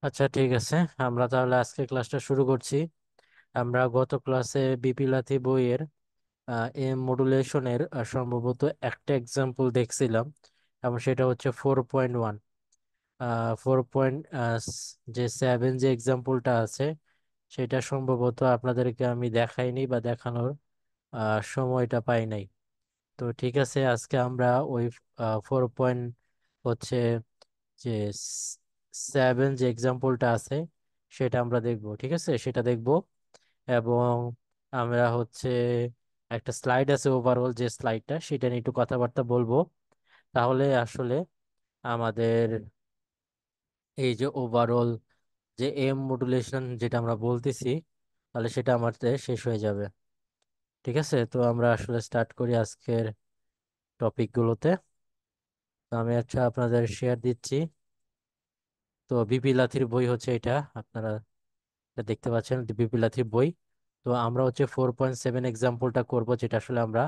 আচ্ছা, ঠিক আছে। আমরা তাহলে আজকে ক্লাসটা শুরু করছি। আমরা গত ক্লাসে বিপিলাথি বইয়ের এম মডুলেশনের সম্ভবত একটা এক্সাম্পল দেখছিলাম, এবং সেটা হচ্ছে 4.1। 4. যে 7 যে এক্সাম্পলটা আছে সেটা সম্ভবত আপনাদেরকে আমি দেখাইনি বা দেখানোর সময়টা পাই নাই। তো ঠিক আছে, আজকে আমরা ওই 4. হচ্ছে যে 7 যে এক্সাম্পলটা আছে সেটা আমরা দেখব। ঠিক আছে, সেটা দেখব। এবং আমরা হচ্ছে একটা স্লাইড আছে, ওভারঅল যে স্লাইডটা সেটা নিয়ে একটু কথাবার্তা বলবো। তাহলে আসলে আমাদের এই যে ওভারঅল যে এম মডুলেশন যেটা আমরা বলতেছি, তাহলে সেটা আমাদের শেষ হয়ে যাবে। ঠিক আছে, তো আমরা আসলে স্টার্ট করি আজকের টপিকগুলোতে। তো আমি আচ্ছা আপনাদের শেয়ার দিচ্ছি। তো বিপি লাথির বই হচ্ছে এটা, আপনারা এটা দেখতে পাচ্ছেন, বিপি লাথির বই। তো আমরা হচ্ছে 4.7 এক্সাম্পলটা করব, যেটা আসলে আমরা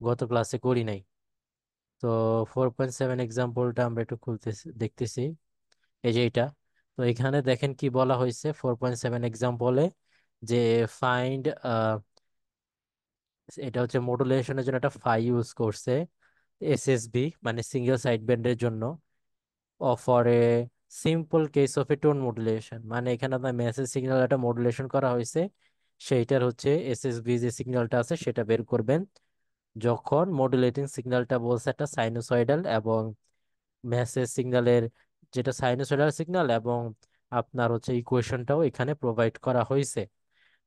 গত ক্লাসে করি নাই। তো 4.7 এক্সাম্পলটা আমরা একটু খুলতেছি, দেখতেছি। এই যে এটা। তো এখানে দেখেন কি বলা হয়েছে 4.7 এক্সাম্পলে, যে ফাইন্ড, এটা হচ্ছে মডুলেশনের জন্য একটা ফাই ইউজ করছে, এসএসবি মানে সিঙ্গেল সাইড ব্যান্ডের জন্য, for a simple case of A tone modulation. মানে এখানে আপনার মেসেজ সিগন্যাল একটা মডুলেশন করা হয়েছে, সেইটার হচ্ছে এসএসবি যে সিগন্যালটা আছে সেটা বের করবেন। যখন মডুলেটিং সিগন্যালটা বলছে একটা সাইনোসয়েডাল, এবং মেসেজ সিগন্যালের যেটা সাইনোসয়েডাল সিগন্যাল, এবং আপনার হচ্ছে ইকুয়েশনটাও এখানে প্রোভাইড করা হয়েছে।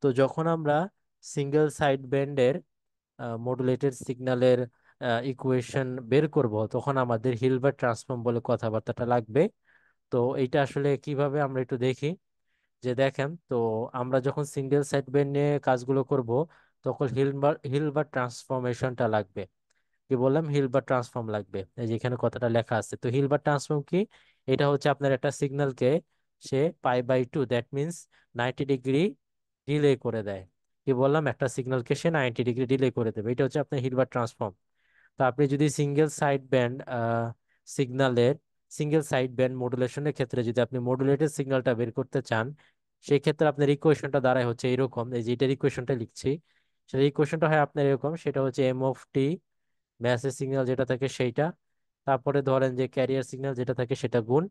তো যখন আমরা সিঙ্গেল সাইড ব্যান্ডের মডুলেটেড সিগন্যালের ইকুয়েশন বের করব, তখন আমাদের হিলবার্ট ট্রান্সফর্ম বলে কথাবার্তাটা লাগবে। তো এইটা আসলে কিভাবে আমরা একটু দেখি। যে দেখেন, তো আমরা যখন সিঙ্গেল সাইড ব্যান্ড নিয়ে কাজগুলো করব, তখন হিলবার্ট ট্রান্সফরমেশনটা লাগবে। কি বললাম? হিলবার্ট ট্রান্সফর্ম লাগবে। এই যে এখানে কথাটা লেখা আছে। তো হিলবার্ট ট্রান্সফর্ম কি? এটা হচ্ছে আপনার একটা সিগন্যালকে সে পাই/2, দ্যাট মিনস 90 ডিগ্রি ডিলে করে দেয়। কি বললাম? একটা সিগন্যালকে সে 90 ডিগ্রি ডিলে করে দেবে, এটা হচ্ছে আপনার হিলবার্ট ট্রান্সফর্ম। তো আপনি যদি সিঙ্গেল সাইড ব্যান্ড সিগন্যালের সিঙ্গেল সাইড ব্যান্ড মডুলেশনের ক্ষেত্রে যদি আপনি মডুলেটেড সিগন্যালটা বের করতে চান, সেই ক্ষেত্রে আপনার ইকুয়েশনটা দাঁড়ায় হচ্ছে এরকম। এই যে এটার ইকুয়েশনটা লিখছি, সেই ইকুয়েশনটা হয় আপনার এরকম। সেটা হচ্ছে M of T, message signal যেটা থাকে সেইটা, তারপরে ধরেন যে ক্যারিয়ার সিগন্যাল যেটা থাকে সেটা গুণ,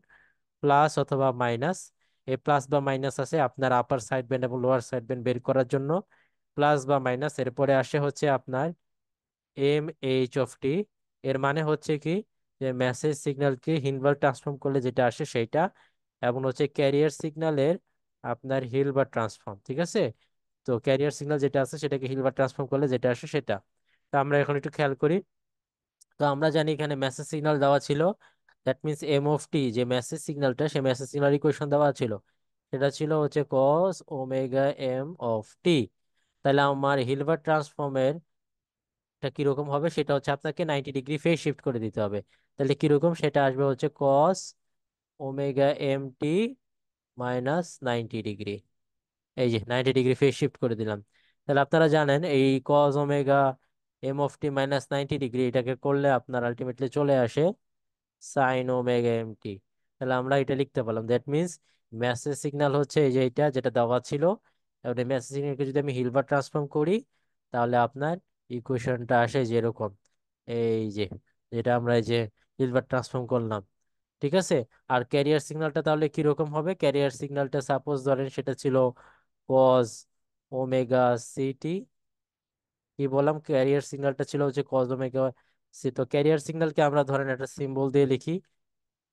প্লাস অথবা মাইনাস। এই প্লাস বা মাইনাস আছে আপনার আপার সাইড ব্যান্ড এবং লোয়ার সাইড ব্যান্ড বের করার জন্য, প্লাস বা মাইনাস। এরপরে আসে হচ্ছে আপনার MH(t)। এর মানে হচ্ছে কি, যে মেসেজ সিগন্যালকে হিলবার্ট ট্রান্সফর্ম করলে যেটা আসে সেইটা, এবং হচ্ছে ক্যারিয়ার সিগন্যালের আপনার হিলবার্ট ট্রান্সফর্ম। ঠিক আছে, তো ক্যারিয়ার সিগন্যাল যেটা আছে সেটাকে হিলবার্ট ট্রান্সফর্ম করলে যেটা আসে সেটা। তো আমরা এখন একটু খেয়াল করি। তো আমরা জানি এখানে মেসেজ সিগন্যাল দেওয়া ছিল, দ্যাট মিনস M(t), যে মেসেজ সিগন্যালটা, সে মেসেজ সিগন্যাল ইকুয়েশন দেওয়া ছিল, সেটা ছিল হচ্ছে কস ওমেগা M(t). তাহলে আমার হিলবার্ট ট্রান্সফর্মের এটা কিরকম হবে, সেটা হচ্ছে আপনাকে 90 ডিগ্রি ফেজ শিফট করে দিতে হবে। তাহলে কিরকম সেটা আসবে হচ্ছে কস ওমেগা M(t) -90 ডিগ্রি। এই যে 90 ডিগ্রি ফেজ শিফট করে দিলাম। তাহলে আপনারা জানেন এই কস ওমেগা M(t) -90 ডিগ্রি, এটাকে করলে আপনার আলটিমেটলি চলে আসে সাইন ওমেগা M(t). তাহলে আমরা এটা লিখতে পারলাম, দ্যাট মিনস মেসেজ সিগন্যাল হচ্ছে এই যে এটা যেটা দেওয়া ছিল, এবং মেসেজ সিগন্যালকে যদি আমি হিলবার্ট ট্রান্সফর্ম করি, তাহলে আপনার ইকুয়েশনটা আসে যেরকম। এই যে যেটা আমরা এই যে হিলবার্ট ট্রান্সফর্ম করলাম। ঠিক আছে। আর ক্যারিয়ার সিগন্যালটা তাহলে কিরকম হবে? ক্যারিয়ার সিগন্যালটা সাপোজ ধরেন সেটা ছিল কজ ওমেগা সিটি। কি বললাম? ক্যারিয়ার সিগন্যালটা ছিল হচ্ছে কজ ওমেগা সি। তো ক্যারিয়ার সিগন্যালকে আমরা ধরেন একটা সিম্বল দিয়ে লিখি।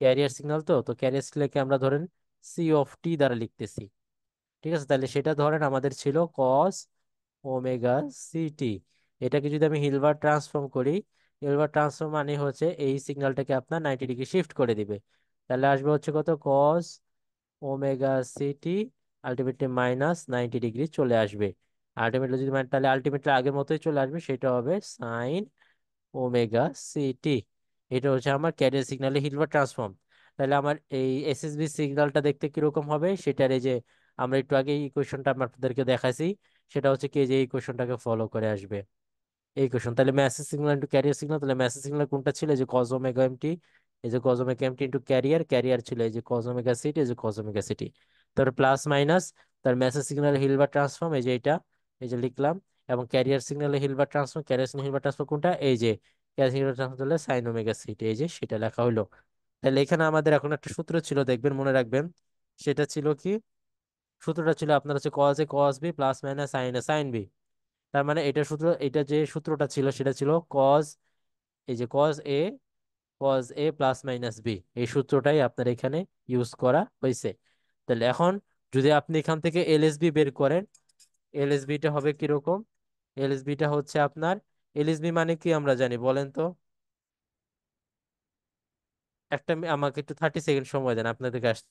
ক্যারিয়ার সিগন্যাল, তো তো ক্যারিয়ার সিগন্যালকে আমরা ধরেন C(t) দ্বারা লিখতেছি। ঠিক আছে, তাহলে সেটা ধরেন আমাদের ছিল কস ওমেগা সিটি। এটাকে যদি আমি হিলবার্ট ট্রান্সফর্ম করি, হিলবার্ট ট্রান্সফর্ম মানে হচ্ছে এই সিগন্যালটাকে আপনার 90 ডিগ্রি শিফট করে দিবে। তাহলে আসবে হচ্ছে কত, কস ওমেগা সিটি আলটিমেটলি -90 ডিগ্রি চলে আসবে। আলটিমেটলি যদি তাহলে আলটিমেটলি আগের মতোই চলে আসবে, সেটা হবে সাইন ওমেগা সিটি। এটা হচ্ছে আমার ক্যারিয়ার সিগন্যালে হিলবার্ট ট্রান্সফর্ম। তাহলে আমার এই এসএসবি সিগন্যালটা দেখতে কিরকম হবে, সেটার এই যে আমরা একটু আগে এই ইকুয়েশনটা আপনাদেরকে দেখাইছি, সেটা হচ্ছে কি, যে এই ইকুয়েশনটাকে ফলো করে আসবে। এই ইকুয়েশন, তাহলে message signal into carrier signal, তাহলে মেসেজ সিগন্যাল কোনটা ছিল, যে কজ ওমেগা M(t), এই যে cos omega MT into carrier, carrier ছিল এই যে কজ ওমেগা সিটি, এই যে কজ ওমেগা সিটি। তারপর প্লাস মাইনাস, তার মেসেজ সিগন্যাল হিলবার্ট ট্রান্সফর্ম এই যে এটা, এই যে লিখলাম। এবং ক্যারিয়ার সিগন্যালে Hilbert transform, carrier signal Hilbert transform কোনটা, এই যে ক্যারিয়ার সিগন্যাল ট্রান্সফর্ম হলে সাইন ওমেগা সিটি, এই যে সেটা লেখা হইলো। তাহলে এখানে আমাদের এখন একটা সূত্র ছিল, দেখবেন মনে রাখবেন। সেটা ছিল কি? সূত্রটা ছিল আপনার হচ্ছে cos A cos B plus minus sine A sine B. তার মানে এটা সূত্র, এটা যে সূত্রটা ছিল সেটা ছিল কজ, এই যে cos A plus minus B, এই সূত্রটাই আপনার এখানে ইউজ করা হয়েছে। তাহলে এখন যদি আপনি এখান থেকে এলএসবি বের করেন, এলএসবিটা হবে কিরকম? এলএসবিটা হচ্ছে আপনার, এলএসবি মানে কি আমরা জানি বলেন তো? আমাকে একটু 30 সেকেন্ড সময় দেন আপনাদের কাছে।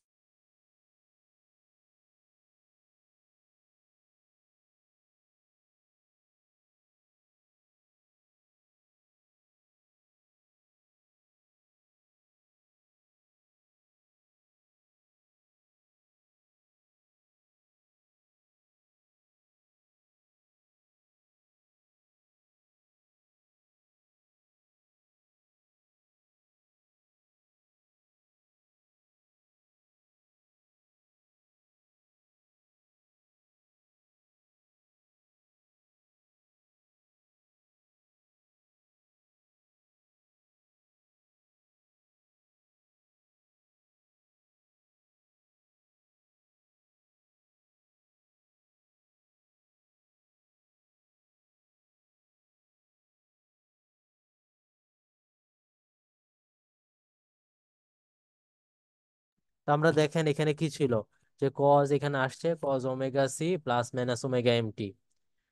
তো আমরা দেখেন এখানে কি ছিল, যে কজ এখানে আসছে cos omega C plus minus omega M T.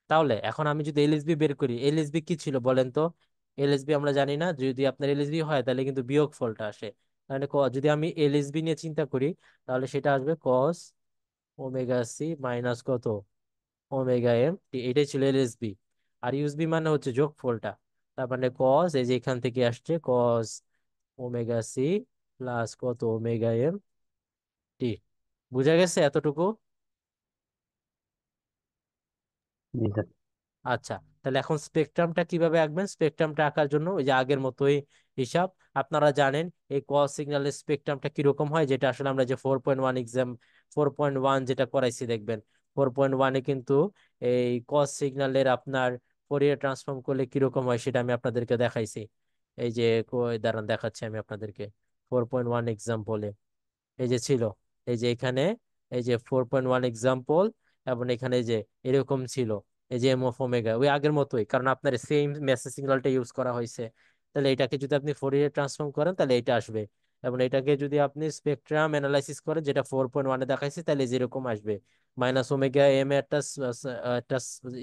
তাহলে এখন আমি যদি এলএসবি বের করি, এলএসবি কি ছিল বলেন তো? এলএসবি আমরা জানি না, যদি আপনার এলএসবি হয় তাহলে কিন্তু বিয়োগ ফলটা আসে। তাহলে যদি আমি এলএসবি নিয়ে চিন্তা করি, তাহলে সেটা আসবে কস ওমেগা সি মাইনাস কত, ওমেগা এম টি, এটাই ছিল এলএসবি। আর ইউএসবি মানে হচ্ছে যোগফলটা। তার মানে কস, এই যে এখান থেকে আসছে কস ওমেগা সি প্লাস কত ওমেগা এম টি। বুঝা গেছে এতটুকু? জি স্যার। আচ্ছা, তাহলে এখন স্পেকট্রামটা কিভাবে আঁকবেন? স্পেকট্রামটা আঁকার জন্য ওই যে আগের মতোই হিসাব। আপনারা জানেন এই কস সিগন্যালের স্পেকট্রামটা কিরকম হয়, যেটা আসলে আমরা যে 4.1 এক্সাম, 4.1 যেটা করাইছি দেখবেন। 4.1-এ কিন্তু এই কস সিগন্যালের আপনার ফোরিয়ার ট্রান্সফর্ম করলে কিরকম হয় সেটা আমি আপনাদেরকে দেখাইছি। এই যে দাঁড়ান দেখাচ্ছি আমি আপনাদেরকে। 4.1 এক্সাম্পলে এই যে ছিল, এই যে এখানে, এই যে 4.1 এক্সাম্পল, এবং এখানে এই যে এরকম ছিল, এই যে এম অফ ওমেগা ওই আগের মতোই, কারণ আপনার সেম মেসেজ সিগন্যালটা ইউজ করা হয়েছে। তাহলে এটাকে যদি আপনি ফোরিয়ার ট্রান্সফর্ম করেন তাহলে এটা আসবে। এবং এটাকে যদি আপনি স্পেকট্রাম অ্যানালাইসিস করেন, যেটা 4.1-এ দেখাইছে, তাহলে যেরকম আসবে মাইনাস ওমেগা এম এ একটা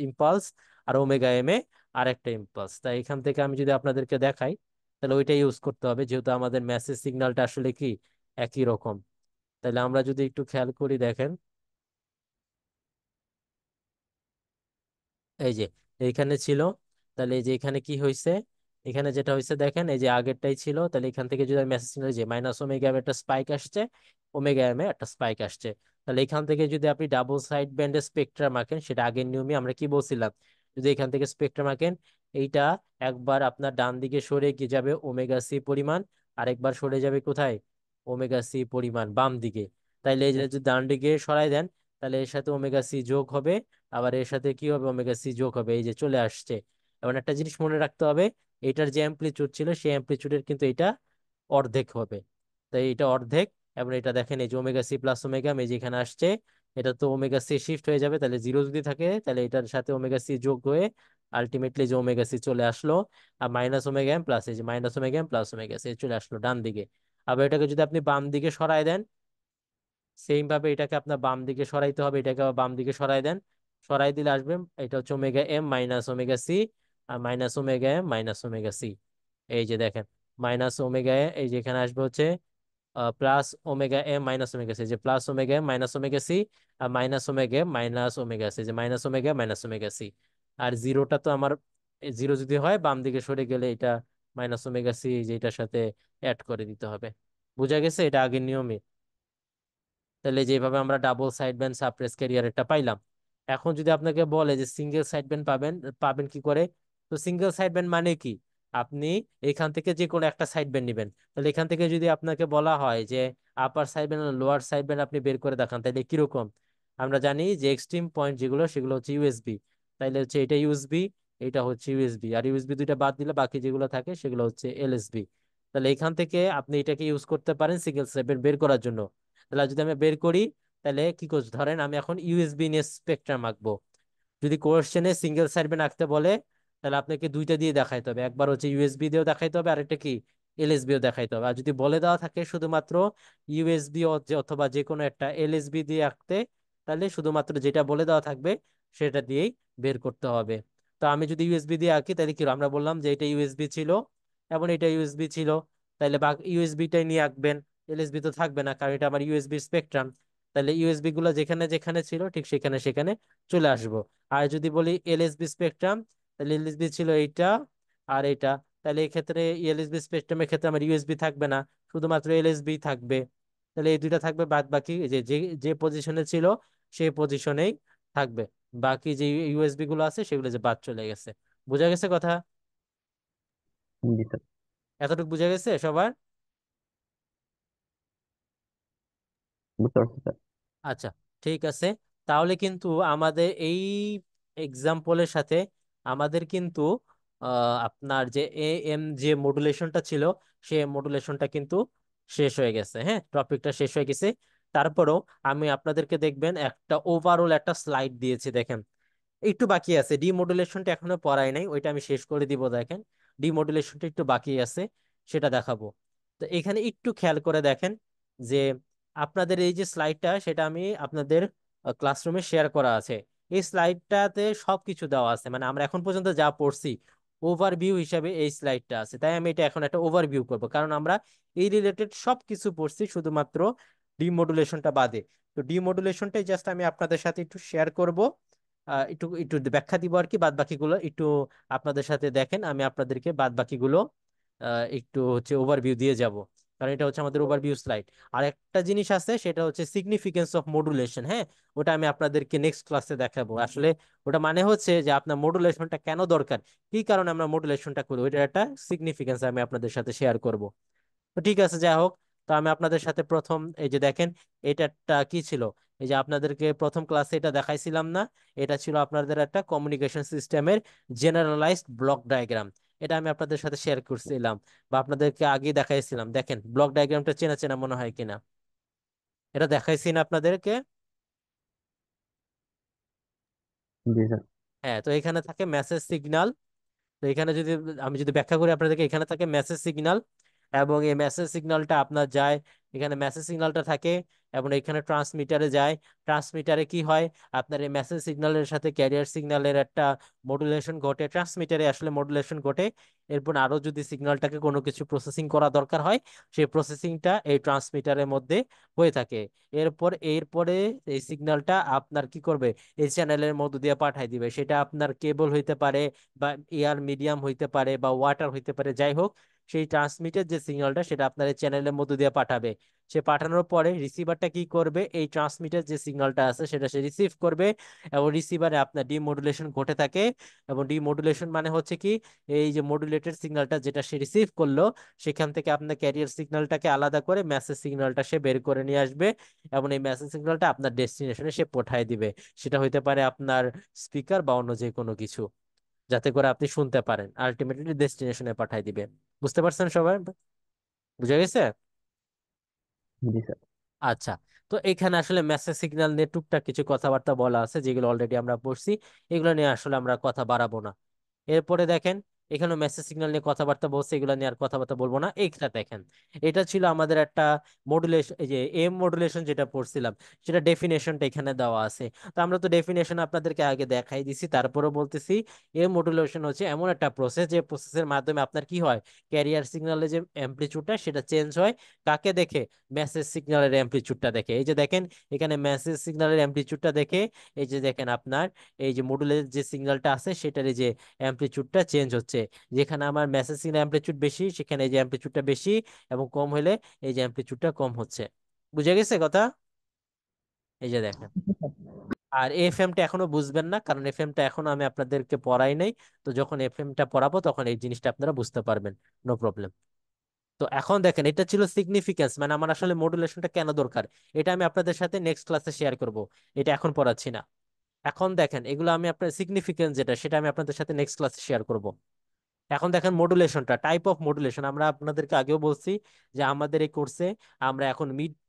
impulse, R omega M A আর একটা ইম্পালস। তাই এখান থেকে আমি যদি আপনাদেরকে দেখাই, তাহলে ওইটা ইউজ করতে হবে, যেহেতু আমাদের মেসেজ সিগন্যালটা আসলে কি একই রকম। তাহলে আমরা যদি একটু খেয়াল করি দেখেন, এই যে এইখানে ছিল, তাহলে এই যে এখানে কি হয়েছে, এখানে যেটা হয়েছে দেখেন, এই যে আগেরটাই ছিল, তাহলে এখান থেকে যদি মেসেজ যে মাইনাস ওমেগা এম একটা স্পাইক আসছে, ওমেগা এম এ একটা স্পাইক আসছে। তাহলে এখান থেকে যদি আপনি ডাবল সাইড ব্যান্ডের স্পেকট্রাম আঁকেন, সেটা আগের নিয়মে আমরা কি বলছিলাম, যদি এখান থেকে স্পেকট্রাম আঁকেন, এইটা একবার আপনার ডান দিকে সরে গিয়ে যাবে ওমেগা সি পরিমাণ, আরেকবার সরে যাবে কোথায়, ওমেগা সি পরিমাণ বাম দিকে। তাইলে এই যে যদি ডান দিকে সরাই দেন, তাহলে এর সাথে ওমেগা সি যোগ হবে, আবার এর সাথে কি হবে, ওমেগা সি যোগ হবে, এই যে চলে আসছে। এবং একটা জিনিস মনে রাখতে হবে, এটার যে অ্যাম্পলিচিউড ছিল সেই অ্যাম্পলিচিউডের কিন্তু এটা অর্ধেক হবে। তাই এটা অর্ধেক। এবং এটা দেখেন এই যে ওমেগা সি প্লাস ওমেগা এই যে এখানে আসছে, এটা তো ওমেগা সি শিফট হয়ে যাবে, তাহলে জিরো যদি থাকে তাহলে এটার সাথে ওমেগা সি যোগ হয়ে আলটিমেটলি যে ওমেগা সি চলে আসলো। আর মাইনাস ওমেগা এম প্লাস, এই যে minus omega M plus omega C চলে আসলো ডান দিকে। আবার এটাকে যদি আপনি বাম দিকে সরায় দেন, সেম ভাবে এটাকে আপনার বাম দিকে সরাইতে হবে, এটাকে আবার বাম দিকে সরাই দেন, সরাই দিলে আসবে এটা হচ্ছে omega M minus omega C, আর minus omega M minus omega C. এই যে দেখেন মাইনাস ওমেগা এ, এই যে এখানে আসবে হচ্ছে plus omega M minus omega C, যে plus omega M minus omega C, আর minus omega M minus omega C, যে minus omega minus omega C. আর জিরোটা তো আমার, জিরো যদি হয় বাম দিকে সরে গেলে এটা মাইনাস ওমেগা সি যেটার সাথে অ্যাড করে দিতে হবে। বুঝা গেছে? এটা আগের নিয়মে। তাহলে যেভাবে আমরা ডাবল সাইড ব্যান্ড সাপ্রেস ক্যারিয়ারটা পাইলাম। এখন যদি আপনাকে বলে যে সিঙ্গেল সাইড ব্যান্ড পাবেন, পাবেন কি করে? তো সিঙ্গেল সাইড ব্যান্ড মানে কি? আপনি এখান থেকে যে কোনো একটা সাইড ব্যান্ড নেবেন। তাহলে এখান থেকে যদি আপনাকে বলা হয় যে আপার side band lower side band আপনি বের করে দেখান, তাহলে কিরকম? আমরা জানি যে এক্সট্রিম পয়েন্ট যেগুলো সেগুলো হচ্ছে ইউএসবি। তাইলে হচ্ছে এটা ইউএসবি, এটা হচ্ছে ইউএসবি, আর ইউএসবি দুইটা বাদ দিলে বাকি যেগুলো থাকে সেগুলো হচ্ছে এলএসবি। তাহলে এখান থেকে আপনি এটাকে ইউজ করতে পারেন সিঙ্গেল সাইড ব্যান্ড বের করার জন্য। তাহলে যদি আমি বের করি, তাহলে কি করছি, ধরেন আমি এখন ইউএসবি নিয়ে স্পেকট্রাম আঁকবো। যদি কোশ্চেনে সিঙ্গেল সাইড ব্যান্ড আঁকতে বলে, তাহলে আপনাকে দুইটা দিয়ে দেখাইতে হবে, একবার হচ্ছে ইউএসবি দিয়েও দেখাইতে হবে, আরেকটা কি এলএসবিও দেখাইতে হবে। আর যদি বলে দেওয়া থাকে শুধুমাত্র ইউএসবি অথবা যে কোনো একটা এলএসবি দিয়ে আঁকতে, তাহলে শুধুমাত্র যেটা বলে দেওয়া থাকবে সেটা দিয়েই বের করতে হবে। তো আমি যদি ইউএসবি দিয়ে আঁকি, তাহলে কি আমরা বললাম যে এটা ইউএসবি ছিল এবং এটা ইউএসবি ছিল, তাহলে ইউএসবিটাই নিয়ে আঁকবেন। এলএসবি তো থাকবে না, কারণ এটা আমার ইউএসবি স্পেকট্রাম। তাহলে ইউএসবি গুলো যেখানে যেখানে ছিল ঠিক সেখানে সেখানে চলে আসবো। আর যদি বলি এলএসবি স্পেকট্রাম, তাহলে এলএসবি ছিল এইটা আর এইটা। তাহলে এই ক্ষেত্রে এলএসবি স্পেকট্রামের ক্ষেত্রে আমার ইউএসবি থাকবে না, শুধুমাত্র এলএসবি থাকবে। তাহলে এই দুইটা থাকবে, বাদ বাকি যে যে যে পজিশনে ছিল সেই পজিশনেই থাকবে। বাকি যে ইউএসবি গুলো আছে সেগুলো যে বাদ চলে গেছে। বোঝা গেছে কথা? জি স্যার। এতটুকু বোঝা গেছে সবার? বুঝতে পারছি স্যার। আচ্ছা, ঠিক আছে। তাহলে কিন্তু আমাদের এই এক্সাম্পলের সাথে আমাদের কিন্তু আপনার যে এ এম যে মডুলেশনটা ছিল সেই মডুলেশনটা কিন্তু শেষ হয়ে গেছে। হ্যাঁ, টপিকটা শেষ হয়ে গেছে। তারপরেও আমি আপনাদেরকে দেখবেন একটা ওভারঅল একটা স্লাইড দিয়েছি, দেখেন একটু বাকি আছে। ডিমodulation এখনো পড়াই নাই, ওইটা আমি শেষ করে দিব। দেখেন ডিমodulation একটু বাকি আছে, সেটা দেখাবো। তো এখানে একটু খেয়াল করে দেখেন যে আপনাদের এই যে স্লাইডটা সেটা আমি আপনাদের ক্লাসরুমে শেয়ার করা আছে। এই স্লাইডটাতে সবকিছু দেওয়া আছে, মানে আমরা এখন পর্যন্ত যা পড়ছি ওভারভিউ হিসাবে এই স্লাইডটা আছে। তাই আমি এটা এখন একটা ওভারভিউ করব, কারণ আমরা এই রিলেটেড সবকিছু পড়ছি শুধুমাত্র ডিমodulationটা বাদে। তো ডিমodulationটাই জাস্ট আমি আপনাদের সাথে একটু শেয়ার করব, একটু একটু ব্যাখ্যা দিব আর কি। বাদ বাকিগুলো একটু আপনাদের সাথে দেখেন, আমি আপনাদেরকে বাদ বাকিগুলো একটু হচ্ছে ওভারভিউ দিয়ে যাব, কারণ এটা হচ্ছে আমাদের ওভারভিউ স্লাইড। আর একটা জিনিস আছে, সেটা হচ্ছে সিগনিফিকেন্স অফ মডুলেশন। হ্যাঁ, ওটা আমি আপনাদেরকে নেক্সট ক্লাসে দেখাবো। আসলে ওটা মানে হচ্ছে যে আপনার মডুলেশনটা কেন দরকার, কি কারণে আমরা মডুলেশনটা করি, ওইটার একটা সিগনিফিকেন্স আমি আপনাদের সাথে শেয়ার করব। তো ঠিক আছে, যাই হোক। তো আমি আপনাদের সাথে প্রথম এই যে দেখেন, এটা একটা কি ছিল, এই যে আপনাদেরকে প্রথম ক্লাসে এটা দেখাইছিলাম না, এটা ছিল আপনাদের একটা কমিউনিকেশন সিস্টেমের জেনারেলাইজড ব্লক ডায়াগ্রাম। এটা আমি আপনাদের সাথে শেয়ার করছিলাম বা আপনাদেরকে আগে দেখাইছিলাম। দেখেন ব্লক ডায়াগ্রামটা চেনা চেনা মনে হয় কিনা, এটা দেখাইছি না আপনাদেরকে? জি স্যার। হ্যাঁ, তো এখানে থাকে মেসেজ সিগন্যাল। তো এখানে যদি আমি যদি ব্যাখ্যা করি আপনাদেরকে, এখানে থাকে মেসেজ সিগন্যাল, এবং এই মেসেজ সিগন্যালটা আপনার যায়, এখানে মেসেজ সিগন্যালটা থাকে এবং এখানে ট্রান্সমিটারে যায়। ট্রান্সমিটারে কি হয়, আপনার এই মেসেজ সিগন্যালের সাথে ক্যারিয়ার সিগন্যালের একটা মডুলেশন ঘটে, ট্রান্সমিটারে আসলে মডুলেশন ঘটে। এরপর আরো যদি সিগন্যালটাকে কোনো কিছু প্রসেসিং করা দরকার হয়, সেই প্রসেসিংটা এই ট্রান্সমিটারের মধ্যে হয়ে থাকে। এরপরে এই সিগন্যালটা আপনার কি করবে, এই চ্যানেলের মধ্য দিয়ে পাঠাই দিবে। সেটা আপনার কেবল হইতে পারে বা এয়ার মিডিয়াম হইতে পারে বা ওয়াটার হইতে পারে, যাই হোক সেই ট্রান্সমিটের যে সিগন্যালটা সেটা আপনার এই চ্যানেলের মধ্য দিয়ে পাঠাবে। সে পাঠানোর পরে রিসিভারটা কি করবে, এই ট্রান্সমিটার যে সিগন্যালটা আছে সেটা সে রিসিভ করবে, এবং রিসিভারে আপনার ডিমodulation ঘটে থাকে। এবং ডিমodulation মানে হচ্ছে কি, এই যে মডুলেটেড সিগন্যালটা যেটা সে রিসিভ করলো, সেখান থেকে আপনার ক্যারিয়ার সিগন্যালটাকে আলাদা করে মেসেজ সিগন্যালটা সে বের করে নিয়ে আসবে, এবং এই মেসেজ সিগন্যালটা আপনার ডেস্টিনেশনে সে পাঠায় দিবে। সেটা হইতে পারে আপনার স্পিকার বা অন্য যে কোনো কিছু, যাতে করে আপনি শুনতে পারেন, আলটিমেটলি ডেস্টিনেশনে পাঠায় দিবে। বুঝতে পারছেন সবাই? বুঝা গেছে? জি স্যার। আচ্ছা। তো এখানে আসলে মেসেজ সিগন্যাল নিয়ে টুকটাক কিছু কথাবার্তা বলা আছে, যেগুলো অলরেডি আমরা পড়ছি। এগুলো নিয়ে আসলে আমরা কথা বাড়াবো না। এরপরে দেখেন, এখানে মেসেজ সিগন্যাল নিয়ে কথাবার্তা বলছে, এগুলো নিয়ে আর কথাবার্তা বলবো না। এইটা দেখেন, এটা ছিল আমাদের একটা মডুলেশন, এই যে এম মডুলেশন যেটা পড়ছিলাম, সেটা ডেফিনেশনটা এখানে দেওয়া আছে। তো আমরা তো ডেফিনেশন আপনাদেরকে আগে দেখাই দিছি, তারপরেও বলতেছি এম মডুলেশন হচ্ছে এমন একটা প্রসেস, যে প্রসেসের মাধ্যমে আপনার কি হয়, ক্যারিয়ার সিগন্যালের যে অ্যামপ্লিচিউডটা সেটা চেঞ্জ হয়। কাকে দেখে? মেসেজ সিগন্যালের অ্যামপ্লিচিউডটা দেখে। এই যে দেখেন, এখানে মেসেজ সিগন্যালের অ্যামপ্লিচিউডটা দেখে, এই যে দেখেন আপনার এই যে মডুলের যে সিগন্যালটা আছে সেটার এই যে অ্যামপ্লিচিউডটা চেঞ্জ হচ্ছে। যেখানে আমার মেসেজ সিগন্যাল অ্যামপ্লিচিউড বেশি, সেখানে এই যে অ্যামপ্লিচিউডটা বেশি, এবং কম হলে এই যে অ্যামপ্লিচিউডটা কম হচ্ছে। বুঝে গেছে কথা? এই যে দেখেন, আর এফএমটা এখনো বুঝবেন না, কারণ এফএমটা এখনো আমি আপনাদেরকে পড়াই নাই। তো যখন এফএমটা পড়াবো তখন এই জিনিসটা আপনারা বুঝতে পারবেন। No problem. তো এখন দেখেন, এটা ছিল সিগনিফিকেন্স, মানে আমার আসলে মডুলেশনটা কেন দরকার, এটা আমি আপনাদের সাথে নেক্সট ক্লাসে শেয়ার করব। এটা এখন পড়াচ্ছি না। এখন দেখেন, এগুলো আমি আপনার সিগনিফিকেন্স যেটা, সেটা আমি আপনাদের সাথে নেক্সট ক্লাসে শেয়ার করব। এখন দেখেন মডুলেশনটা, টাইপ অফ মডুলেশন, আমরা আপনাদেরকে আগেও বলছি যে আমাদের এই কোর্সে আমরা এখন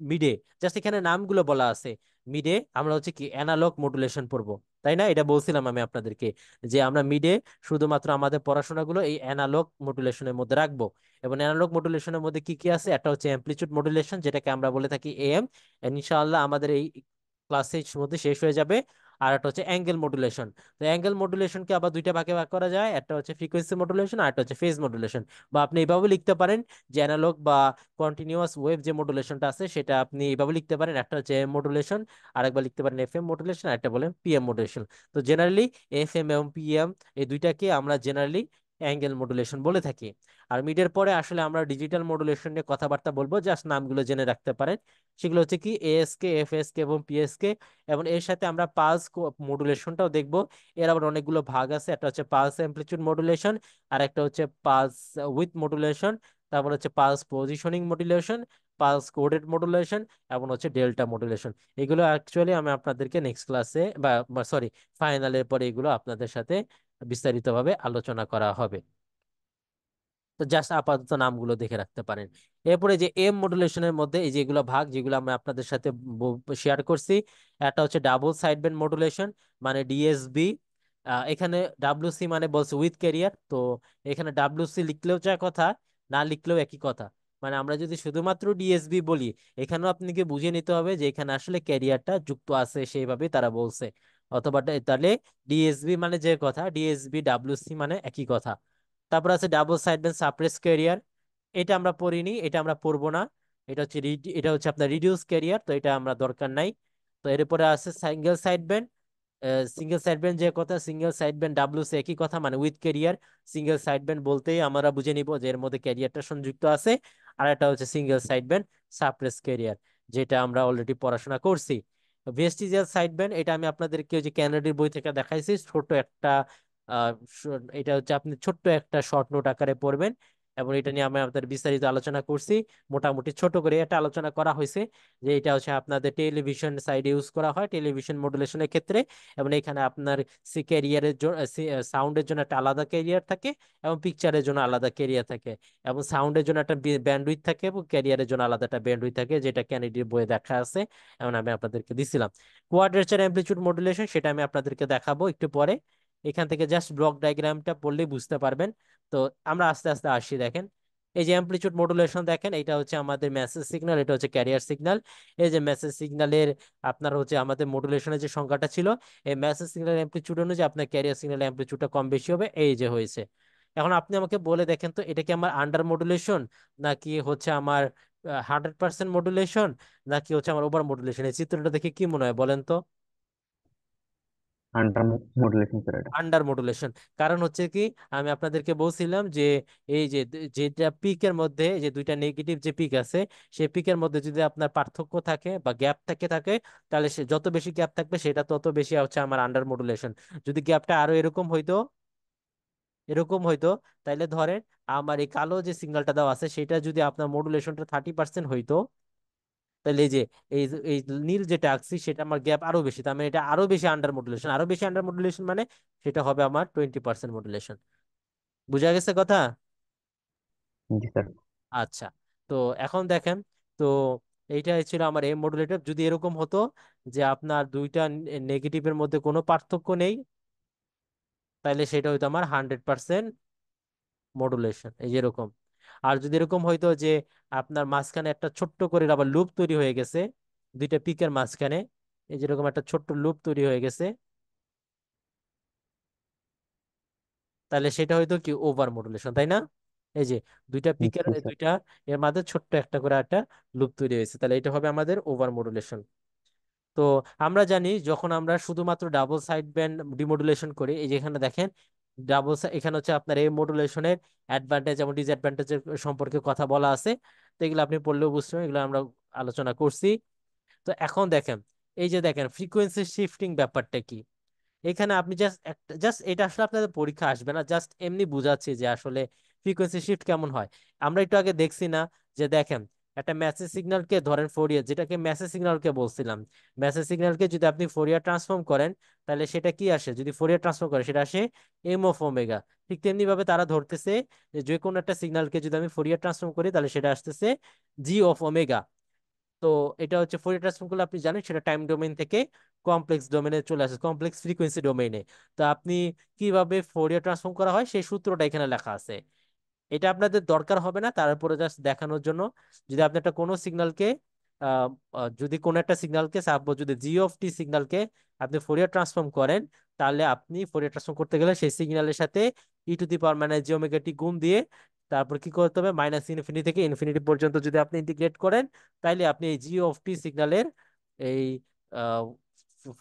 মিডে, জাস্ট এখানে নামগুলো বলা আছে, মিডে আমরা হচ্ছে কি অ্যানালগ মডুলেশন পড়বো। তাই না? এটা বলছিলাম আমি আপনাদেরকে যে আমরা মিডে শুধুমাত্র আমাদের পড়াশোনাগুলো এই অ্যানালগ মডুলেশনের মধ্যে রাখবো। এবং অ্যানালগ মডুলেশনের মধ্যে কি কি আছে, একটা হচ্ছে অ্যামপ্লিচিউড মডুলেশন, যেটাকে আমরা বলে থাকি এএম, ইনশাআল্লাহ আমাদের এই ক্লাসের মধ্যে শেষ হয়ে যাবে। আর একটা হচ্ছে অ্যাঙ্গেল মডুলেশন। তো অ্যাঙ্গেল মডুলেশনকে আবার দুইটা ভাগে ভাগ করা যায়, একটা হচ্ছে ফ্রিকোয়েন্সি মডুলেশন আর একটা হচ্ছে ফেজ মডুলেশন। বা আপনি এইভাবে লিখতে পারেন যে অ্যানালগ বা কন্টিনিউয়াস ওয়েভ যে মডুলেশনটা আছে সেটা আপনি এইভাবে লিখতে পারেন, একটা হচ্ছে এম মডুলেশন, আর একবার লিখতে পারেন এফএম মডুলেশন, আর একটা বলেন পিএম মডুলেশন। তো জেনারেলি এফএম এবং পিএম এই দুইটাকে আমরা জেনারেলি অ্যাঙ্গেল মডুলেশন বলে থাকি। আর মিডের পরে আসলে আমরা ডিজিটাল মডুলেশন নিয়ে কথাবার্তা বলবো, জাস্ট নামগুলো জেনে রাখতে পারেন। সেগুলো হচ্ছে কি এএসকে, এফএসকে এবং পিএসকে। এবং এর সাথে আমরা পালস মডুলেশনটাও দেখবো। এর আবার অনেকগুলো ভাগ আছে, একটা হচ্ছে পালস অ্যামপ্লিটিউড মডুলেশন, আর একটা হচ্ছে পালস উইথ মডুলেশন, তারপর হচ্ছে pulse positioning modulation, pulse coded modulation, এবং হচ্ছে ডেল্টা মডুলেশন। এগুলো অ্যাকচুয়ালি আমি আপনাদেরকে নেক্সট ক্লাসে বা সরি ফাইনালের পরে এগুলো আপনাদের সাথে বিস্তারিতভাবে আলোচনা করা হবে। তো জাস্ট আপাতত নামগুলো দেখে রাখতে পারেন। এরপরে যে এম মডুলেশনের মধ্যে এই যেগুলো ভাগ, যেগুলো আমরা আপনাদের সাথে শেয়ার করছি, একটা হচ্ছে ডাবল সাইডব্যান্ড মডুলেশন, মানে ডিএসবি। এখানে ডাব্লিউসি মানে বলছে উইথ ক্যারিয়ার, তো এখানে ডাব্লিউসি লিখলেও যা কথা, না লিখলেও একই কথা। মানে আমরা যদি শুধুমাত্র ডিএসবি বলি, এখানেও আপনাকে বুঝে নিতে হবে যে এখানে আসলে ক্যারিয়ারটা যুক্ত আছে, সেইভাবে তারা বলছে। অথবা তাহলে ডিএসবি মানে যে কথা, ডিএসবি ডাব্লিউসি মানে একই কথা। তারপর আছে ডাবল সাইডব্যান্ড সাপ্রেস ক্যারিয়ার, এটা আমরা পড়িনি, এটা আমরা পড়বো না। এটা হচ্ছে এটা হচ্ছে আপনার রিডিউস ক্যারিয়ার, তো এটা আমরা দরকার নাই। তো এরপরে আছে সিঙ্গেল সাইডব্যান্ড। সিঙ্গেল সাইডব্যান্ড যে কথা, সিঙ্গেল সাইডব্যান্ড ডাব্লিউসি একই কথা, মানে উইথ ক্যারিয়ার। সিঙ্গেল সাইডব্যান্ড বলতেই আমরা বুঝে নিব যে এর মধ্যে ক্যারিয়ারটা সংযুক্ত আছে। আর এটা হচ্ছে সিঙ্গেল সাইডব্যান্ড সাপ্রেস ক্যারিয়ার, যেটা আমরা অলরেডি পড়াশোনা করছি। ভেস্টিজিয়াল সাইডব্যান্ড, এটা আমি আপনাদেরকে ওই যে ক্যানাডির বই থেকে দেখাইছি, ছোট একটা আহ, এটা হচ্ছে আপনি ছোট্ট একটা শর্ট নোট আকারে পড়বেন। এবং এটা নিয়ে আমি আপনাদের বিস্তারিত আলোচনা করছি, মোটামুটি ছোট করে একটা আলোচনা করা হয়েছে, যে এটা হচ্ছে আপনাদের টেলিভিশন সাইডে ইউজ করা হয় টেলিভিশন মডুলেশনের ক্ষেত্রে। এবং এখানে আপনার ক্যারিয়ারের জন্য, সাউন্ডের জন্য একটা আলাদা ক্যারিয়ার থাকে, এবং পিকচারের জন্য আলাদা ক্যারিয়ার থাকে, এবং সাউন্ডের জন্য একটা ব্যান্ডউইথ থাকে, এবং ক্যারিয়ারের জন্য আলাদা একটা ব্যান্ডউইথ থাকে, যেটা ক্যানেডির বইয়ে দেখা আছে। এবং আমি আপনাদেরকে দিছিলাম কোয়াড্রেচার অ্যামপ্লিটিউড মডুলেশন, সেটা আমি আপনাদেরকে দেখাবো একটু পরে। এখান থেকে জাস্ট ব্লক ডায়াগ্রামটা পড়লেই বুঝতে পারবেন। তো আমরা আস্তে আস্তে আসি, দেখেন এই যে অ্যামপ্লিটিউড মডুলেশন, দেখেন এটা হচ্ছে আমাদের মেসেজ সিগন্যাল, এটা হচ্ছে ক্যারিয়ার সিগন্যাল। এই যে মেসেজ সিগন্যালের আপনার হচ্ছে আমাদের মডুলেশনের যে সংখ্যাটা ছিল, এই মেসেজ সিগন্যাল অ্যামপ্লিটিউড অনুযায়ী আপনার ক্যারিয়ার সিগন্যাল অ্যামপ্লিটিউডটা কম বেশি হবে, এই যে হয়েছে। এখন আপনি আমাকে বলে দেখেন তো, এটা কি আমার আন্ডার মডুলেশন, নাকি হচ্ছে আমার 100% মডুলেশন, নাকি হচ্ছে আমার ওভার মডুলেশন? এই চিত্রটা দেখে কি মনে হয় বলেন তো? আন্ডার মডুলেশন স্যার এটা। Under modulation. কারণ হচ্ছে কি, আমি আপনাদেরকে বলছিলাম যে এই যে যেটা পিকের মধ্যে যে দুইটা নেগেটিভ যে পিক আছে, সেই পিকের মধ্যে যদি আপনার পার্থক্য থাকে বা গ্যাপ থাকে, তাহলে সে যত বেশি গ্যাপ থাকবে সেটা তত বেশি হচ্ছে আমার আন্ডার মডুলেশন। যদি গ্যাপটা আরো এরকম হইতো, তাইলে ধরেন আমার এই কালো যে সিগন্যালটা দেওয়া আছে, সেটা যদি আপনার মডুলেশনটা 30% হইতো, তাহলে এই যে এই এই নীল যেটা আঁকছি সেটা আমার গ্যাপ আরো বেশি, তার মানে এটা আরো বেশি আন্ডার মডুলেশন, আরো বেশি আন্ডার মডুলেশন মানে সেটা হবে আমার 20% মডুলেশন। বুঝা গেছে কথা? জি স্যার। আচ্ছা। তো এখন দেখেন, তো এইটাই ছিল আমার এম মডুলেটর। যদি এরকম হতো যে আপনার দুইটা নেগেটিভের মধ্যে কোনো পার্থক্য নেই, তাহলে সেটা হইতো আমার 100% মডুলেশন, এই যেরকম। আর যদি এরকম হইতো যে আপনার মাঝখানে একটা ছোট্ট করে আবার লুপ তৈরি হয়ে গেছে, দুইটা পিকের মাঝখানে এই যেরকম একটা ছোট্ট লুপ তৈরি হয়ে গেছে, তাহলে সেটা হয়তো কি ওভার মডুলেশন, তাই না? এই যে দুইটা পিকের, জি স্যার। দুইটা এর মাঝে ছোট্ট একটা করে একটা লুপ তৈরি হয়েছে, তাহলে এটা হবে আমাদের ওভার মডুলেশন। তো আমরা জানি যখন আমরা শুধুমাত্র ডাবল সাইড ব্যান্ড ডিমodulation করি, এই যে এখানে দেখেন এখানে হচ্ছে আপনার এই মডুলেশনের অ্যাডভান্টেজ এবং ডিসঅ্যাডভান্টেজের সম্পর্কে কথা বলা আছে। তো এগুলো আপনি পড়লেও বুঝতে পারবেন, এগুলো আমরা আলোচনা করছি। তো এখন দেখেন, এই যে দেখেন ফ্রিকোয়েন্সি শিফটিং ব্যাপারটা কি, এখানে আপনি জাস্ট একটা জাস্ট এটা আসলে আপনাদের পরীক্ষা আসবে না, জাস্ট এমনি বুঝাচ্ছি যে আসলে ফ্রিকোয়েন্সি শিফট কেমন হয়। আমরা একটু আগে দেখছি না যে দেখেন একটা মেসেজ সিগন্যালকে ধরেন ফোরিয়ার, যেটাকে মেসেজ সিগন্যালকে বলছিলাম, মেসেজ সিগন্যালকে যদি আপনি ফোরিয়ার ট্রান্সফর্ম করেন তাহলে সেটা কি আসে, যদি ফোরিয়ার ট্রান্সফর্ম করে সেটা আসে এম অফ ওমেগা। ঠিক তেমনি ভাবে তারা ধরতেছে যে যে কোনো একটা সিগন্যালকে যদি আমি ফোরিয়ার ট্রান্সফর্ম করি তাহলে সেটা আসতেছে জি অফ ওমেগা। তো এটা হচ্ছে ফোরিয়ার ট্রান্সফর্ম করলে আপনি জানেন সেটা টাইম ডোমেইন থেকে কমপ্লেক্স ডোমেইনে চলে আসে, কমপ্লেক্স ফ্রিকোয়েন্সি ডোমেইনে। তো আপনি কিভাবে ফোরিয়ার ট্রান্সফর্ম করা হয় সেই সূত্রটা এখানে লেখা আছে। এটা আপনাদের দরকার হবে না, তারপরে জাস্ট দেখানোর জন্য। যদি আপনি একটা কোনো সিগন্যালকে যদি কোনো একটা সিগন্যালকে সাপোজ যদি জি অফ টি সিগন্যালকে আপনি ফোরিয়ার ট্রান্সফর্ম করেন, তাহলে আপনি ফোরিয়ার ট্রান্সফর্ম করতে গেলে সেই সিগন্যালের সাথে e to the power minus j omega t গুণ দিয়ে তারপর কি করতে হবে, মাইনাস ইনফিনিটি থেকে ইনফিনিটি পর্যন্ত যদি আপনি ইন্টিগ্রেট করেন, তাইলে আপনি এই জি অফ টি সিগন্যালের এই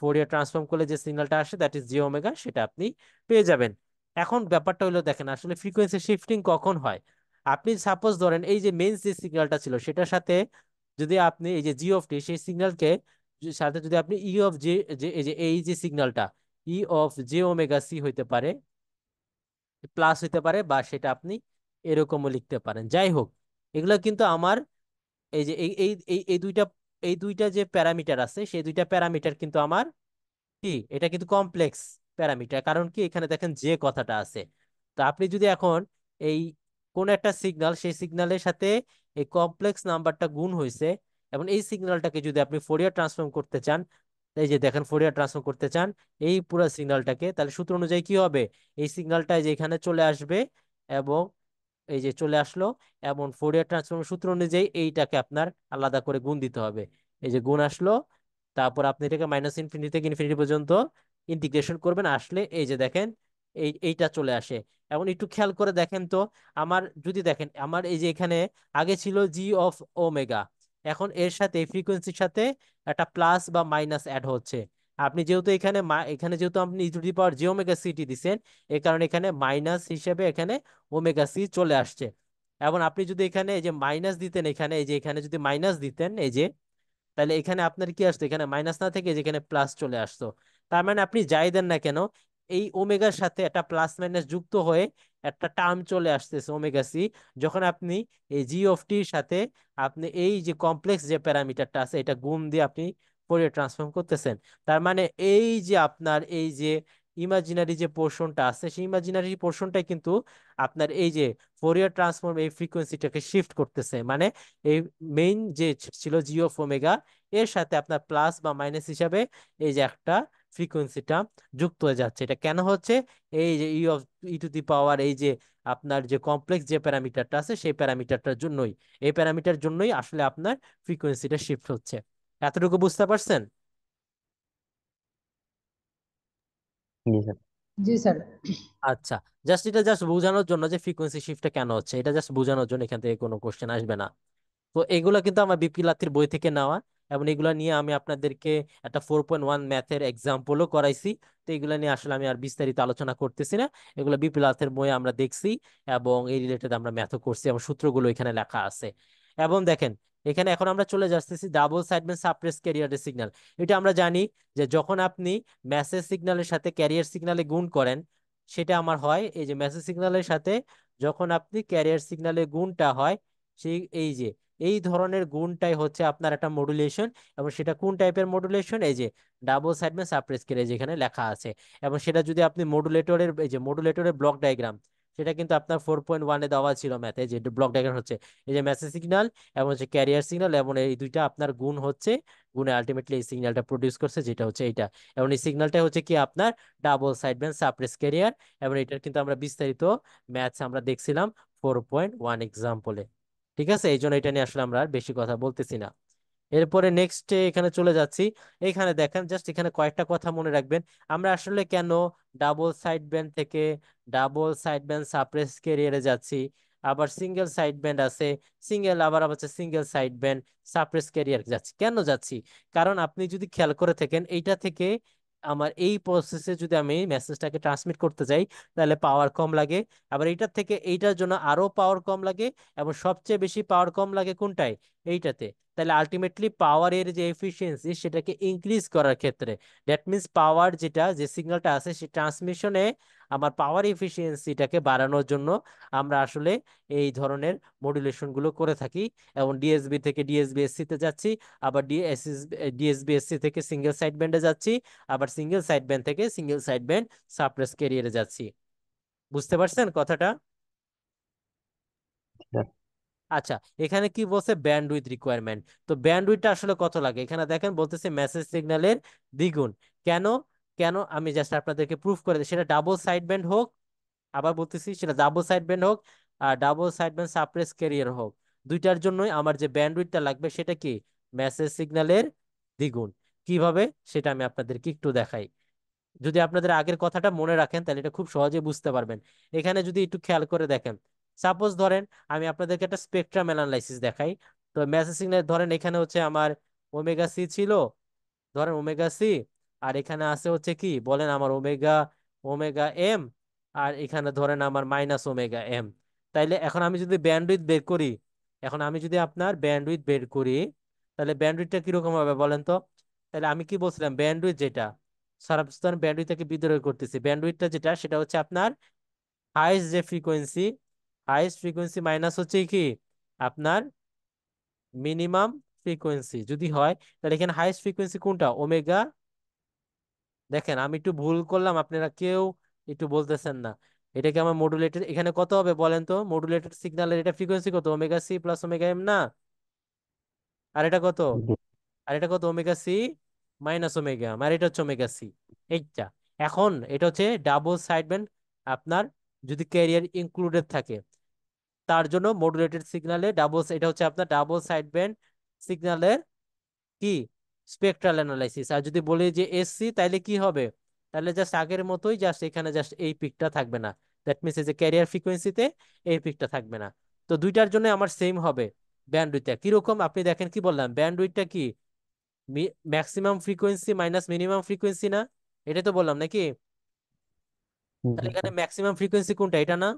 ফোরিয়ার ট্রান্সফর্ম করলে যে সিগন্যালটা আসে দ্যাট ইজ জি ওমেগা, সেটা আপনি পেয়ে যাবেন। এখন ব্যাপারটা হলো দেখেন আসলে ফ্রিকোয়েন্সি শিফটিং কখন হয়। আপনি সাপোজ ধরেন এই যে মেইন যে সিগন্যালটা ছিল সেটার সাথে যদি আপনি এই যে জি অফ টি সেই সিগন্যালকে সাথে যদি আপনি ই অফ জে, যে এই যে এই যে সিগন্যালটা e of j omega C হইতে পারে, প্লাস হইতে পারে, বা সেটা আপনি এরকমও লিখতে পারেন, যাই হোক। এগুলো কিন্তু আমার এই যে এই দুইটা যে প্যারামিটার আছে সেই দুইটা প্যারামিটার কিন্তু আমার কি, এটা কিন্তু কমপ্লেক্স প্যারামিটার, কারণ কি এখানে দেখেন যে কথাটা আছে। তো আপনি যদি এখন এই কোন একটা সিগন্যাল সেই সিগন্যালের সাথে এই কমপ্লেক্স নাম্বারটা গুণ হয়েছে এবং এই সিগন্যালটাকে যদি আপনি ফোরিয়ার ট্রান্সফর্ম করতে চান, এই যে দেখেন ফোরিয়ার ট্রান্সফর্ম করতে চান এই পুরো সিগন্যালটাকে, তাহলে সূত্র অনুযায়ী কি হবে, এই সিগন্যালটা যে এখানে চলে আসবে এবং এই যে চলে আসলো, এবং ফোরিয়ার ট্রান্সফর্ম সূত্র অনুযায়ী এইটাকে আপনার আলাদা করে গুণ দিতে হবে। এই যে গুণ আসলো, তারপর আপনি এটাকে মাইনাস ইনফিনিটি থেকে ইনফিনিটি পর্যন্ত ইন্টিগ্রেশন করবেন, আসলে এই যে দেখেন এইটা চলে আসে। এবং একটু খেয়াল করে দেখেন তো, আমার যদি দেখেন আমার এই যে এখানে আগে ছিল জি অফ ওমেগা, এখন এর সাথে ফ্রিকোয়েন্সির সাথে একটা প্লাস বা মাইনাস অ্যাড হচ্ছে। আপনি যেহেতু এখানে এখানে যেহেতু আপনি e to the power j omega CT দিচ্ছেন, এই কারণে এখানে মাইনাস হিসেবে এখানে ওমেগা সি চলে আসছে। এবং আপনি যদি এখানে এই যে মাইনাস দিতেন, এখানে এই যে এখানে যদি মাইনাস দিতেন এই যে, তাহলে এখানে আপনার কি আসতো, এখানে মাইনাস না থেকে যেখানে প্লাস চলে আসতো। তার মানে আপনি যাই দেন না কেন এই ওমেগার সাথে একটা প্লাস মাইনাস যুক্ত হয়ে একটা টার্ম চলে আসতেছে ওমেগা সি, যখন আপনি এই জি অফ টির সাথে আপনি এই যে কমপ্লেক্স যে প্যারামিটারটা আছে এটা গুণ দিয়ে আপনি ফোরিয়ার ট্রান্সফর্ম করতেছেন। তার মানে এই যে আপনার এই যে ইমাজিনারি যে পোর্শনটা আছে সেই ইমাজিনারি পোর্শনটাই কিন্তু আপনার এই যে ফোরিয়ার ট্রান্সফর্ম এই ফ্রিকোয়েন্সিটাকে শিফট করতেছে। মানে এই মেইন যে ছিল জি অফ ওমেগা এর সাথে আপনার প্লাস বা মাইনাস হিসাবে এই যে একটা ফ্রিকোয়েন্সিটা যুক্ত হয়ে যাচ্ছে। এটা কেন হচ্ছে, এই যে ই অফ ই টু দি পাওয়ার এই যে আপনার যে কমপ্লেক্স যে প্যারামিটারটা আছে সেই প্যারামিটারটার জন্যই, এই প্যারামিটার জন্যই আসলে আপনার ফ্রিকোয়েন্সিটা শিফট হচ্ছে। এতটুকু বুঝতে পারছেন? জি স্যার। জি স্যার। আচ্ছা, জাস্ট এটা জাস্ট বোঝানোর জন্য যে ফ্রিকোয়েন্সি শিফটটা কেন হচ্ছে, এটা জাস্ট বোঝানোর জন্য, এখান থেকে কোনো কোশ্চেন আসবে না। তো এগুলো কিন্তু আমার বিপি লাত্তির বই থেকে নেওয়া, এবং এগুলো নিয়ে আমি আপনাদেরকে একটা 4.1 ম্যাথের এক্সাম্পলও করাইছি। তো এগুলো নিয়ে আসলে আমি আর বিস্তারিত আলোচনা করতেছি না, এগুলো বিপি লাত্তির বইয়ে আমরা দেখছি এবং এই রিলেটেড আমরা ম্যাথও করছি এবং সূত্রগুলো এখানে লেখা আছে। এবং দেখেন এখানে এখন আমরা চলে যাচ্ছি ডাবল সাইডব্যান্ড সাপ্রেস ক্যারিয়ারের সিগন্যাল। এটা আমরা জানি যে যখন আপনি মেসেজ সিগন্যালের সাথে ক্যারিয়ার সিগন্যালে গুণ করেন, সেটা আমার হয় এই যে মেসেজ সিগন্যালের সাথে যখন আপনি ক্যারিয়ার সিগন্যালের গুণটা হয়, সেই এই যে এই ধরনের গুণটাই হচ্ছে আপনার একটা মডুলেশন। এবং সেটা কোন টাইপের মডুলেশন, এই যে ডাবল সাইডব্যান্ড সাপ্রেস ক্যারিয়ার যেখানে লেখা আছে। এবং সেটা যদি আপনি মডুলেটরের এই যে মডুলেটরের ব্লক ডায়াগ্রাম, সেটা কিন্তু আপনার 4.1-এ দেওয়া ছিল ম্যাথে, যে ব্লক ডায়াগ্রাম হচ্ছে এই যে মেসেজ সিগন্যাল এবং হচ্ছে ক্যারিয়ার সিগন্যাল, এবং এই দুইটা আপনার গুণ হচ্ছে, গুণে আলটিমেটলি এই সিগন্যালটা প্রডিউস করছে যেটা হচ্ছে এইটা। এবং এই সিগন্যালটা হচ্ছে কি আপনার ডাবল সাইডব্যান্ড সাপ্রেস ক্যারিয়ার। এবং এটার কিন্তু আমরা বিস্তারিত ম্যাথস আমরা দেখছিলাম 4.1 এক্সাম্পলে। ঠিক আছে, এই জন্য এটা নিয়ে আসলে আমরা আর বেশি কথা বলতেছি না। এরপরে নেক্সট এখানে চলে যাচ্ছি। এখানে দেখেন জাস্ট এখানে কয়েকটা কথা মনে রাখবেন। আমরা আসলে কেন ডাবল সাইড ব্যান্ড থেকে ডাবল সাইড ব্যান্ড সাপ্রেস ক্যারিয়ারে যাচ্ছি, আবার সিঙ্গেল সাইড ব্যান্ড আছে, সিঙ্গেল আবার আবার single side band suppress career যাচ্ছি, কেন যাচ্ছি? কারণ আপনি যদি খেয়াল করে থাকেন এইটা থেকে আমার এই প্রসেসে যদি আমি মেসেজটাকে ট্রান্সমিট করতে যাই তাহলে পাওয়ার কম লাগে, আবার এইটার থেকে এইটার জন্য আরো পাওয়ার কম লাগে, এবং সবচেয়ে বেশি পাওয়ার কম লাগে কোনটায়, এইটাতে। তাহলে আলটিমেটলি পাওয়ারের যে এফিসিয়েন্সি সেটাকে ইনক্রিজ করার ক্ষেত্রে, দ্যাট মিনস পাওয়ার যেটা যে সিগন্যালটা আছে সে ট্রান্সমিশনে আমার পাওয়ার এফিসিয়েন্সিটাকে বাড়ানোর জন্য আমরা আসলে এই ধরনের মডুলেশন গুলো করে থাকি। এবং ডিএসবি থেকে ডিএসবিএসসি তে যাচ্ছি, আবার ডিএসবিএসসি থেকে সিঙ্গেল সাইড ব্যান্ডে যাচ্ছি, আবার সিঙ্গেল সাইড ব্যান্ড থেকে সিঙ্গেল সাইড ব্যান্ড সাপ্রেস ক্যারিয়ারে যাচ্ছি। বুঝতে পারছেন কথাটা? জি স্যার। আচ্ছা, এখানে কি বলছে ব্যান্ডউইথ রিকোয়ারমেন্ট। তো ব্যান্ডউইথটা আসলে কত লাগে এখানে দেখেন বলতেছে মেসেজ সিগন্যালের দ্বিগুণ। কেন? কেন আমি জাস্ট আপনাদেরকে প্রুফ করে দিই, সেটা ডাবল সাইড ব্যান্ড হোক, আবার বলতেছি সেটা ডাবল সাইড ব্যান্ড হোক আর double side band suppress carrier হোক, দুইটার জন্যই আমার যে ব্যান্ডউইথটা লাগবে সেটা কি মেসেজ সিগন্যালের দ্বিগুণ। কিভাবে সেটা আমি আপনাদেরকে একটু দেখাই। যদি আপনাদের আগের কথাটা মনে রাখেন তাহলে এটা খুব সহজে বুঝতে পারবেন। এখানে যদি একটু খেয়াল করে দেখেন, সাপোজ ধরেন আমি আপনাদেরকে একটা স্পেকট্রাম অ্যানালাইসিস দেখাই। তো মেসেজ সিগন্যাল ধরেন এখানে হচ্ছে আমার ওমেগা সি ছিল, ধরেন ওমেগা সি, আর এখানে আছে হচ্ছে কি বলেন আমার ওমেগা ওমেগা এম, আর এখানে ধরেন আমার মাইনাস ওমেগা এম। তাইলে এখন আমি যদি ব্যান্ডউইথ বের করি, এখন আমি যদি আপনার ব্যান্ডউইথ বের করি, তাহলে ব্যান্ডউইথটা কিরকম হবে বলেন তো? তাহলে আমি কি বলছিলাম ব্যান্ডউইথ যেটা, সারাবস্থান ব্যান্ডউইথ থেকে বিদ্রোহ করতেছি, ব্যান্ডউইথটা যেটা সেটা হচ্ছে আপনার হাইস্ট যে ফ্রিকোয়েন্সি, হাইস্ট ফ্রিকোয়েন্সি মাইনাস হচ্ছে কি আপনার মিনিমাম ফ্রিকোয়েন্সি যদি হয়, তাহলে এখানে হাইস্ট ফ্রিকোয়েন্সি কোনটা ওমেগা। দেখেন আমি একটু ভুল করলাম, আপনারা কেউ একটু বলতেছেন না। এটাকে আমার মডুলেটেড এখানে কত হবে বলেন তো, মডুলেটেড সিগন্যালের এটা ফ্রিকোয়েন্সি কত omega C plus omega M না? আর এটা কত? জি। আর এটা কত omega C minus omega M, আর এটা হচ্ছে ওমেগা সি। এইটা এখন এটা হচ্ছে ডাবল সাইড ব্যান্ড আপনার যদি ক্যারিয়ার ইনক্লুডেড থাকে তার জন্য মডুলেটেড সিগন্যালে ডাবল, এটা হচ্ছে আপনার ডাবল সাইড ব্যান্ড সিগন্যালের কি স্পেকট্রাল অ্যানালাইসিস। আর যদি বলি যে এসসি তাইলে কি হবে? তাহলে জাস্ট আগের মতোই, জাস্ট এখানে জাস্ট এই পিকটা থাকবে না, দ্যাট মিনস এই যে ক্যারিয়ার ফ্রিকোয়েন্সিতে এই পিকটা থাকবে না। তো দুইটার জন্য আমার সেম হবে ব্যান্ডউইথটা কিরকম, আপনি দেখেন কি বললাম ব্যান্ডউইথটা কি maximum frequency minus minimum frequency না? এটাই তো বললাম নাকি? তাহলে জি এখানে স্যার। ম্যাক্সিমাম ফ্রিকোয়েন্সি কোনটা, এটা না?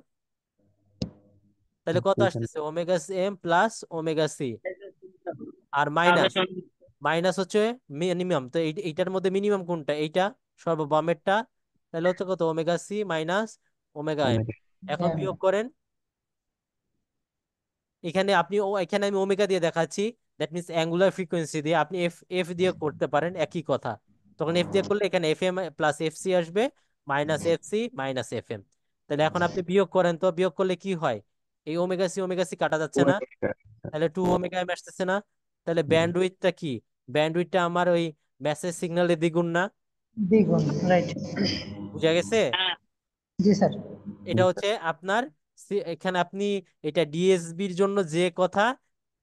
তাহলে কত জি স্যার। আসতেছে omega M plus omega C, আর মাইনাস, মাইনাস হচ্ছে মিনিমাম, তো এইটার মধ্যে মিনিমাম কোনটা, এইটা সর্ববামেরটা। তাহলে হচ্ছে কত omega C minus omega M. Omega. এখন বিয়োগ করেন, এখানে আপনি এখানে আমি ওমেগা দিয়ে দেখাচ্ছি, দ্যাট মিনস অ্যাঙ্গুলার ফ্রিকোয়েন্সি দিয়ে, আপনি এফ এফ দিয়ে করতে পারেন একই কথা। তখন এফ দিয়ে করলে এখানে F M plus F C আসবে, minus F C minus F M. তাহলে এখন আপনি বিয়োগ করেন তো, বিয়োগ করলে কি হয়? এই ওমেগা সি কাটা যাচ্ছে না, ওমেগা। তাহলে টু ওমেগা এম আসতেছে না? তাহলে জি। ব্যান্ডউইথটা কি? ব্যান্ডউইথটা আমার ওই মেসেজ সিগন্যালের দ্বিগুণ না? দ্বিগুণ, রাইট। বুঝা গেছে? জি স্যার। এটা জি স্যার। হচ্ছে আপনার এখানে আপনি এটা ডিএসবির জন্য যে কথা,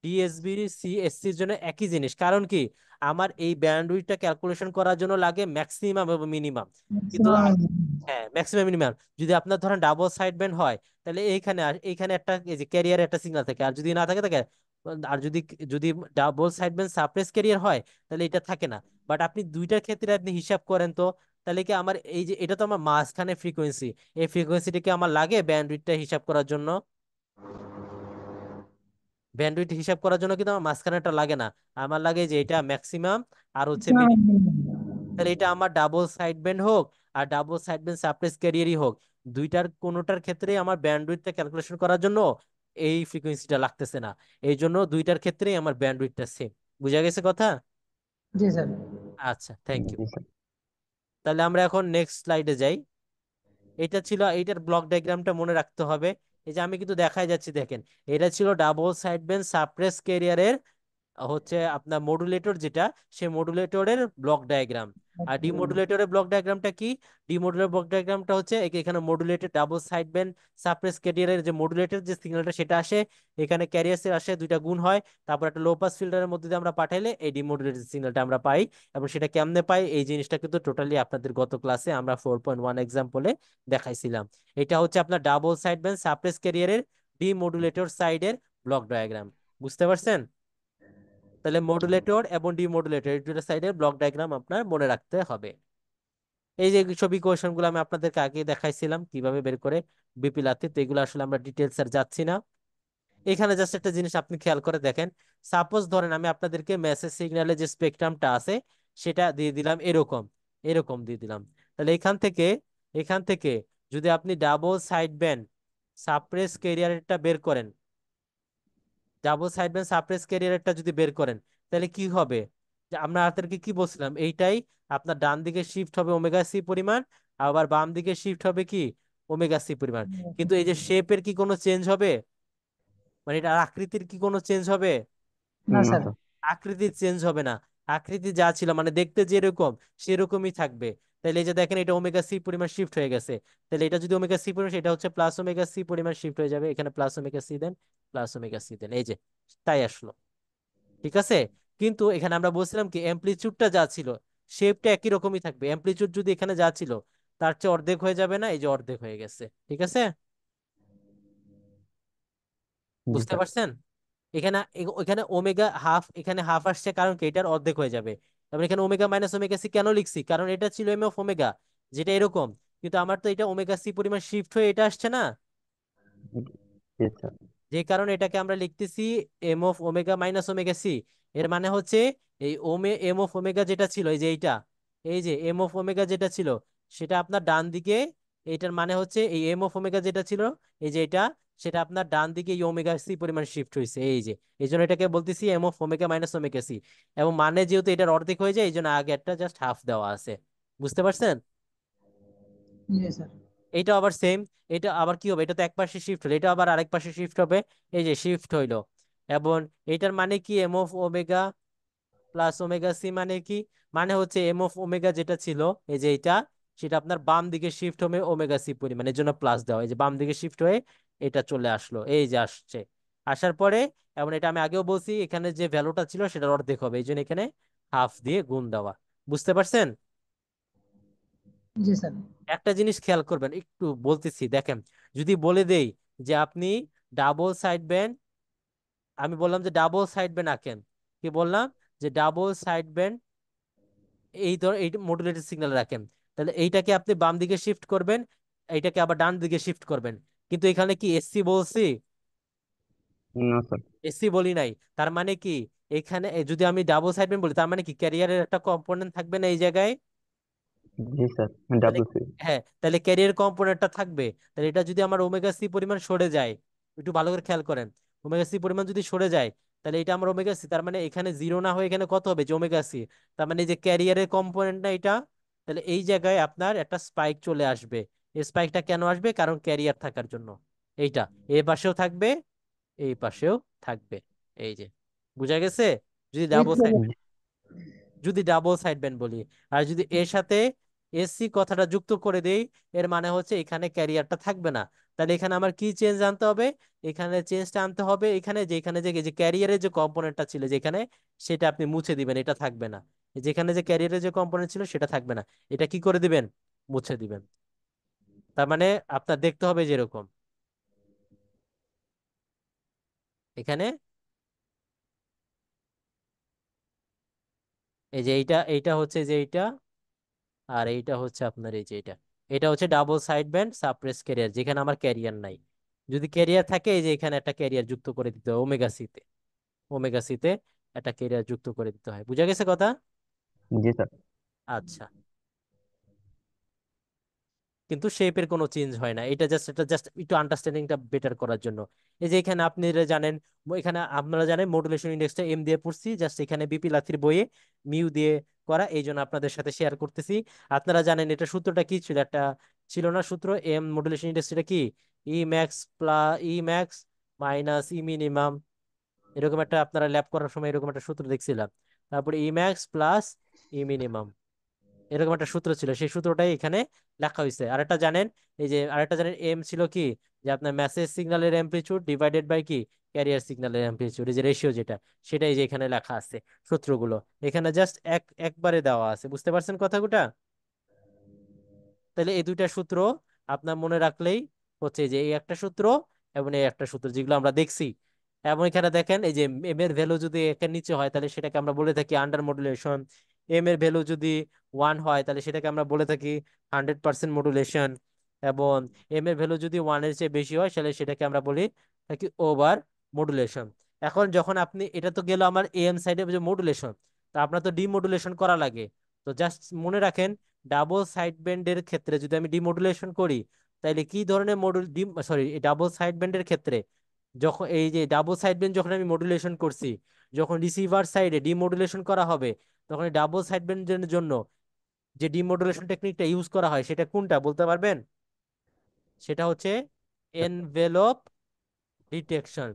ডিএসবি সিএসসির জন্য একই জিনিস। কারণ কি আমার এই ব্যান্ডউইথটা ক্যালকুলেশন করার জন্য লাগে ম্যাক্সিমাম এবং মিনিমাম। কিন্তু ম্যাক্সিমাম। হ্যাঁ ম্যাক্সিমাম মিনিমাম, যদি আপনার ধরেন ডাবল সাইড ব্যান্ড হয় তাহলে এইখানে এইখানে একটা এই যে ক্যারিয়ার একটা সিগন্যাল থাকে, আর যদি না থাকে থাকে, আর যদি যদি double side band suppress career হয় তাহলে এটা থাকে না। বাট আপনি দুইটার ক্ষেত্রে আপনি হিসাব করেন তো, তাহলে কি আমার এই যে এটা তো আমার মাঝখানে ফ্রিকোয়েন্সি, এই ফ্রিকোয়েন্সিটাকে আমার লাগে ব্যান্ডউইথটা হিসাব করার জন্য? ব্যান্ডউইথ হিসাব করার জন্য কিন্তু আমার মাঝখানেটা লাগে না, আমার লাগে যে এটা ম্যাক্সিমাম আর হচ্ছে ম্যাক্সিমাম। মিনিমাম। তাহলে এটা আমার ডাবল সাইড ব্যান্ড হোক আর ডাবল সাইড ব্যান্ড সাপ্রেস ক্যারিয়ারই হোক, দুইটার কোনোটার ক্ষেত্রেই আমার ব্যান্ডউইথটা ক্যালকুলেশন করার জন্য এই ফ্রিকোয়েন্সিটা লাগতেছে না। এই জন্য দুইটার ক্ষেত্রেই আমার ব্যান্ডউইথটা সেম। বুঝা গেছে কথা? জি স্যার। আচ্ছা, থ্যাংক ইউ। G sir. তাহলে আমরা এখন নেক্সট স্লাইডে যাই। এটা ছিল এইটার ব্লক ডায়াগ্রামটা মনে রাখতে হবে। এই যে আমি কিন্তু দেখাই যাচ্ছি দেখেন, এটা ছিল ডাবল সাইড ব্যান্ড সাপ্রেস ক্যারিয়ারের হচ্ছে আপনার মডুলেটর যেটা, সেই মডুলেটরের ব্লক ডায়াগ্রাম। আর ডিমodulatorর ব্লক ডায়াগ্রামটা কি? ডিমodulator ব্লক ডায়াগ্রামটা হচ্ছে এখানে modulated double side band suppress ক্যারিয়ারের যে মডুলেটেড যে সিগন্যালটা সেটা আসে, এখানে ক্যারিয়ার্সের আসে দুইটা গুণ হয়, তারপর একটা লো পাস ফিল্টারের মধ্যে দিয়ে আমরা পাঠাইলে এই ডিমodulated সিগন্যালটা আমরা পাই। এবং সেটা কেমনে পাই এই জিনিসটা কিন্তু টোটালি আপনাদের গত ক্লাসে আমরা 4.1 এক্সাম্পলে দেখাইছিলাম। এটা হচ্ছে আপনার ডাবল সাইড ব্যান্ড সাপ্রেস ক্যারিয়ারের ডিমodulator সাইডের ব্লক ডায়াগ্রাম। বুঝতে পারছেন? তাহলে মডুলেটর এবং ডিমodulator এই দুটো সাইডের ব্লক ডায়াগ্রাম আপনার মনে রাখতে হবে। এই যে ছবি কোয়েশন গুলো আমি আপনাদেরকে আগে দেখাইছিলাম কিভাবে বের করে বিপিলাতে, তো এগুলো আসলে আমরা ডিটেলস আর যাচ্ছি না। এখানে জাস্ট একটা জিনিস আপনি খেয়াল করে দেখেন, সাপোজ ধরেন আমি আপনাদেরকে মেসেজ সিগন্যালের যে স্পেকট্রামটা আছে সেটা দিয়ে দিলাম এরকম, এরকম দিয়ে দিলাম। তাহলে এখান থেকে যদি আপনি ডাবল সাইড ব্যান্ড সাপ্রেস ক্যারিয়ারটা বের করেন, ডাবল সাইড ব্যান্ড সাপ্রেস ক্যারিয়ারটা যদি বের করেন, তাহলে কি হবে? যে আমরা আপনাদেরকে কি বলছিলাম, এইটাই আপনার ডান দিকে শিফট হবে ওমেগা সি পরিমাণ, আবার বাম দিকে শিফট হবে কি ওমেগা সি পরিমাণ। কিন্তু এই যে শেপের কি কোনো চেঞ্জ হবে? মানে এটা আকৃতির কি কোনো চেঞ্জ হবে? না না স্যার। স্যার। আকৃতির চেঞ্জ হবে না। আকৃতি যা ছিল মানে দেখতে যেরকম সেরকমই থাকবে। তাহলে এই যে দেখেন এটা ওমেগা সি পরিমাণ শিফট হয়ে গেছে। তাহলে এটা যদি ওমেগা সি পরিমাণ, এটা হচ্ছে প্লাস ওমেগা সি পরিমাণ শিফট হয়ে যাবে, এখানে প্লাস ওমেগা সি দেন, প্লাস ওমেগা সি দেন, এই যে তাই আসলো। ঠিক আছে। কিন্তু এখানে আমরা বলছিলাম কি অ্যামপ্লিচিউডটা যা ছিল শেপটা একই রকমই থাকবে, অ্যামপ্লিচিউড যদি এখানে যা ছিল তার চেয়ে অর্ধেক হয়ে যাবে না, এই যে অর্ধেক হয়ে গেছে। ঠিক আছে, জি বুঝতে স্যার। পারছেন? এখানে এখানে ওমেগা হাফ, এখানে হাফ আসছে কারণ কি এটার অর্ধেক হয়ে যাবে। তারপর এখানে ওমেগা মাইনাস ওমেগা সি কেন লিখছি, কারণ এটা ছিল এম অফ ওমেগা, যেটা এরকম, কিন্তু আমার তো এটা ওমেগা সি পরিমাণ শিফট হয়ে এটা আসছে না, জি স্যার। যে কারণে এটাকে আমরা লিখতেছি M of omega minus omega C. এর মানে হচ্ছে এই এম অফ ওমেগা যেটা ছিল, এই যে এইটা, এই যে এম অফ ওমেগা যেটা ছিল সেটা আপনার ডান দিকে, এইটার মানে হচ্ছে এই এম অফ ওমেগা যেটা ছিল, এই যে এটা, সেটা আপনার ডান দিকে এই ওমেগা সি পরিমাণ শিফট হয়েছে, এই যে এই জন্য এটাকে বলতেছি M of omega minus omega C. এবং মানে যেহেতু এটার অর্ধেক হয়ে যায় এই জন্য আগে একটা জাস্ট হাফ দেওয়া আছে। বুঝতে পারছেন? জি স্যার। এটা আবার সেম, এটা আবার কি হবে, এটা তো এক পাশে শিফট হলো, এটা আবার আরেক পাশে শিফট হবে, এই যে শিফট হইলো। এবং এটার মানে কি M of omega plus omega C মানে কি, মানে হচ্ছে এম অফ ওমেগা যেটা ছিল, এই যে এটা, সেটা আপনার বাম দিকে শিফট হবে ওমেগা সি পরিমাণ, এর জন্য প্লাস দেওয়া, এই যে বাম দিকে শিফট হয়ে এটা চলে আসলো, এই যে আসছে। আসার পরে এবং এটা আমি আগেও বলছি এখানে যে ভ্যালুটা ছিল সেটার অর্ধেক হবে, এই জন্য এখানে হাফ দিয়ে গুণ দেওয়া। বুঝতে পারছেন? জি স্যার। একটা জিনিস খেয়াল করবেন, একটু বলতেছি দেখেন, যদি বলে দেই যে আপনি ডাবল সাইড ব্যান্ড, আমি বললাম যে ডাবল সাইড ব্যান্ড আঁকেন, কি বললাম, যে ডাবল সাইড ব্যান্ড এই ধর এই মডুলেটেড সিগন্যাল রাখেন, তাহলে এইটাকে আপনি বাম দিকে শিফট করবেন, এইটাকে আবার ডান দিকে শিফট করবেন। কিন্তু এখানে কি এসসি বলছি? না স্যার। এসসি বলি নাই। তার মানে কি এখানে যদি আমি ডাবল সাইড ব্যান্ড বলি তার মানে কি ক্যারিয়ারের একটা কম্পোনেন্ট থাকবে না এই জায়গায়? জি স্যার। তাহলে ডাব্লিউ সি। হ্যাঁ, তাহলে ক্যারিয়ার কম্পোনেন্টটা থাকবে। তাহলে এটা যদি আমার ওমেগা সি পরিমাণ সরে যায়, একটু ভালো করে খেয়াল করেন, ওমেগা সি পরিমাণ যদি সরে যায়, তাহলে এটা আমার ওমেগা সি, তার মানে এখানে জিরো না হয়ে এখানে কত হবে, যে ওমেগা সি, তার মানে এই যে ক্যারিয়ারের কম্পোনেন্ট না এটা, তাহলে এই জায়গায় আপনার একটা স্পাইক চলে আসবে। এই স্পাইকটা কেন আসবে, কারণ ক্যারিয়ার থাকার জন্য। এইটা এই পাশেও থাকবে, এই পাশেও থাকবে, এই যে, বুঝা গেছে? যদি এই ডাবল তো সাইড, যদি ডাবল সাইড ব্যান্ড বলি, আর যদি এর সাথে এসি কথাটা যুক্ত করে দেই, এর মানে হচ্ছে এখানে ক্যারিয়ারটা থাকবে না। তাহলে এখানে আমার কি চেঞ্জ আনতে হবে, এখানে চেঞ্জটা আনতে হবে, এখানে যে এখানে যে ক্যারিয়ারের যে কম্পোনেন্টটা ছিল যেখানে, সেটা আপনি মুছে দিবেন, এটা থাকবে না। যেখানে যে ক্যারিয়ারের যে কম্পোনেন্ট ছিল সেটা থাকবে না, এটা কি করে দিবেন, মুছে দিবেন। তার মানে আপনার দেখতে হবে যেরকম এখানে, এই যে এইটা, এইটা হচ্ছে যে এইটা, আর এইটা হচ্ছে আপনার এই যে এটা, এটা হচ্ছে double side band suppress career, যেখানে আমার ক্যারিয়ার নাই। যদি ক্যারিয়ার থাকে এই যে এখানে একটা ক্যারিয়ার যুক্ত করে দিতে হয় ওমেগা সিতে, ওমেগা সিতে একটা ক্যারিয়ার যুক্ত করে দিতে হয়। বুঝা গেছে কথা? জি স্যার। আচ্ছা। কিন্তু শেপের কোনো চেঞ্জ হয় না, এটা জাস্ট একটু আন্ডারস্ট্যান্ডিংটা বেটার করার জন্য। এই যে এখানে আপনি জানেন, এখানে আপনারা জানেন মডুলেশন ইন্ডেক্সটা এম দিয়ে পড়ছি, জাস্ট এখানে বিপি লাথির বইয়ে মিউ দিয়ে করা, এই জন্য আপনাদের সাথে শেয়ার করতেছি। আপনারা জানেন এটা সূত্রটা কি ছিল, একটা ছিল না সূত্র, এম মডুলেশন ইন্ডেক্সটা কি, ই max plus E max minus E minimum, এরকম একটা আপনারা ল্যাব করার সময় এরকম একটা সূত্র দেখছিলাম। তারপরে ই ম্যাক্স প্লাস ই মিনিমাম, এরকম একটা সূত্র ছিল, সেই সূত্রটাই এখানে লেখা হয়েছে। আরেকটা জানেন, এই যে আরেকটা জানেন এম ছিল কি, যে আপনার মেসেজ সিগন্যালের অ্যামপ্লিচিউড ডিভাইডেড বাই কি ক্যারিয়ার সিগন্যালের অ্যামপ্লিচিউড, এই যে রেশিও যেটা, সেটাই যে এখানে লেখা আছে সূত্রগুলো, এখানে জাস্ট একবারে দেওয়া আছে। বুঝতে পারছেন কথাগুলা? তাহলে এই দুইটা সূত্র আপনার মনে রাখলেই হচ্ছে, যে এই একটা সূত্র এবং এই একটা সূত্র যেগুলো আমরা দেখছি। এবং এখানে দেখেন এই যে এম এর ভ্যালু যদি একের নিচে হয় তাহলে সেটাকে আমরা বলে থাকি আন্ডার মডুলেশন, এম এর ভ্যালু যদি ওয়ান হয় তাহলে সেটাকে আমরা বলে থাকি 100% মডুলেশন, এবং এম এর ভ্যালু যদি ওয়ানের চেয়ে বেশি হয় তাহলে সেটাকে আমরা বলি থাকি ওভার মডুলেশন। এখন যখন আপনি, এটা তো গেল আমার এম সাইডে যে মডুলেশন, তা আপনার তো ডিমodulation করা লাগে। তো জাস্ট মনে রাখেন, ডাবল সাইড ব্যান্ডের ক্ষেত্রে যদি আমি ডিমodulation করি, তাইলে কি ধরনের মডুল সরি, ডাবল সাইড ব্যান্ডের ক্ষেত্রে যখন এই যে ডাবল সাইড ব্যান্ড যখন আমি মডুলেশন করছি, যখন রিসিভার সাইডে ডিমodulation করা হবে, তখন ডাবল সাইড ব্যান্ডের জন্য যে ডিমodulation টেকনিকটা ইউজ করা হয় সেটা কোনটা বলতে পারবেন? সেটা হচ্ছে এনভেলপ ডিটেকশন।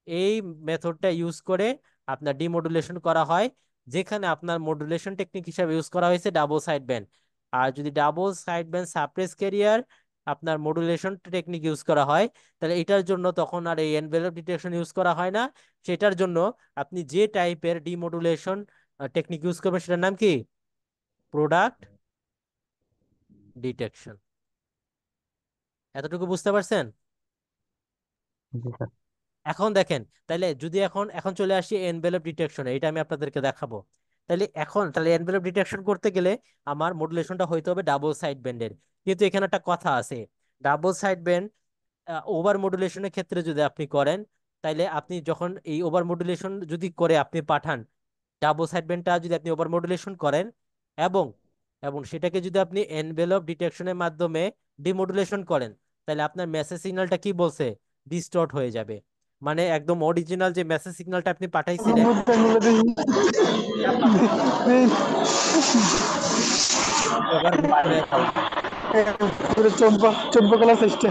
এই মেথডটা ইউজ করে আপনার ডিমodulation করা হয়, যেখানে আপনার মডুলেশন টেকনিক হিসাবে ইউজ করা হয়েছে ডাবল সাইড ব্যান্ড। আর যদি double side band suppress carrier আপনার মডুলেশন টেকনিক ইউজ করা হয়, তাহলে এটার জন্য তখন আর এই এনভেলপ ডিটেকশন ইউজ করা হয় না। সেটার জন্য আপনি যে টাইপের ডিমodulation টেকনিক ইউজ করবেন সেটার নাম কি? Product detection. এতটুকু বুঝতে পারছেন? জি স্যার। এখন দেখেন, তাহলে যদি এখন এখন চলে আসি এনভেলপ ডিটেকশনে, এটা আমি আপনাদেরকে দেখাবো। তাহলে এনভেলপ ডিটেকশন করতে গেলে আমার মডুলেশনটা হইতে হবে ডাবল সাইড ব্যান্ডের। কিন্তু এখানে একটা কথা আছে, ডাবল সাইড ব্যান্ড ওভার মডুলেশনের ক্ষেত্রে যদি আপনি করেন, তাইলে আপনি যখন এই ওভার মডুলেশন যদি করে আপনি পাঠান, ডাবল সাইড ব্যান্ডটা যদি আপনি ওভার মডুলেশন করেন এবং এবং সেটাকে যদি আপনি এনভেলপ ডিটেকশনের মাধ্যমে ডিমodulation করেন, তাহলে আপনার মেসেজ সিগন্যালটা কি বলছে? ডিস্টর্ট হয়ে যাবে। মানে একদম অরিজিনাল যে মেসেজ সিগন্যালটা আপনি পাঠাইছিলেন, এটা আবার হুট করে দাও। চম্পা চম্পা ক্লাস এসছে।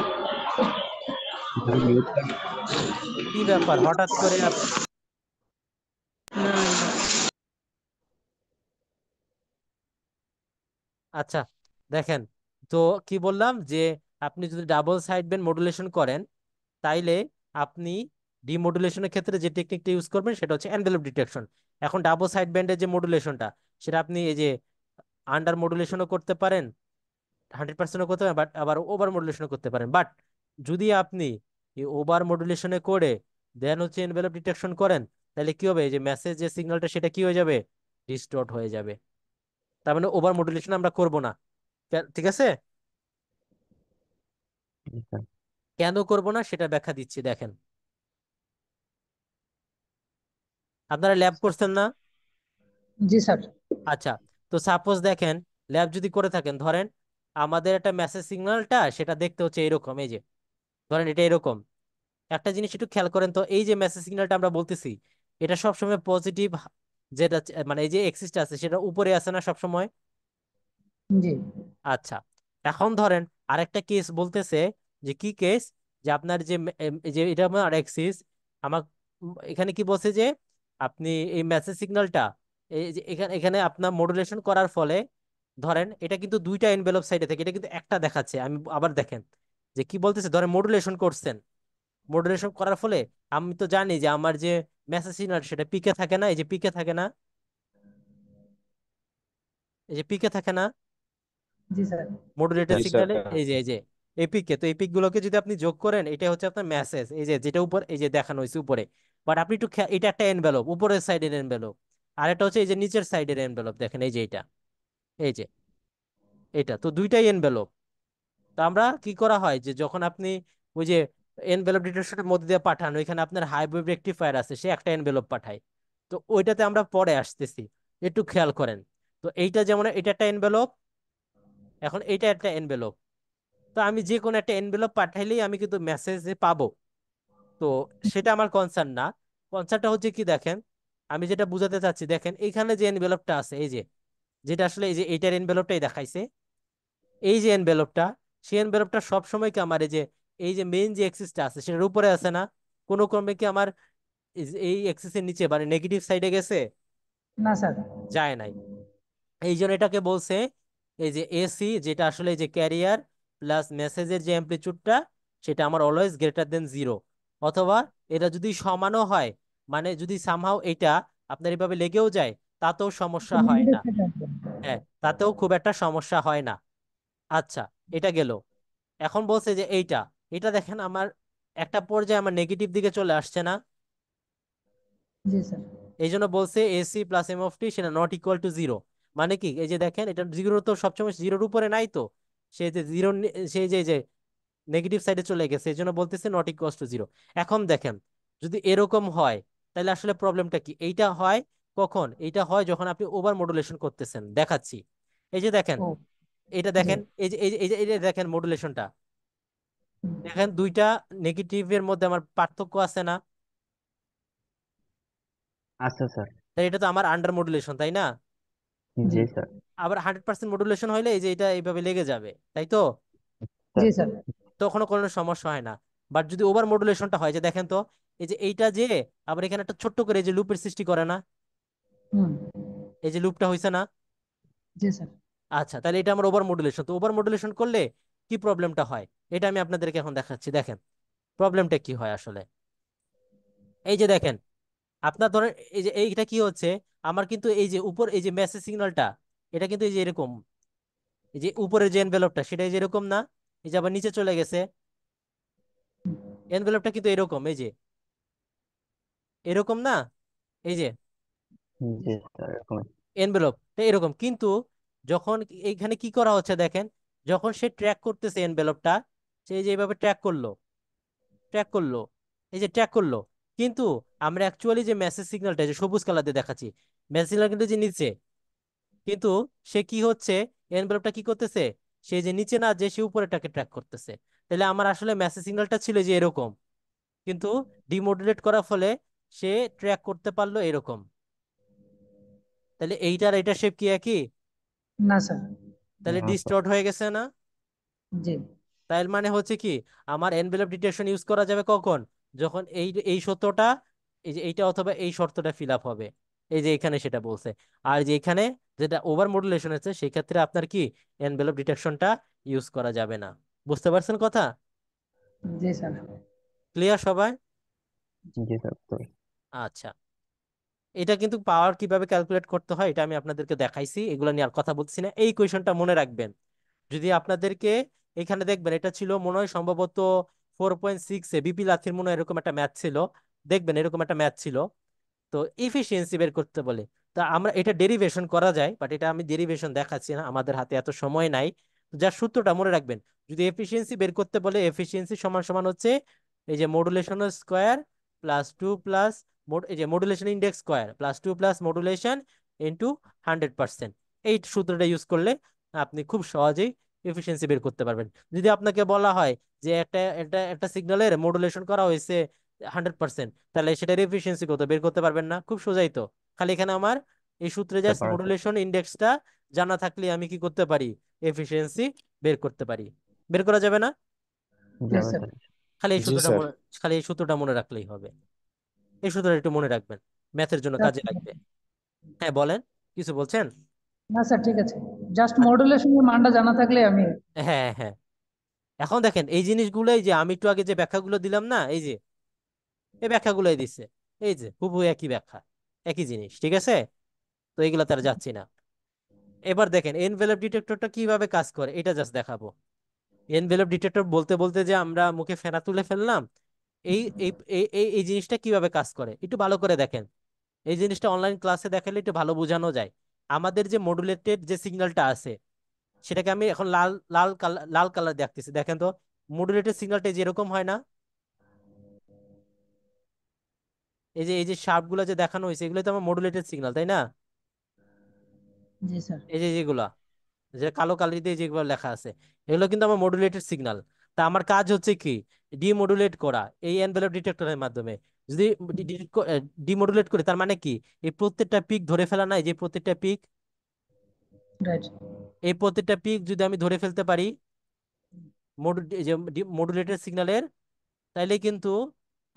কি ব্যাপার হঠাৎ করে আচ্ছা, দেখেন, তো কি বললাম যে আপনি যদি ডাবল সাইড ব্যান্ড মডুলেশন করেন, তাইলে আপনি ডিমodulationের ক্ষেত্রে যে টেকনিকটা ইউজ করবেন সেটা হচ্ছে এনভেলপ ডিটেকশন। এখন ডাবল সাইড ব্যান্ডের যে মডুলেশনটা, সেটা আপনি এই যে আন্ডার মডুলেশনও করতে পারেন, 100%ও করতে পারেন, বাট আবার ওভার মডুলেশনও করতে পারেন। বাট যদি আপনি এই ওভার মডুলেশনে করে দেন হচ্ছে এনভেলপ ডিটেকশন করেন, তাহলে কি হবে? এই যে মেসেজ যে সিগন্যালটা সেটা কি হয়ে যাবে? ডিস্টর্ট হয়ে যাবে। তার মানে ওভার মডুলেশন আমরা করব না। ঠিক আছে? জি স্যার। কেন করব না সেটা ব্যাখ্যা দিচ্ছি, দেখেন। আপনারা ল্যাব করছেন না? জি স্যার। আচ্ছা, তো সাপোজ দেখেন, ল্যাব যদি করে থাকেন, ধরেন আমাদের একটা মেসেজ সিগন্যালটা সেটা দেখতে হচ্ছে এরকম, এই যে ধরেন এটা এরকম। একটা জিনিস একটু খেয়াল করেন তো, এই যে মেসেজ সিগন্যালটা আমরা বলতেছি, এটা সবসময় পজিটিভ, যেটা মানে এই যে এক্সিসটা আছে সেটা উপরে আছে না সবসময়? জি আচ্ছা, এখন ধরেন আরেকটা কেস বলতেছে, যে কি কেস, যে আপনার যে এই যে এটা আমার এক্সিস, আমার এখানে কি বলছে যে আপনি এই মেসেজ সিগন্যালটা এই যে এখানে এখানে আপনার মডুলেশন করার ফলে, ধরেন এটা কিন্তু দুইটা এনভেলপ সাইডে থেকে, এটা কিন্তু একটা দেখাচ্ছে। আমি আবার দেখেন যে কি বলতেছে, ধরেন মডুলেশন করছেন, মডুলেশন করার ফলে আমি তো জানি যে আমার যে মেসেজ সিগন্যাল সেটা পিকে থাকে না, এই যে পিকে থাকে না, এই যে পিকে থাকে না জি স্যার। মডুলেটেড জি স্যার। সিগন্যালে, এই যে এপিকে, তো এপিক গুলোকে যদি আপনি যোগ করেন, এটা হচ্ছে আপনার মেসেজ, এই যে যেটা উপর এই যে দেখানো হয়েছে উপরে। বাট আপনি একটু এটা একটা এনভেলপ, উপরের সাইডের এনভেলপ, আর এটা হচ্ছে এই যে নিচের সাইডের এনভেলপ, দেখেন এই যে এটা, এই যে এটা, তো দুইটাই এনভেলপ। তো আমরা কি করা হয় যে যখন আপনি ওই যে এনভেলপ ডিটেকশনের মধ্যে দিয়ে পাঠান, ওইখানে আপনার হাইব্রিড রেকটিফায়ার আছে, সে একটা এনভেলপ পাঠায়। তো ওইটাতে আমরা পরে আসতেছি, একটু খেয়াল করেন। তো এইটা যেমন এটা একটা এনভেলপ, এখন এইটা একটা এনভেলপ। তো আমি যে কোনো একটা এনভেলপ পাঠাইলেই আমি কিন্তু মেসেজ পাবো। তো সেটা আমার কনসার্ন না। কনসার্নটা হচ্ছে কি, দেখেন আমি যেটা বুঝাতে চাচ্ছি, দেখেন এইখানে যে এনভেলপটা আছে, এই যে যেটা আসলে এই যে এইটার এনভেলপটাই দেখাইছে, এই যে এনভেলপটা, সেই এনভেলপটা সবসময় কি আমার এই যে মেইন যে এক্সিসটা আছে সেটার উপরে আছে না? কোনো ক্রমে কি আমার এই এক্সিসের নিচে মানে নেগেটিভ সাইডে গেছে? না স্যার। যায় নাই। এই জন্য এটাকে বলছে এই যে এসি, যেটা আসলে এই যে ক্যারিয়ার প্লাস মেসেজের যে অ্যামপ্লিচিউডটা, সেটা আমার অলওয়েজ গ্রেটার দেন 0। অথবা এটা যদি সমানও হয়, মানে যদি সামহাও এটা আপনার এভাবে লেগেও যায়, তাতেও সমস্যা হয় নেগেটিভ না। সেট আছে। হ্যাঁ, তাতেও খুব একটা সমস্যা হয় না। আচ্ছা, এটা গেল। এখন বলছে যে এইটা, এটা দেখেন আমার একটা পর্যায়ে আমার নেগেটিভ দিকে চলে আসছে না? জি স্যার। এই জন্য বলছে এসি প্লাস এম অফ টি সেটা নট ইকুয়াল টু 0। মানে কি, এই যে দেখেন এটা 0 তো সবসময় 0-র উপরে নাই, তো সে যে জিরো, সেই যে নেগেটিভ সাইডে চলে গেছে, এই জন্য বলতেছে নট ইকুয়াল টু 0। এখন দেখেন যদি এরকম হয় তাহলে আসলে প্রবলেমটা কি? এইটা হয় কখন? এইটা হয় যখন আপনি ওভার মডুলেশন করতেছেন। দেখাচ্ছি, এই যে দেখেন, ও এটা জি দেখেন, এই যে দেখেন মডুলেশনটা, দেখেন দুইটা নেগেটিভের মধ্যে আমার পার্থক্য আছে না? আচ্ছা স্যার। তাই এটা তো আমার আন্ডার মডুলেশন, তাই না? জি জি স্যার। আবার 100% মডুলেশন হইলে এই যে এটা এইভাবে লেগে যাবে, তাই তো? জি স্যার। স্যার। তখনও কোনো সমস্যা হয় না। বাট যদি ওভার মডুলেশনটা হয়, যে দেখেন তো, এই যে এইটা যে আবার এখানে একটা ছোট্ট করে এই যে লুপের সৃষ্টি করে না? হুম। এই যে লুপটা হয়েছে না? জি স্যার। আচ্ছা, তাহলে এটা আমার ওভার মডুলেশন। তো ওভার মডুলেশন করলে কি প্রবলেমটা হয়, এটা আমি আপনাদেরকে এখন দেখাচ্ছি। দেখেন প্রবলেমটা কি হয় আসলে। এই যে দেখেন, আপনার ধরেন এই যে এইটা কি হচ্ছে, আমার কিন্তু এই যে উপর এই যে মেসেজ সিগন্যালটা, এটা কিন্তু এই যে এরকম, এই যে উপরের যে এনভেলপটা সেটা এই যে এরকম না? এই যে আবার নিচে চলে গেছে, এনভেলপটা কিন্তু এরকম, এই যে এরকম না? এই যে জি স্যার, এরকমই। এনভেলপটা এরকম, কিন্তু যখন এইখানে কি করা হচ্ছে দেখেন, যখন সে ট্র্যাক করতেছে এনভেলপটা, সে এই যে এইভাবে ট্র্যাক করলো, ট্র্যাক করলো, এই যে ট্র্যাক করলো, কিন্তু আমরা অ্যাকচুয়ালি যে মেসেজ সিগন্যালটা যে সবুজ কালার দিয়ে দেখাচ্ছি, মেসেজ সিগন্যাল কিন্তু যে নিচে, কিন্তু সে কি হচ্ছে, এনভেলপটা কি করতেছে, সে যে নিচে না যে সে উপরেরটাকে ট্র্যাক করতেছে। তাহলে আমার আসলে মেসেজ সিগন্যালটা ছিল যে এরকম, কিন্তু ডিমোডুলেট করার ফলে সে ট্র্যাক করতে পারলো এরকম। তাহলে এইটার এটা শেপ কি একই? না স্যার। তাহলে না স্যার। ডিস্টর্ট হয়ে গেছে না? জি তার মানে হচ্ছে কি, আমার এনভেলপ ডিটেকশন ইউজ করা যাবে কখন? যখন এই এই সত্যটা, এই যে এইটা অথবা এই শর্তটা ফিল আপ হবে। এই যে এখানে সেটা বলছে। আর যে এখানে যেটা ওভার মডুলেশন আছে সেই ক্ষেত্রে আপনার কি এনভেলপ ডিটেকশনটা ইউজ করা যাবে না। বুঝতে পারছেন কথা? জি স্যার। ক্লিয়ার সবাই? জি স্যার, তো। আচ্ছা, এটা কিন্তু পাওয়ার কিভাবে ক্যালকুলেট করতে হয় এটা আমি আপনাদেরকে দেখাইছি, এগুলো নিয়ে আর কথা বলছি না। এই কোয়েশনটা মনে রাখবেন। যদি আপনাদেরকে এখানে দেখবেন, এটা ছিল মনে হয় সম্ভবত 4.6-এ বিপি লাথির মনে হয় এরকম একটা ম্যাথ ছিল। দেখবেন এরকম একটা ম্যাথ ছিল। তো এফিসিয়েন্সি বের করতে বলে, তা আমরা এটা ডেরিভেশন করা যায়, বাট এটা আমি ডেরিভেশন দেখাচ্ছি না, আমাদের হাতে এত সময় নাই। তো যার সূত্রটা মনে রাখবেন, যদি এফিসিয়েন্সি বের করতে বলে, এফিসিয়েন্সি সমান সমান হচ্ছে এই যে মডুলেশন স্কোয়ার প্লাস 2 প্লাস এই যে modulation index square plus 2 plus modulation into 100%। এই সূত্রটা ইউজ করলে আপনি খুব সহজেই এফিসিয়েন্সি বের করতে পারবেন। যদি আপনাকে বলা হয় যে একটা একটা একটা সিগন্যালের মডুলেশন করা হয়েছে 100%, তাহলে সেটার এফিসিয়েন্সি কত বের করতে পারবেন না? খুব সোজাই তো। খালি এখানে আমার এই সূত্রে বুঝতে জাস্ট পারছি। মডুলেশন ইন্ডেক্সটা জানা থাকলে আমি কি করতে পারি, এফিসিয়েন্সি বের করতে পারি। বের করা যাবে না? ইয়েস যাবে স্যার। স্যার। খালি এই জি সূত্রটা স্যার। মনে, খালি এই সূত্রটা মনে রাখলেই হবে। এই সূত্রটা একটু মনে রাখবেন, ম্যাথের জন্য কাজে লাগবে। হ্যাঁ বলেন, কিছু বলছেন? না স্যার, ঠিক আছে। জাস্ট আচ্ছা, মডুলেশনের মানটা জানা থাকলে আমি। হ্যাঁ হ্যাঁ, এখন দেখেন এই জিনিসগুলোই যে আমি একটু আগে যে ব্যাখ্যাগুলো দিলাম না, এই যে এই ব্যাখ্যাগুলোই দিচ্ছে, এই যে হুবহু একই ব্যাখ্যা, একই জিনিস, ঠিক আছে? তো এগুলো তারা যাচ্ছি না। এবার দেখেন এনভেলপ ডিটেক্টরটা কিভাবে কাজ করে এটা জাস্ট দেখাবো। এনভেলপ ডিটেক্টর বলতে বলতে যে আমরা মুখে ফেনা তুলে ফেললাম, এই এই এই এই এই জিনিসটা কিভাবে কাজ করে একটু ভালো করে দেখেন। এই জিনিসটা অনলাইন ক্লাসে দেখালে একটু ভালো বোঝানো যায়। আমাদের যে মডুলেটেড যে সিগন্যালটা আছে, সেটাকে আমি এখন লাল লাল কালার, লাল কালার দেখতেছি, দেখেন তো। মডুলেটেড সিগন্যালটা যেরকম হয় না, এই যে শার্প গুলো যে দেখানো হয়েছে, এগুলো তো আমার মডুলেটেড সিগন্যাল, তাই না? জি স্যার। এই যে যেগুলা, যে কালো কালি দিয়ে যেগুলো লেখা আছে, এগুলো কিন্তু আমার মডুলেটেড সিগন্যাল। তা আমার কাজ হচ্ছে কি, ডিমodulate করা এই এনভেলপ ডিটেক্টরের মাধ্যমে। যদি ডিমodulate করি তার মানে কি, এই প্রত্যেকটা পিক ধরে ফেলা নাই, যে প্রত্যেকটা পিক, রাইট। এই প্রত্যেকটা পিক যদি আমি ধরে ফেলতে পারি মডুলেটেড সিগন্যালের, তাইলে কিন্তু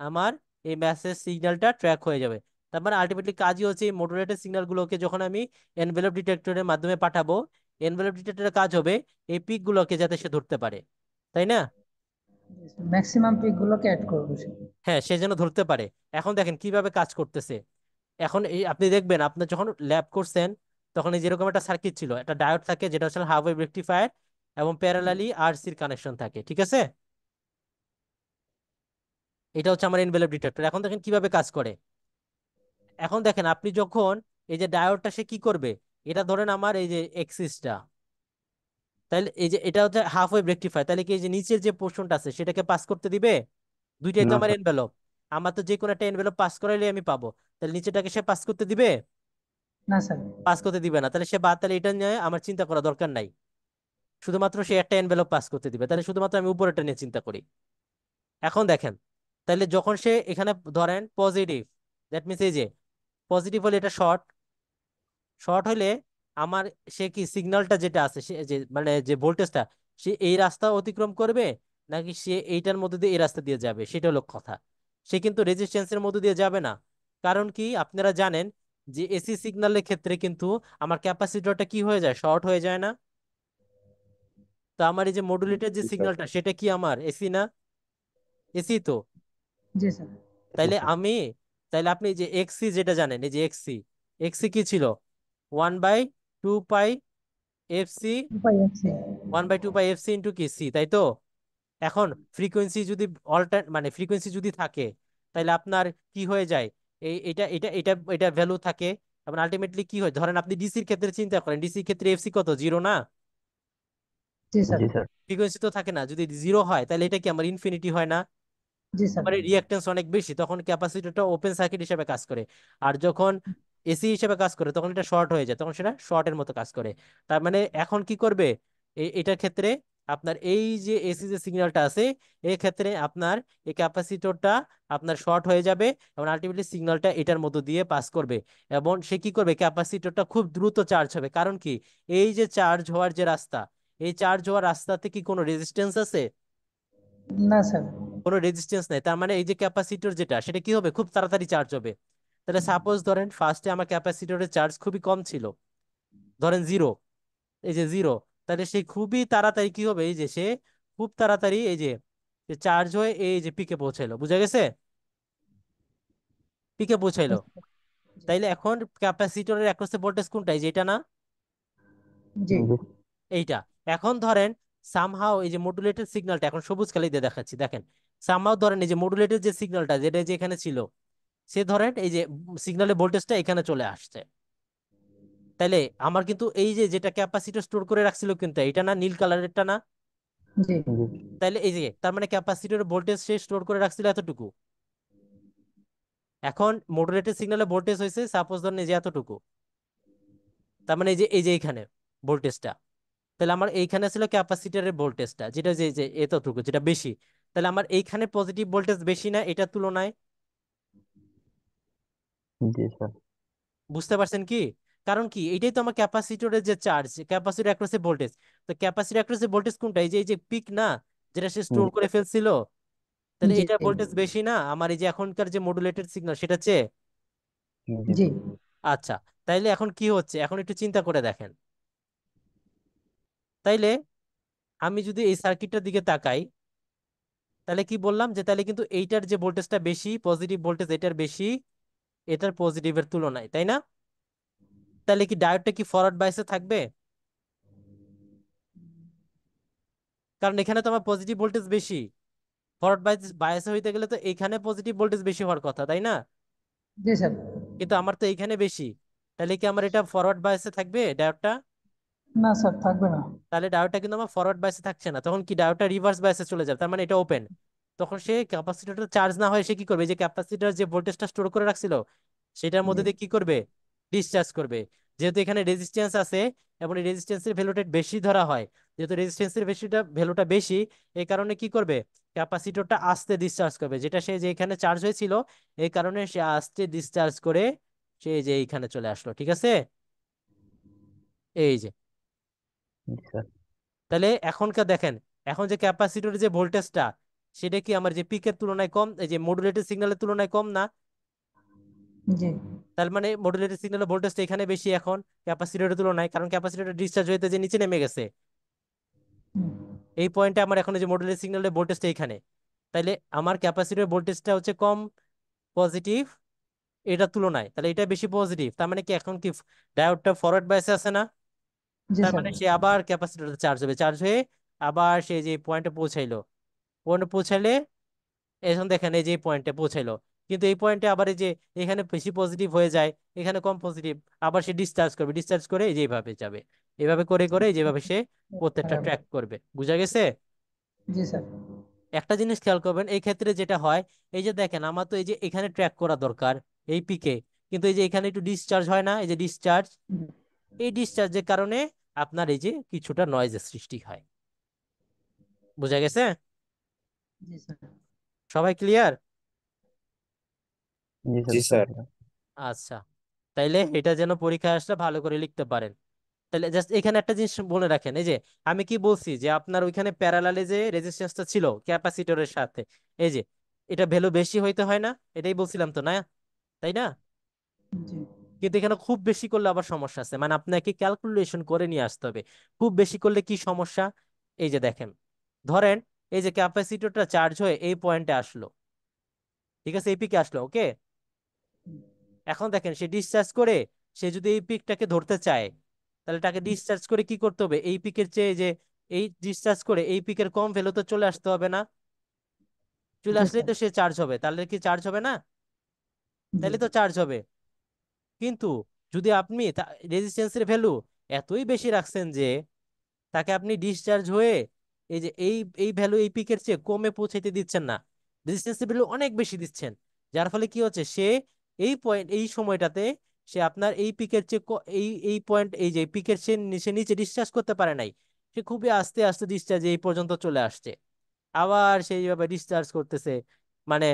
আমার এই মেসেজ সিগন্যালটা ট্র্যাক হয়ে যাবে। তার মানে আলটিমেটলি কাজই হচ্ছে এই মডুলেটেড সিগন্যাল গুলোকে যখন আমি এনভেলপ ডিটেক্টরের মাধ্যমে পাঠাবো, এনভেলপ ডিটেক্টরের কাজ হবে এই পিক গুলোকে যাতে সে ধরতে পারে, তাই না? ম্যাক্সিমাম পিক গুলোকে অ্যাড করবো সে। হ্যাঁ, সে যেন ধরতে পারে। এখন দেখেন কিভাবে কাজ করতেছে। এখন এই আপনি দেখবেন, আপনি যখন ল্যাব করছেন তখন এই যেরকম একটা সার্কিট ছিল, একটা ডায়োড থাকে যেটা হচ্ছে হাফ ওয়েভ রেকটিফায়ার, এবং প্যারালালি আরসির কানেকশন থাকে, ঠিক আছে? এটা হচ্ছে আমার এনভেলপ ডিটেক্টর। এখন দেখেন কিভাবে কাজ করে। এখন দেখেন আপনি যখন এই যে ডায়োডটা সে কি করবে, এটা ধরেন আমার এই যে এক্সিসটা, তাহলে এই যে এটা হচ্ছে হাফ ওয়েভ রেকটিফায়ার, তাহলে কি এই যে নিচের যে পোর্শনটা আছে সেটাকে পাস করতে দিবে? দুইটাই তো না আমার স্যার। এনভেলপ। আমার তো যে কোনো একটা এনভেলপ পাস করাইলে আমি পাবো, তাহলে নিচেটাকে সে পাস করতে দিবে? না স্যার। পাস করতে দিবে না, তাহলে সে বাদ, তাহলে এটা নিয়ে আমার চিন্তা করা দরকার নাই। শুধুমাত্র সে একটা এনভেলপ পাস করতে দিবে, তাহলে শুধুমাত্র আমি উপরেরটা নিয়ে চিন্তা করি। এখন দেখেন, তাহলে যখন সে এখানে ধরেন পজিটিভ, দ্যাট মিনস এই যে পজিটিভ হলে এটা শর্ট, শর্ট হলে আমার সে কি সিগন্যালটা যেটা আছে সে যে মানে যে ভোল্টেজটা, সে এই রাস্তা অতিক্রম করবে নাকি সে এইটার মধ্যে দিয়ে এই রাস্তা দিয়ে যাবে, সেটা হলো কথা। সে কিন্তু রেজিস্ট্যান্সের মধ্যে দিয়ে যাবে না। কারণ কি আপনারা জানেন যে এসি সিগন্যালের ক্ষেত্রে কিন্তু আমার ক্যাপাসিটরটা কি হয়ে যায়, শর্ট হয়ে যায় না? তো আমার এই যে মডুলেটের যে জি স্যার। সিগন্যালটা সেটা কি আমার এসি না? এসি তো। জি স্যার। জি তাইলে স্যার। আমি, তাইলে আপনি যে এক্সি যেটা জানেন, এই যে এক্সি, এক্সি কি ছিল? 1/2 পাই এফসি, উপায় আছে। 1/2 পাই এফসি ইন্টু কি সি, তাই তো? এখন ফ্রিকোয়েন্সি যদি অল্টার মানে ফ্রিকোয়েন্সি যদি থাকে, তাহলে আপনার কি হয়ে যায়, এই এটা ভ্যালু থাকে। এবং আলটিমেটলি কি হয়, ধরেন আপনি ডিসির ক্ষেত্রে চিন্তা করেন, ডিসির ক্ষেত্রে এফসি কত, জিরো না? জি স্যার। জি স্যার। ফ্রিকোয়েন্সি তো থাকে না, যদি জিরো হয় তাহলে এটা কি আমার ইনফিনিটি হয় না? জি স্যার। মানে রিঅ্যাকটেন্স অনেক বেশি, তখন ক্যাপাসিটরটা ওপেন সার্কিট হিসেবে কাজ করে। আর যখন এসি হিসেবে কাজ করে তখন এটা শর্ট হয়ে যায়, তখন সেটা শর্টের মতো কাজ করে। তার মানে এখন কি করবে, এটার ক্ষেত্রে আপনার এই যে এসি যে সিগন্যালটা আছে, এই ক্ষেত্রে আপনার এই ক্যাপাসিটরটা আপনার শর্ট হয়ে যাবে এবং আলটিমেটলি সিগন্যালটা এটার মধ্য দিয়ে পাস করবে। এবং সে কি করবে, ক্যাপাসিটরটা খুব দ্রুত চার্জ হবে। কারণ কি, এই যে চার্জ হওয়ার যে রাস্তা, এই চার্জ হওয়ার রাস্তাতে কি কোনো রেজিস্ট্যান্স আছে? না স্যার। কোনো রেজিস্ট্যান্স নেই। তার মানে এই যে ক্যাপাসিটর যেটা, সেটা কি হবে, খুব তাড়াতাড়ি চার্জ হবে। তাহলে সাপোজ ধরেন ফার্স্টে আমার ক্যাপাসিটরের চার্জ খুবই কম ছিল, ধরেন জিরো, এই যে জিরো, তাহলে সে খুবই তাড়াতাড়ি কি হবে, এই যে সে খুব তাড়াতাড়ি এই যে চার্জ হয়ে এই যে পিকে পৌঁছাইলো, বুঝা গেছে? পিকে পৌঁছাইলো। জি। তাইলে এখন ক্যাপাসিটরের অ্যাক্রসে ভোল্টেজ কোনটা, এই যে এটা না? জি। জি। এইটা। এখন ধরেন সামহাও এই যে মডুলেটেড সিগন্যালটা, এখন সবুজ কালি দিয়ে দেখাচ্ছি, দেখেন সামহাও ধরেন এই যে মডুলেটেড যে সিগন্যালটা যেটা যে এখানে ছিল, সে ধরেন এই যে সিগন্যালের ভোল্টেজটা এখানে চলে আসছে। তাইলে আমার কিন্তু এই যে যেটা ক্যাপাসিটর স্টোর করে রাখছিল কিন্তু এটা না, নীল কালারেরটা না? জি। জি। তাইলে এই যে তার মানে ক্যাপাসিটর ভোল্টেজ সে স্টোর করে রাখছিল এতটুকু। এখন মডুলেটেড সিগন্যালে ভোল্টেজ হয়েছে সাপোজ ধরেন এই যে এতটুকু। তার মানে এই যে এইখানে ভোল্টেজটা, তাহলে আমার এইখানে ছিল ক্যাপাসিটরের ভোল্টেজটা যেটা যে যে এতটুকু যেটা বেশি। তাহলে আমার এইখানে পজিটিভ ভোল্টেজ বেশি না এটার তুলনায়? জি স্যার। বুঝতে পারছেন কি? কারণ কি, এটাই তো আমার ক্যাপাসিটরের যে চার্জ, ক্যাপাসিটর অ্যাক্রসে ভোল্টেজ। তো ক্যাপাসিটর অ্যাক্রসে ভোল্টেজ কোনটা, এই যে পিক না, যেটা সে স্টোর জি। করে ফেলছিল? তাহলে জি। এটা ভোল্টেজ বেশি না আমার এই যে এখনকার যে মডুলেটেড সিগন্যাল সেটা চেয়ে? জি জি। স্যার। আচ্ছা, তাইলে এখন কি হচ্ছে, এখন একটু চিন্তা করে দেখেন। তাইলে আমি যদি এই সার্কিটটার দিকে তাকাই, তাহলে কি বললাম যে তাহলে কিন্তু এইটার যে ভোল্টেজটা বেশি, পজিটিভ ভোল্টেজ এটার বেশি এটার পজিটিভের তুলনায়, তাই না? তাহলে কি ডায়োডটা কি ফরওয়ার্ড বাইসে থাকবে? কারণ এখানে তো আমার পজিটিভ ভোল্টেজ বেশি, ফরওয়ার্ড বায়াসে হইতে গেলে তো এইখানে পজিটিভ ভোল্টেজ বেশি হওয়ার কথা, তাই না? জি স্যার। কিন্তু আমার তো এইখানে বেশি। তাহলে কি আমার এটা ফরওয়ার্ড বায়াসে থাকবে ডায়োডটা? না স্যার, থাকবে না। তাহলে ডায়োডটা কিন্তু আমার ফরওয়ার্ড বায়াসে থাকছে না, তখন কি ডায়োডটা রিভার্স বায়াসে চলে যাবে, তার মানে এটা ওপেন। তখন সে ক্যাপাসিটরটা চার্জ না হয় সে কি করবে, এই যে ক্যাপাসিটর যে ভোল্টেজটা স্টোর করে রাখছিল সেটার জি। মধ্যে দিয়ে কি করবে, ডিসচার্জ করবে। যেহেতু এখানে রেজিস্ট্যান্স আছে এবং এই রেজিস্ট্যান্সের ভ্যালুটা বেশি ধরা হয়, যেহেতু রেজিস্ট্যান্সের ভ্যালুটা বেশি, এই কারণে কি করবে, ক্যাপাসিটরটা আস্তে ডিসচার্জ করবে, যেটা সে যে এখানে চার্জ হয়েছিল এই কারণে সে আস্তে ডিসচার্জ করে সে যে এইখানে চলে আসলো, ঠিক আছে? এই যে, জি স্যার। তাহলে এখনকার দেখেন, এখন যে ক্যাপাসিটরের যে ভোল্টেজটা সেটা কি আমার যে পিকের তুলনায় কম, এই যে মডুলেটেড সিগন্যালের তুলনায় কম না? জি। তার মানে মডুলেটেড সিগন্যালের ভোল্টেজটা এখানে বেশি এখন ক্যাপাসিটরের তুলনায়, কারণ ক্যাপাসিটরটা ডিসচার্জ হইতে যে নিচে নেমে গেছে। হুম। এই পয়েন্টে আমার এখন এই যে মডুলেটেড সিগন্যালের ভোল্টেজটা এখানে, তাইলে আমার ক্যাপাসিটরের ভোল্টেজটা হচ্ছে কম পজিটিভ এটার তুলনায়, তাহলে এটা বেশি পজিটিভ। তার মানে কি এখন কি ডায়োডটা ফরওয়ার্ড বাইসে আছে না? জি তার স্যার। মানে সে আবার ক্যাপাসিটর চার্জ হবে, চার্জ হয়ে আবার সে যে পয়েন্টে পৌঁছাইলো, পয়েন্টে পৌঁছাইলে এখন দেখেন এই যে পয়েন্টে পৌঁছাইলো, কিন্তু এই পয়েন্টে আবার এই যে এখানে বেশি পজিটিভ হয়ে যায়, এখানে কম পজিটিভ, আবার সে ডিসচার্জ করবে, ডিসচার্জ করে এই যে এইভাবে যাবে, এভাবে করে করে যেভাবে সে প্রত্যেকটা ট্র্যাক করবে, বুঝা গেছে? জি স্যার। একটা জিনিস খেয়াল করবেন এই ক্ষেত্রে যেটা হয়, এই যে দেখেন আমার তো এই যে এখানে ট্র্যাক করা দরকার এই পিকে, কিন্তু এই যে এখানে একটু ডিসচার্জ হয় না, এই যে ডিসচার্জ, এই ডিসচার্জের কারণে আপনার এই যে কিছুটা নয়েজের সৃষ্টি হয়। বুঝা গেছে? জি স্যার। সবাই ক্লিয়ার? জি স্যার, জি বুঝতে স্যার। পারছি স্যার। আচ্ছা, তাইলে এটা যেন পরীক্ষায় আসলে ভালো করে লিখতে পারেন। তাহলে জাস্ট এখানে একটা জিনিস মনে রাখেন, এই যে আমি কি বলছি যে আপনার ওইখানে প্যারালালে যে রেজিস্ট্যান্সটা ছিল ক্যাপাসিটরের সাথে, এই যে এটা ভ্যালু বেশি হইতে হয় না, এটাই বলছিলাম তো, না? তাই না? জি কিন্তু এখানে খুব বেশি করলে আবার সমস্যা আছে, মানে আপনাকে ক্যালকুলেশন করে নিয়ে আসতে হবে। খুব বেশি করলে কি সমস্যা? এই যে দেখেন, ধরেন এই যে ক্যাপাসিটরটা চার্জ হয়ে এই পয়েন্টে আসলো, ঠিক আছে, এই পিকে আসলো, ওকে। এখন দেখেন সে ডিসচার্জ করে, সে যদি এই পিকটাকে ধরতে চায়, তাহলে তাকে ডিসচার্জ করে কি করতে হবে? এই পিকের চেয়ে যে এই ডিসচার্জ করে এই পিকের কম ভ্যালু তো চলে আসতে হবে না? চলে জি আসলেই স্যার। তো সে চার্জ হবে, তাহলে কি চার্জ হবে না? জি তাহলে তো চার্জ হবে। কিন্তু যদি আপনি রেজিস্ট্যান্সের ভ্যালু এতই বেশি রাখছেন যে তাকে আপনি ডিসচার্জ হয়ে এই যে এই ভ্যালু এই পিকের চেয়ে কমে পৌঁছাইতে দিচ্ছেন না, রেজিস্ট্যান্সের ভ্যালু অনেক বেশি দিচ্ছেন, যার ফলে কি হচ্ছে, সে এই পয়েন্ট এই সময়টাতে সে আপনার এই পিকের চেয়ে এই পয়েন্ট এই যে পিকের সে নিচে ডিসচার্জ করতে পারে নাই, সে খুবই আস্তে আস্তে ডিসচার্জ এই পর্যন্ত চলে আসছে, আবার সেইভাবে ডিসচার্জ করতেছে, মানে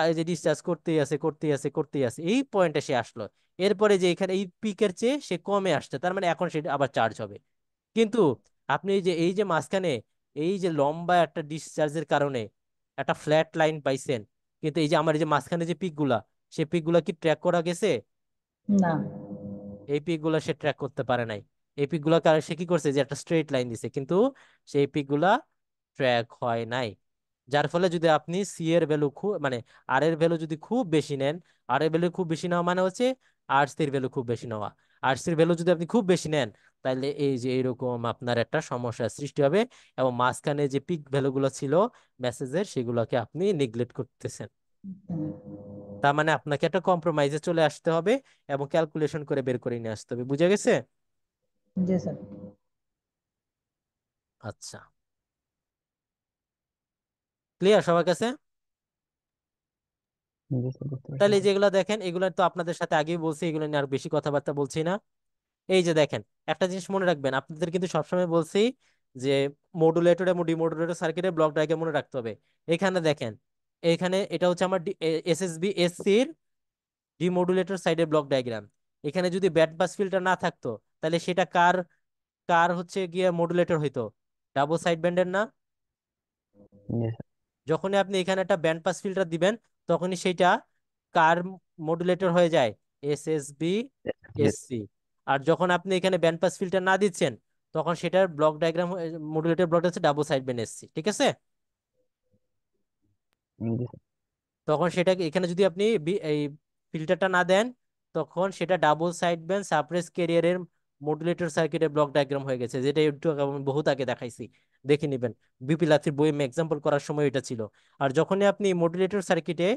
এই যে ডিসচার্জ করতেই আছে করতেই আছে করতেই আছে, এই পয়েন্টে সে আসলো, এরপরে যে এখানে এই পিকের চেয়ে সে কমে আসছে, তার মানে এখন সে আবার চার্জ হবে। কিন্তু আপনি এই যে মাঝখানে এই যে লম্বা একটা ডিসচার্জের কারণে একটা ফ্ল্যাট লাইন পাইছেন, কিন্তু এই যে আমার এই যে মাঝখানে যে পিক গুলা, সে পিক গুলা কি ট্র্যাক করা গেছে? না। এই পিক গুলা সে ট্র্যাক করতে পারে নাই। এই পিক গুলা কারণ সে কি করছে যে একটা স্ট্রেট লাইন দিছে, কিন্তু সেই পিক গুলা ট্র্যাক হয় নাই। যার ফলে যদি আপনি সি এর ভ্যালু খুব মানে আর এর ভ্যালু যদি খুব বেশি নেন, আর এর ভ্যালু খুব বেশি নেওয়া মানে হচ্ছে আর সি এর ভ্যালু খুব বেশি নেওয়া, আর সি এর ভ্যালু যদি আপনি খুব বেশি নেন, তাহলে এই যে এরকম আপনার একটা সমস্যার সৃষ্টি হবে, এবং মাঝখানে যে পিক ভ্যালুগুলো ছিল মেসেজের, সেগুলোকে আপনি নেগলেক্ট করতেছেন। তার মানে আপনাকে একটা কম্প্রোমাইজে চলে আসতে হবে এবং ক্যালকুলেশন করে বের করে নিয়ে আসতে হবে। বুঝে গেছে? জি স্যার। আচ্ছা, ক্লিয়ার সবার কাছে? জি স্যার, বুঝতে পারছি তাহলে এই স্যার। যেগুলো দেখেন, এগুলো তো আপনাদের সাথে আগেই বলছি, এগুলো নিয়ে আর বেশি কথাবার্তা বলছি না। এই যে দেখেন, একটা জিনিস মনে রাখবেন, আপনাদের কিন্তু সবসময় বলছি যে মডুলেটর এবং ডিমodulator সার্কিটের ব্লক ডায়াগ্রাম মনে রাখতে হবে। এখানে দেখেন, এখানে এটা হচ্ছে আমার এসএসবি এসসির ডিমodulator সাইডের ব্লক ডায়াগ্রাম। এখানে যদি ব্যান্ড পাস ফিল্টার না থাকতো, তাহলে সেটা কার কার হচ্ছে গিয়ে মডুলেটর হইতো? ডাবল সাইড ব্যান্ডের না? জি স্যার। যখনই আপনি এখানে একটা ব্যান্ড পাস ফিল্টার দিবেন, তখনই সেইটা কার মডুলেটর হয়ে যায়? SSB SC. আর যখন আপনি এখানে ব্যান্ড পাস ফিল্টার না দিচ্ছেন, তখন সেটার ব্লক ডায়াগ্রাম মডুলেটর ব্লক হচ্ছে ডাবল সাইড ব্যান্ড এসসি, ঠিক আছে? জি স্যার। তখন সেটাকে এখানে যদি আপনি এই ফিল্টারটা না দেন, তখন সেটা ডাবল সাইড ব্যান্ড সাপ্রেস ক্যারিয়ারের মডুলেটর সার্কিটের ব্লক ডায়াগ্রাম হয়ে গেছে, যেটা একটু আমি বহুত আগে দেখাইছি, দেখে নিবেন। বিপি লাথির বই এক্সাম্পল করার সময় এটা ছিল। আর যখনই আপনি মডুলেটর সার্কিটে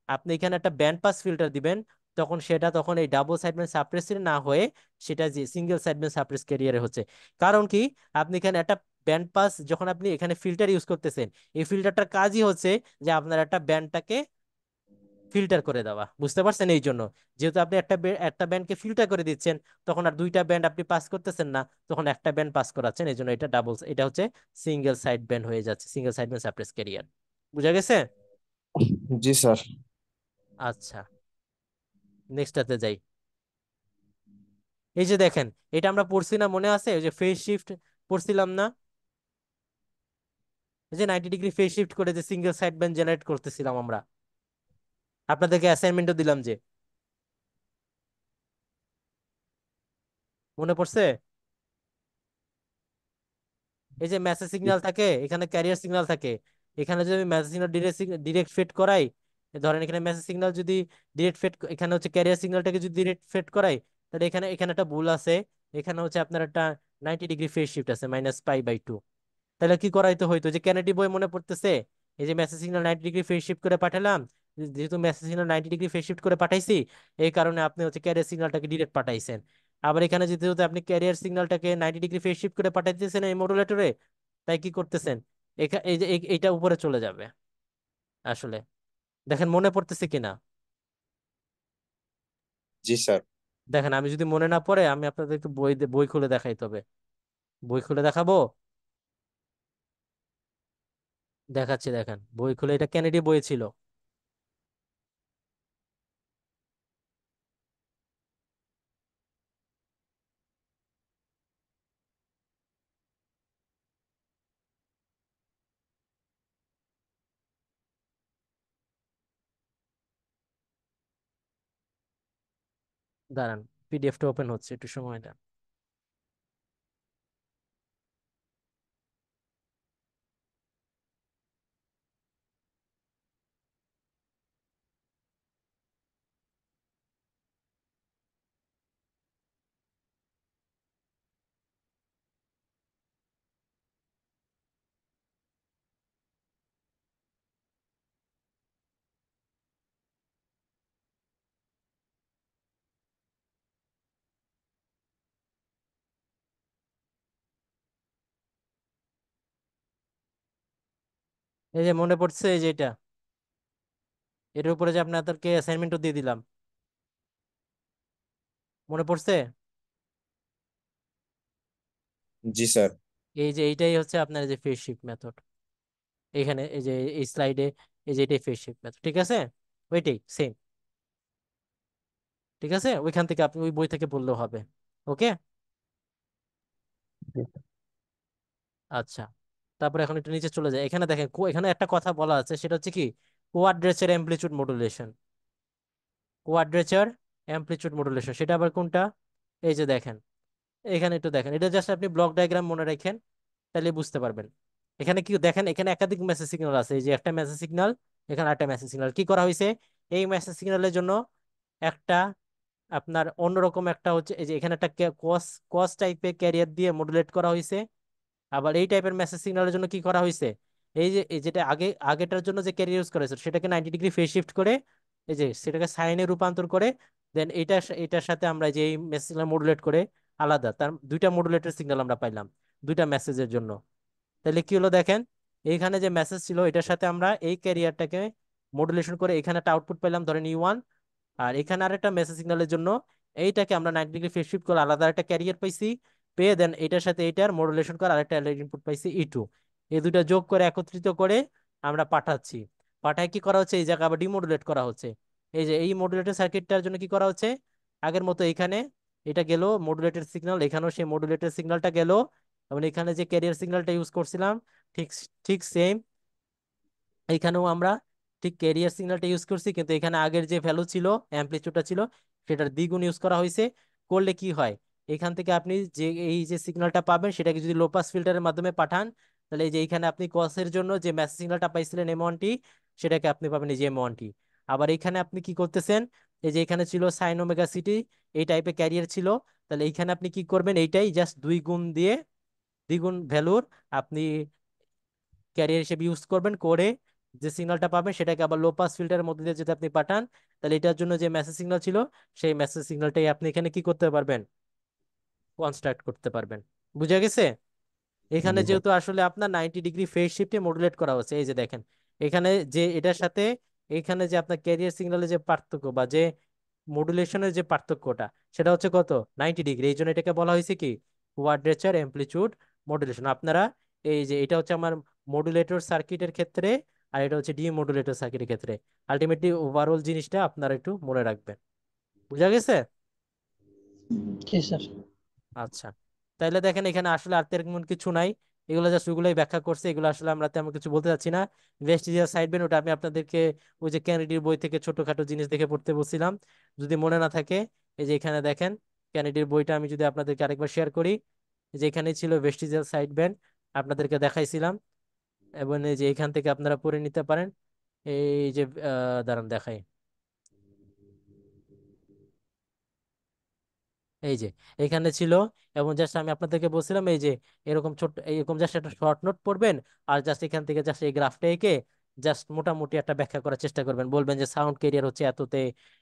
আপনি এখানে একটা ব্যান্ড পাস ফিল্টার দিবেন, তখন এই ডাবল সাইড ব্যান্ড সাপ্রেসের না হয়ে সেটা যে সিঙ্গেল সাইড ব্যান্ড সাপ্রেস ক্যারিয়ারে হচ্ছে। কারণ কি, আপনি এখানে একটা ব্যান্ড পাস যখন আপনি এখানে ফিল্টার ইউজ করতেছেন, এই ফিল্টারটার কাজই হচ্ছে যে আপনার একটা ব্যান্ডটাকে ফিল্টার করে দেওয়া। বুঝতে পারছেন? এই জন্য যেহেতু আপনি একটা ব্যান্ডকে ফিল্টার করে দিচ্ছেন, তখন আর দুইটা ব্যান্ড আপনি পাস করতেছেন না, তখন একটা ব্যান্ড পাস করাচ্ছেন, এই জন্য এটা হচ্ছে সিঙ্গেল সাইড ব্যান্ড হয়ে যাচ্ছে, single side band suppress career. বুঝা গেছে? জি স্যার। আচ্ছা, নেক্সটটাতে যাই। এই যে দেখেন, এটা আমরা পড়ছি না, মনে আছে? ওই যে ফেজ শিফট পড়ছিলাম না, এই যে 90 ডিগ্রি ফেজ শিফট করে যে সিঙ্গেল সাইড ব্যান্ড জেনারেট করতেছিলাম আমরা, আপনাদেরকে অ্যাসাইনমেন্টও দিলাম যে, মনে পড়ছে? এই যে মেসেজ সিগন্যাল থাকে, এখানে ক্যারিয়ার সিগন্যাল থাকে, এখানে যদি আমি মেসেজ সিগন্যাল ডিরেক্ট ফেড করাই, ধরেন এখানে মেসেজ সিগন্যাল যদি ডিরেক্ট ফেড, এখানে হচ্ছে ক্যারিয়ার সিগন্যালটাকে যদি ডিরেক্ট ফেড করাই, তাহলে এখানে এখানে একটা ভুল আছে, এখানে হচ্ছে আপনার একটা 90 ডিগ্রি ফেজ শিফট আছে -π/2। তাহলে কি করাইতে হইতো, যে কেনেডি বই মনে পড়তেছে? এই যে message signal 90 degree phase shift করে পাঠালাম, যেহেতু message signal 90 degree phase shift করে পাঠাইছি, এই কারণে আপনি হচ্ছে ক্যারিয়ার সিগন্যালটাকে ডিরেক্ট পাঠাইছেন। আবার এখানে যেহেতু আপনি ক্যারিয়ার সিগন্যালটাকে 90 ডিগ্রি ফেজ শিফট করে পাঠাইতেছেন এই মডুলেটরে, তাই কি করতেছেন, এই যে এইটা উপরে চলে যাবে আসলে। দেখেন মনে পড়তেছে কিনা। জি স্যার। দেখেন আমি যদি মনে না পড়ে আমি আপনাদের একটু বই খুলে দেখাই তবে। বই খুলে দেখাবো। দেখাচ্ছি, দেখেন বই খুলে, এটা কেনেডি বই ছিল। দাঁড়ান, পিডিএফটা ওপেন হচ্ছে, একটু সময় দেন। এই যে মনে পড়ছে, এই যে এটা, এটার উপরে যে আপনাদেরকে অ্যাসাইনমেন্টও দিয়ে দিলাম, মনে পড়ছে? জি স্যার। এই যে এইটাই হচ্ছে আপনার এই যে ফেজ শিফট মেথড। এখানে এই যে এই স্লাইডে এই যে এটাই ফেজ শিফট মেথড, ঠিক আছে? ওইটাই সেম। ঠিক আছে, ওইখান থেকে আপনি ওই বই থেকে বললেও হবে। ওকে। জি স্যার। আচ্ছা, তারপরে এখন একটু নিচে চলে যায়। এখানে দেখেন এখানে একটা কথা বলা আছে, সেটা হচ্ছে কি quadrature amplitude modulation. Quadrature amplitude modulation সেটা আবার কোনটা? এই যে দেখেন, এখানে একটু দেখেন, এটা জাস্ট আপনি ব্লক ডায়াগ্রাম মনে রাখেন, তাহলে বুঝতে পারবেন। এখানে কি দেখেন, এখানে একাধিক মেসেজ সিগন্যাল আছে। এই যে একটা মেসেজ সিগন্যাল, এখানে একটা মেসেজ সিগন্যাল কি করা হয়েছে, এই মেসেজ সিগন্যালের জন্য একটা আপনার অন্যরকম একটা হচ্ছে, এই যে এখানে একটা কস কস টাইপের ক্যারিয়ার দিয়ে মডুলেট করা হয়েছে। আবার এই টাইপের মেসেজ সিগন্যালের জন্য কি করা হয়েছে, এই যেটা আগেটার জন্য যে ক্যারিয়ার ইউজ করা হয়েছে সেটাকে 90 ডিগ্রি ফেজ শিফট করে, এই যে সেটাকে সাইনে রূপান্তর করে, দেন এটার সাথে আমরা যে এই মেসেজ সিগন্যাল মডুলেট করে আলাদা, তার দুইটা মডুলেটের সিগন্যাল আমরা পাইলাম দুইটা মেসেজের জন্য। তাহলে কি হলো দেখেন, এইখানে যে মেসেজ ছিল এটার সাথে আমরা এই ক্যারিয়ারটাকে মডুলেশন করে এখানে একটা আউটপুট পেলাম ধরেন ইউ1। আর এখানে আরেকটা মেসেজ সিগন্যালের জন্য এইটাকে আমরা 90 ডিগ্রি ফেজ শিফট করে আলাদা একটা ক্যারিয়ার পাইছি, পেয়ে দেন এটার সাথে এটার মডুলেশন করে আরেকটা ইনপুট পাইছি ই2। এই দুইটা যোগ করে একত্রিত করে আমরা পাঠাচ্ছি। পাঠায় কি করা হচ্ছে, এই জায়গা আবার ডিমodulate করা হচ্ছে। এই যে এই মডুলেটেড সার্কিটটার জন্য কি করা হচ্ছে, আগের মতো এখানে এটা গেল মডুলেটেড সিগন্যাল, এখানেও সেই মডুলেটেড সিগন্যালটা গেল, এবং এখানে যে ক্যারিয়ার সিগন্যালটা ইউজ করছিলাম ঠিক ঠিক সেম এখানেও আমরা ঠিক ক্যারিয়ার সিগন্যালটা ইউজ করছি, কিন্তু এখানে আগের যে ভ্যালু ছিল, অ্যামপ্লিচিউডটা ছিল, সেটার দ্বিগুণ ইউজ করা হয়েছে। করলে কি হয়, এখান থেকে আপনি যে এই যে সিগন্যালটা পাবেন সেটাকে যদি লো পাস ফিল্টারের মাধ্যমে পাঠান, তাহলে এই যে এইখানে আপনি কসের জন্য যে মেসেজ সিগন্যালটা পাইছিলেন এম1টি, সেটাকে আপনি পাবেন এই যে এম1টি। আবার এখানে আপনি কি করতেছেন, এই যে এখানে ছিল সাইন ওমেগা সিটি, এই টাইপের ক্যারিয়ার ছিল, তাহলে এইখানে আপনি কি করবেন, এইটাই জাস্ট দুই গুণ দিয়ে দ্বিগুণ ভ্যালুর আপনি ক্যারিয়ার হিসেবে ইউজ করবেন, করে যে সিগন্যালটা পাবেন সেটাকে আবার লো পাস ফিল্টারের মধ্যে দিয়ে যদি আপনি পাঠান, তাহলে এটার জন্য যে মেসেজ সিগন্যাল ছিল সেই মেসেজ সিগন্যালটাই আপনি এখানে কি করতে পারবেন, কনস্ট্রাক্ট করতে পারবেন। বুঝা গেছে? এখানে জি স্যার। যেহেতু আসলে আপনার 90 ডিগ্রি ফেজ শিফটে মডুলেট করা হচ্ছে, এই যে দেখেন এখানে যে এটার সাথে এখানে যে আপনার ক্যারিয়ার সিগন্যালের যে পার্থক্য বা যে মডুলেশনের যে পার্থক্যটা, সেটা হচ্ছে কত, 90 ডিগ্রি। এই জন্য এটাকে বলা হয়েছে কি কোয়াড্রেচার অ্যামপ্লিচিউড মডুলেশন। আপনারা এই যে এটা হচ্ছে আমার মডুলেটর সার্কিটের ক্ষেত্রে, আর এটা হচ্ছে ডিমodulator সার্কিটের ক্ষেত্রে। আলটিমেটলি ওভারঅল জিনিসটা আপনারা একটু মনে রাখবেন। বুঝা গেছে? জি স্যার। আচ্ছা, তাইলে দেখেন এখানে আসলে আর তেমন কিছু নাই, এগুলো জাস্ট ওইগুলোই ব্যাখ্যা করছে, এগুলো আসলে আমরা তেমন কিছু বলতে চাচ্ছি না। ভেস্টিজিয়াল সাইড বেন ওটা আমি আপনাদেরকে ওই যে কেনেডির বই থেকে ছোটখাটো জিনিস দেখে পড়তে বলছিলাম, যদি মনে না থাকে। এই যে এখানে দেখেন কেনেডির বইটা আমি যদি আপনাদেরকে আরেকবার শেয়ার করি, এই যে এখানে ছিল ভেস্টিজিয়াল সাইড বেন, আপনাদেরকে দেখাইছিলাম, এবং এই যে এখান থেকে আপনারা পড়ে নিতে পারেন। এই যে দাঁড়ান দেখাই, এই যে এখানে ছিল, এবং জাস্ট আমি আপনাদেরকে বলছিলাম এই যে এরকম ছোট এরকম জাস্ট একটা শর্ট নোট পড়বেন, আর জাস্ট এখান থেকে জাস্ট এই গ্রাফটা এঁকে জাস্ট মোটামুটি একটা ব্যাখ্যা করার চেষ্টা করবেন, বলবেন যে সাউন্ড ক্যারিয়ার হচ্ছে এততে,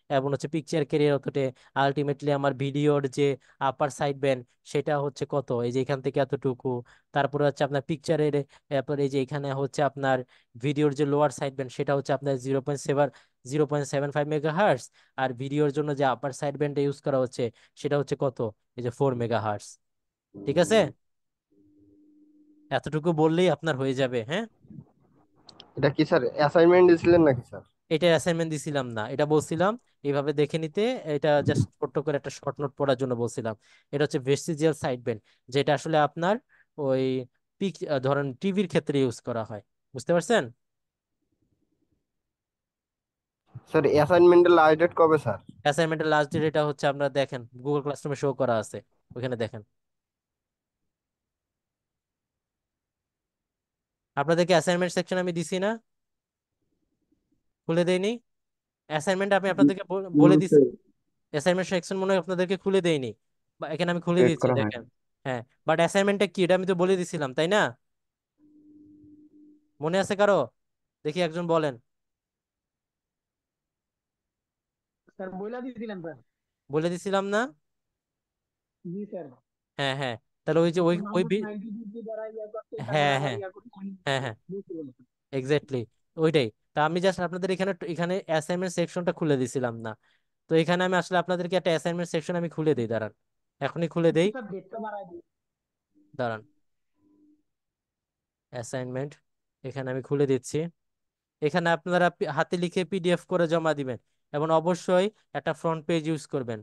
এবং হচ্ছে পিকচার ক্যারিয়ার অতটে, আলটিমেটলি আমার ভিডিওর যে আপার সাইড ব্যান্ড সেটা হচ্ছে কত, এই যে এখান থেকে এতটুকু, তারপরে হচ্ছে আপনার পিকচারের, তারপরে এই যে এখানে হচ্ছে আপনার ভিডিওর যে লোয়ার সাইড ব্যান্ড সেটা হচ্ছে আপনার 0.75 আর ভিডিওর জন্য যে আপার সাইড ব্যান্ড ইউজ করা হচ্ছে সেটা হচ্ছে কত, এই যে 4 মেগাহার্টস। ঠিক আছে, এতটুকু বললেই আপনার হয়ে যাবে। হ্যাঁ, এটা কি স্যার অ্যাসাইনমেন্ট দিছিলেন নাকি স্যার? এটা অ্যাসাইনমেন্ট দিছিলাম না, এটা বলছিলাম এইভাবে দেখে নিতে। এটা জাস্ট ছোট্ট করে একটা শর্ট নোট পড়ার জন্য বলছিলাম। এটা হচ্ছে ভেস্টিজিয়াল সাইড বেন্ড, যেটা আসলে আপনার ওই পিক, ধরেন টিভির ক্ষেত্রে ইউজ করা হয়। বুঝতে পারছেন? স্যার অ্যাসাইনমেন্টের লাস্ট ডেট কবে স্যার? অ্যাসাইনমেন্টের লাস্ট ডেট এটা হচ্ছে, আপনারা দেখেন গুগল ক্লাসরুমে শো করা আছে, ওখানে দেখেন। আপনাদেরকে অ্যাসাইনমেন্ট সেকশন আমি দিছি না, খুলে দেইনি? অ্যাসাইনমেন্ট আমি আপনাদেরকে বলে দিছি। অ্যাসাইনমেন্ট সেকশন মনে হয় আপনাদেরকে খুলে দেইনি, বা এখানে আমি খুলে চেক দিচ্ছি করা হয়। দেখেন। হ্যাঁ, বাট অ্যাসাইনমেন্টটা কি এটা আমি তো বলে দিছিলাম, তাই না? মনে আছে কারো? দেখি একজন বলেন। স্যার বইলা দিয়েছিলেন স্যার। বলে দিছিলাম না? জি স্যার। হ্যাঁ হ্যাঁ, তাহলে ওই যে ওই ডক্টর ওই মাহমুদ 90 ডিগ্রি দ্বারা ইয়া করতে তারপরে হ্যাঁ আবার হ্যাঁ ইয়া করতে হ্যাঁ হ্যাঁ, বুঝতে বলছেন। এক্স্যাক্টলি ওইটাই। তা আমি জাস্ট আপনাদের এখানে এখানে অ্যাসাইনমেন্ট সেকশনটা খুলে দিছিলাম না, তো এখানে আমি আসলে আপনাদেরকে একটা অ্যাসাইনমেন্ট সেকশন আমি খুলে দিই, দাঁড়ান, এখনই খুলে একটু দেই, স্যার ডেটটা বাড়ায় দিন। দাঁড়ান। অ্যাসাইনমেন্ট এখানে আমি খুলে দিচ্ছি। এখানে আপনারা হাতে লিখে পিডিএফ করে জমা দিবেন, এবং অবশ্যই একটা ফ্রন্ট পেজ ইউজ করবেন।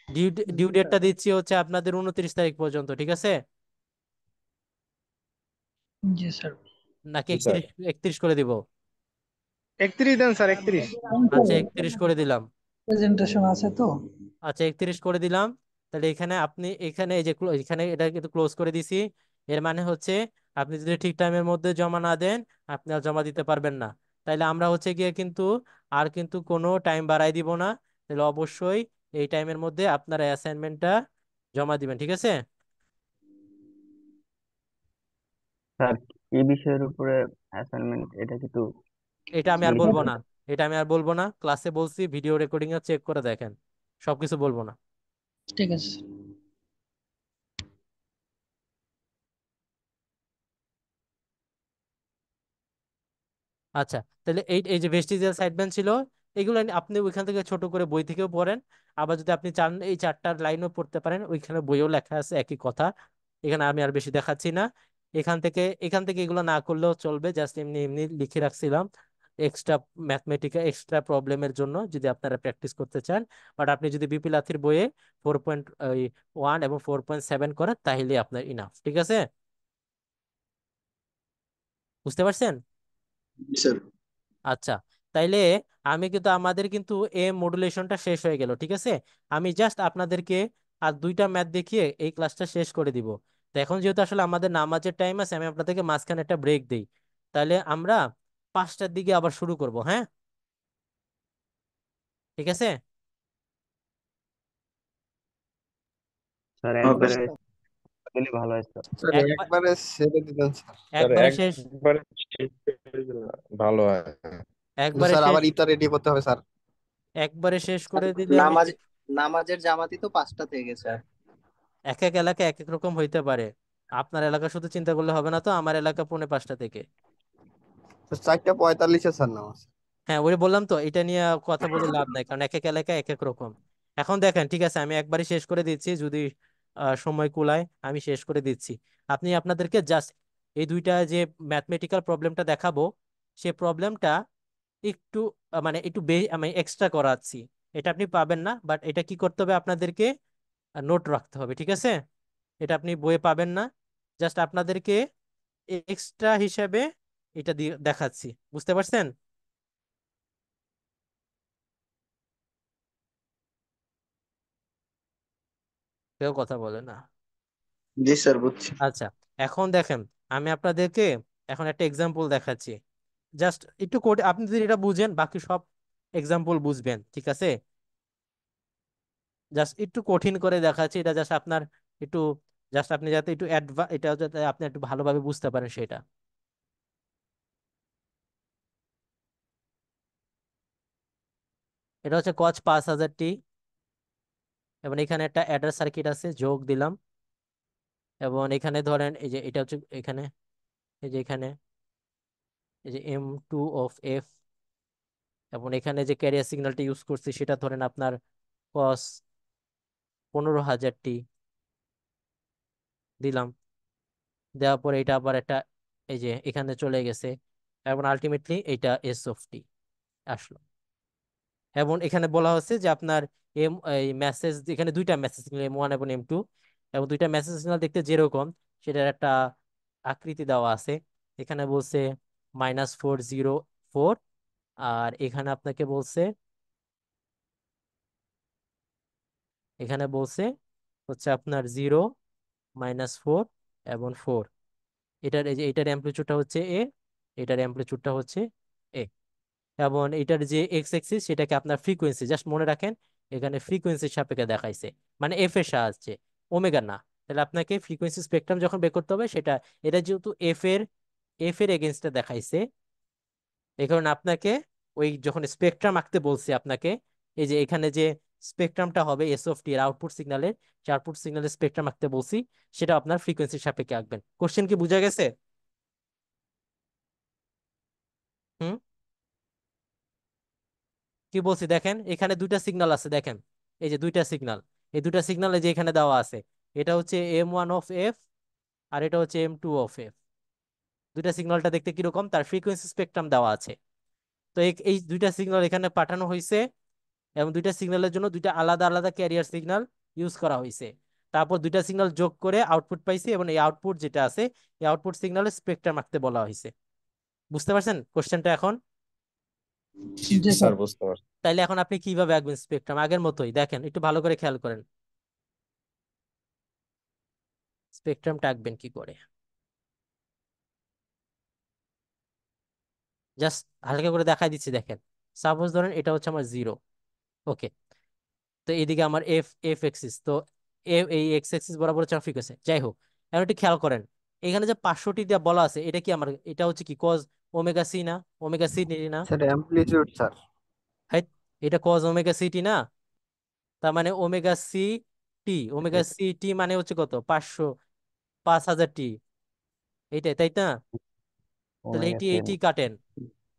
ডিউ ডিউ জি স্যার। ডেটটা দিচ্ছি হচ্ছে আপনাদের 29 তারিখ পর্যন্ত, ঠিক আছে? জি স্যার। নাকি জি স্যার। 31 করে দিব? 31 দেন স্যার, 31। আচ্ছা 31 করে দিলাম। প্রেজেন্টেশন আছে তো। আচ্ছা 31 করে দিলাম। তাহলে এখানে আপনি এখানে এই যে এখানে এটা কিন্তু ক্লোজ করে দিছি। এর মানে হচ্ছে আপনি যদি ঠিক টাইমের মধ্যে জমা না দেন আপনি আর জমা দিতে পারবেন না। তাইলে আমরা হচ্ছে গিয়ে কিন্তু আর কিন্তু কোনো টাইম বাড়াই দিব না। তাহলে অবশ্যই এই টাইমের মধ্যে আপনার অ্যাসাইনমেন্টটা জমা দিবেন, ঠিক আছে? স্যার এই বিষয়ের উপরে অ্যাসাইনমেন্ট এটা কিন্তু এটা আমি আর বলবো লিখিত। না, এটা আমি আর বলবো না, ক্লাসে বলছি, ভিডিও রেকর্ডিং এ চেক করে দেখেন, সবকিছু বলবো না। ঠিক আছে। আচ্ছা, তাহলে এই এই যে ভেস্টিজিয়াল সাইড বেঞ্চ ছিল, এগুলো আপনি ওইখান থেকে ছোট করে বই থেকেও পড়েন। আবার যদি আপনি চান এই চারটার লাইনও পড়তে পারেন, ওইখানে বইও লেখা আছে একই কথা। এখানে আমি আর বেশি দেখাচ্ছি না। এখান থেকে এগুলো না করলেও চলবে, জাস্ট এমনি এমনি লিখে রাখছিলাম এক্সট্রা ম্যাথমেটিক্যাল এক্সট্রা প্রবলেমের জন্য, যদি আপনারা প্র্যাকটিস করতে চান। বাট আপনি যদি বিপি লাথির বইয়ে 4.1 এবং 4.7 করেন তাহলে আপনার ইনাফ, ঠিক আছে? বুঝতে পারছেন? জি স্যার। আচ্ছা, তাইলে আমি কিন্তু আমাদের কিন্তু মডুলেশনটা শেষ হয়ে গেল, ঠিক আছে? আমি জাস্ট আপনাদেরকে আর দুইটা ম্যাথ দেখিয়ে এই ক্লাসটা শেষ করে দিব। তো এখন যেহেতু আসলে আমাদের নামাজের টাইম আছে, আমি আপনাদেরকে মাঝখানে একটা ব্রেক দিই। তাহলে আমরা 5টার দিকে আবার শুরু করব, হ্যাঁ? ঠিক আছে। স্যার ওকে একবারে স্যার। দিলে ভালো হয় স্যার। স্যার একবার একবারে ছেড়ে দিতেন স্যার। স্যার একবারে শেষ, একবারে শেষ করে দিলে ভালো হয়। কিন্তু একবারে স্যার শেষ, আবার ইফতার রেডি করতে হবে স্যার। একবারে শেষ করে দিলে আমি, নামাজ নামাজের জামাতি তো 5টা থেকে স্যার। এক এক এলাকা এক এক রকম হইতে পারে। আপনার এলাকা শুধু চিন্তা করলে হবে না, তো আমার এলাকা 4:45 থেকে। তো 4:45 স্যার নামাজ। হ্যাঁ, ওই বললাম তো, এটা নিয়ে কথা বলে লাভ নাই, কারণ এক এক এলাকায় এক এক রকম। এখন দেখেন, ঠিক আছে, আমি একবারই শেষ করে দিচ্ছি, যদি সময় কুলায় আমি শেষ করে দিচ্ছি। আপনি আপনাদেরকে জাস্ট এই দুইটা যে ম্যাথমেটিক্যাল প্রবলেমটা দেখাবো, সে প্রবলেমটা একটু মানে একটু আমি এক্সট্রা করাচ্ছি। এটা আপনি পাবেন না, বাট এটা কি করতে হবে আপনাদেরকে, নোট রাখতে হবে, ঠিক আছে? এটা আপনি বইয়ে পাবেন না, জাস্ট আপনাদেরকে এক্সট্রা হিসেবে এটা দিয়ে দেখাচ্ছি। বুঝতে পারছেন? কেউ কথা বলে না। জি স্যার বুঝছি। আচ্ছা, এখন দেখেন, আমি আপনাদেরকে এখন একটা এক্সাম্পল দেখাচ্ছি। জাস্ট একটু আপনি যদি এটা বুঝেন বাকি সব এক্সাম্পল বুঝবেন, ঠিক আছে? জাস্ট একটু কঠিন করে দেখাচ্ছি, এটা জাস্ট আপনার একটু, জাস্ট আপনি যাতে একটু এটা যাতে আপনি একটু ভালোভাবে বুঝতে পারেন সেটা। এটা হচ্ছে কজ 5000 টি, এবং এখানে একটা অ্যাডার সার্কিট আছে, যোগ দিলাম। এবং এখানে ধরেন এই যে এটা হচ্ছে এখানে, এই যে এখানে এই যে M2 অফ F, এবং এখানে যে ক্যারিয়ার সিগন্যালটি ইউজ করছি সেটা ধরেন আপনার কস 15000 টি দিলাম। দেওয়ার পরে এটা আবার একটা এই যে এখানে চলে গেছে, এবং আলটিমেটলি এটা S অফ T আসলো। এবং এখানে বলা হচ্ছে যে আপনার এই মেসেজ, এখানে দুইটা মেসেজ সিগন্যাল M1 এবং M2, এবং দুইটা মেসেজ সিগন্যাল দেখতে যেরকম সেটার একটা আকৃতি দেওয়া আছে। এখানে বলছে -404, আর এখানে আপনাকে বলছে, এখানে বলছে হচ্ছে আপনার 0, -4 এবং 4। এটার এই যে এটার অ্যামপ্লিচিউডটা হচ্ছে A, এটার অ্যামপ্লিচিউডটা হচ্ছে A। এবং এটার যে এক্স অ্যাক্সিস সেটাকে আপনার ফ্রিকোয়েন্সি, জাস্ট মনে রাখেন এখানে ফ্রিকোয়েন্সির সাপেক্ষে দেখাইছে, মানে এফ এর সাহায্যে, ওমেগা না। তাহলে আপনাকে ফ্রিকোয়েন্সি স্পেকট্রাম যখন বের করতে হবে সেটা, এটা যেহেতু এফ এর এগেনস্টে দেখাইছে, এই কারণে আপনাকে ওই যখন স্পেকট্রাম আঁকতে বলছি আপনাকে, এই যে এখানে যে স্পেকট্রামটা হবে S অফ T এর আউটপুট সিগন্যালের, যে আউটপুট সিগন্যালের স্পেকট্রাম আঁকতে বলছি সেটা আপনার ফ্রিকোয়েন্সির সাপেক্ষে আঁকবেন। কোশ্চেন কি বোঝা গেছে? হুম, কি বলছি দেখেন, এখানে দুইটা সিগন্যাল আছে দেখেন, এই যে দুইটা সিগন্যাল, এই দুইটা সিগন্যাল যে এখানে দেওয়া আছে, এটা হচ্ছে M1 অফ F, আর এটা হচ্ছে M2 অফ F। দুইটা সিগন্যালটা দেখতে কিরকম, তার ফ্রিকোয়েন্সি স্পেকট্রাম দেওয়া আছে। তো এই দুইটা সিগন্যাল এখানে পাঠানো হয়েছে, এবং দুইটা সিগন্যালের জন্য দুইটা আলাদা আলাদা ক্যারিয়ার সিগন্যাল ইউজ করা হয়েছে। তারপর দুইটা সিগন্যাল যোগ করে আউটপুট পাইছি, এবং এই আউটপুট যেটা আছে এই আউটপুট সিগন্যালের স্পেকট্রাম আঁকতে বলা হয়েছে। বুঝতে পারছেন কোশ্চেনটা এখন? জি জি স্যার। স্যার, বুঝতে পারছি। তাইলে এখন আপনি কিভাবে আঁকবেন স্পেকট্রাম? আগের মতোই দেখেন, একটু ভালো করে খেয়াল করেন স্পেকট্রামটা আঁকবেন কি করে। জাস্ট হালকা করে দেখাই দিচ্ছি, দেখেন সাপোজ ধরেন এটা হচ্ছে আমার 0, ওকে। তো এইদিকে আমার এফ এফ এক্সিস, তো এই এক্স এক্সিস বরাবর হচ্ছে ফ্রিকোয়েন্সি, যাই হোক। এখন একটু খেয়াল করেন, এখানে যে 500টি দিয়ে বলা আছে এটা কি আমার, এটা হচ্ছে কি কজ ওমেগা সি না? ওমেগা সি না? Sir amplitude sir. হাইট, এটা কজ ওমেগা সি টি না? তার মানে omega C T, omega C T মানে হচ্ছে কত, 500, 5000 টি, এইটাই তাই না? তাহলে ওমেগা এইটি সি। এইটি কাটেন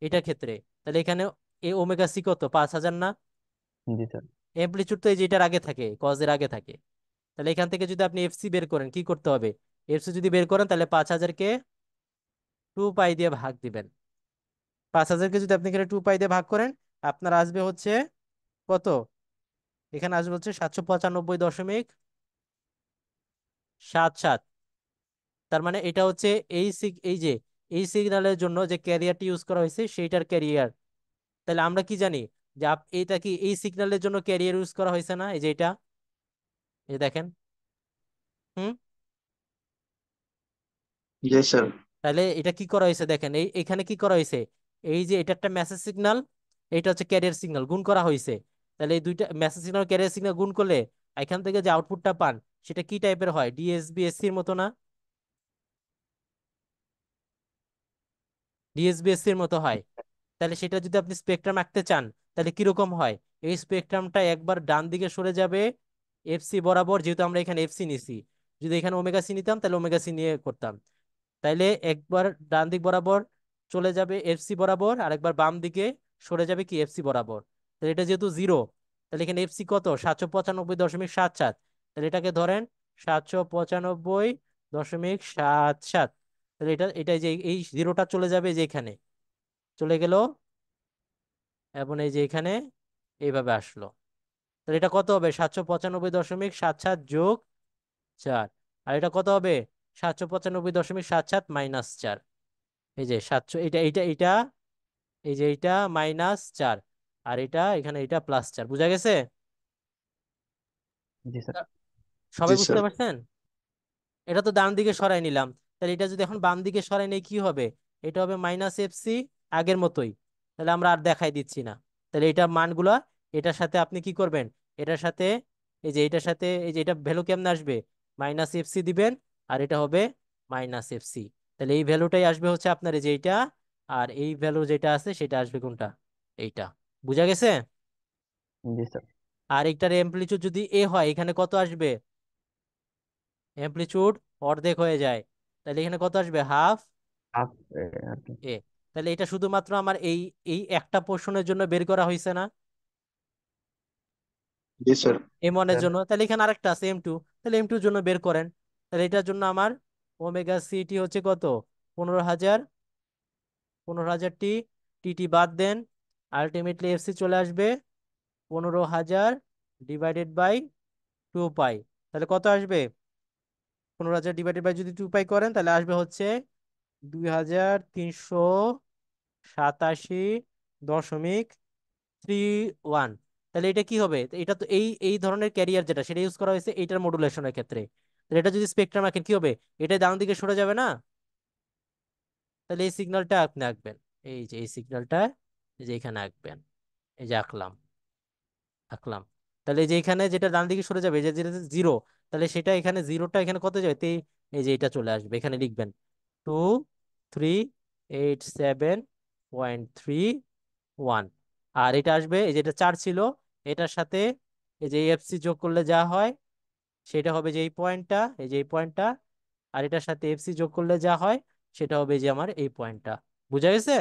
এটার ক্ষেত্রে, তাহলে এখানে এই ওমেগা সি কত, 5000 না? জি স্যার। অ্যামপ্লিচিউড তো এই যে এটার আগে থাকে, কজের আগে থাকে। তাহলে এখান থেকে যদি আপনি এফসি বের করেন, কি করতে হবে? এফসি যদি বের করেন তাহলে 5000-কে 2 পাই দিয়ে ভাগ দিবেন। 5000-কে যদি আপনি এখানে 2 পাই দিয়ে ভাগ করেন, আপনার আসবে হচ্ছে কত? এখানে আসবে হচ্ছে 795.77। তার মানে এটা হচ্ছে এই যে এই সিগন্যালের জন্য যে ক্যারিয়ারটি ইউজ করা হয়েছে সেইটার ক্যারিয়ার। তাহলে আমরা কি জানি যে এটা কি এই সিগন্যালের জন্য ক্যারিয়ার ইউজ করা হয়েছে না? এই যে এটা, এই যে দেখেন। হুম, জি স্যার। তাহলে এটা কি করা হয়েছে দেখেন, এখানে কি করা হয়েছে, এই যে এটা একটা মেসেজ সিগন্যাল, এটা হচ্ছে ক্যারিয়ার সিগন্যাল, গুণ করা হয়েছে। তাহলে এই দুইটা মেসেজ সিগন্যাল ক্যারিয়ার সিগন্যাল গুণ করলে এখান থেকে যে আউটপুটটা পান সেটা কি টাইপের হয়, ডিএসবি এর মতো না? ডিএসবি এর মতো হয়। তাহলে সেটা যদি আপনি স্পেকট্রাম আঁকতে চান তাহলে কিরকম হয়, এই স্পেকট্রামটা একবার ডান দিকে সরে যাবে এফসি বরাবর, যেহেতু আমরা এখানে এফসি নিছি। যদি এখানে ওমেগা সি নিতাম তাহলে ওমেগা সি নিয়ে করতাম। তাইলে একবার ডান দিক বরাবর চলে যাবে এফসি বরাবর, আর একবার বাম দিকে সরে যাবে কি এফসি বরাবর। তাহলে এটা যেহেতু 0, তাহলে এখানে এফসি কত, 795.77। তাহলে এটাকে ধরেন 795.77। তাহলে এটা এটা যে এই জিরোটা চলে যাবে যে এখানে চলে গেল, এবং এই যে এখানে এইভাবে আসলো। তাহলে এটা কত হবে, 795.77 যোগ 4। আর এটা কত হবে, 795.77 - 4। এই যে 700, এটা এটা এটা এই যে এটা -4, আর এটা এখানে এটা +4। বুঝা গেছে? জি স্যার। তা- জি সবাই বুঝতে স্যার। পারছেন? এটা তো ডান দিকে সরাই নিলাম, তাহলে এটা যদি এখন বাম দিকে সরাই নেই কি হবে, এটা হবে -FC, আগের মতোই। তাহলে আমরা আর দেখাই দিচ্ছি না। তাহলে এটা মানগুলা, এটার সাথে আপনি কি করবেন, এটার সাথে এই যে এটার সাথে এই যে এটা ভ্যালু কেমনে আসবে, -FC দিবেন, আর এটা হবে -FC। তাহলে এই ভ্যালুটাই আসবে হচ্ছে আপনার এই যে এইটা, আর এই ভ্যালু যেটা আছে সেটা আসবে কোনটা, এইটা। বুঝা গেছে? জি স্যার। আর একটার অ্যামপ্লিচিউড যদি এ হয় এখানে কত আসবে? অ্যামপ্লিচিউড অর্ধেক হয়ে যায়, তাহলে এখানে কত আসবে? হাফ হাফ আর কি। এ। তাহলে এটা শুধুমাত্র আমার এই এই একটা পোর্শনের জন্য বের করা হয়েছে না, জি স্যার। M1 এর স্যার জন্য। তাহলে এখানে আরেকটা আছে M2, তাহলে M2 এর জন্য বের করেন। তাহলে এটার জন্য আমার ওমেগা সিটি হচ্ছে কত? 15,000। 15,000 টি, টি বাদ দেন, আলটিমেটলি এফসি চলে আসবে 15,000 ডিভাইডেড বাই 2 পাই। তাহলে কত আসবে? 15,000 ডিভাইডেড বাই যদি 2 পাই করেন তাহলে আসবে হচ্ছে 2,387.31। তাহলে এটা কি হবে? তো এটা তো এই এই ধরনের ক্যারিয়ার যেটা সেটা ইউজ করা হয়েছে এইটার মডুলেশনের ক্ষেত্রে। তাহলে এটা যদি স্পেকট্রাম আঁকেন কি হবে? এটা ডান দিকে সরে যাবে না? তাহলে এই সিগন্যালটা আপনি আঁকবেন, এই যে এই সিগন্যালটা, এই যে এখানে আঁকবেন, এই যে আঁকলাম, আঁকলাম। তাহলে এই যে এখানে যেটা ডান দিকে সরে যাবে, যে যেটা জিরো, তাহলে সেটা এখানে জিরোটা এখানে কত যাবে? এই যে এটা চলে আসবে, এখানে লিখবেন 2,387.31। আর এটা আসবে, এই যেটা 4 ছিল এটার সাথে এই যে এফসি যোগ করলে যা হয় সেটা হবে যে এই পয়েন্টটা, এই যে এই পয়েন্টটা। আর এটার সাথে এফসি যোগ করলে যা হয় সেটা হবে যে আমার এই পয়েন্টটা। বুঝা গেছে?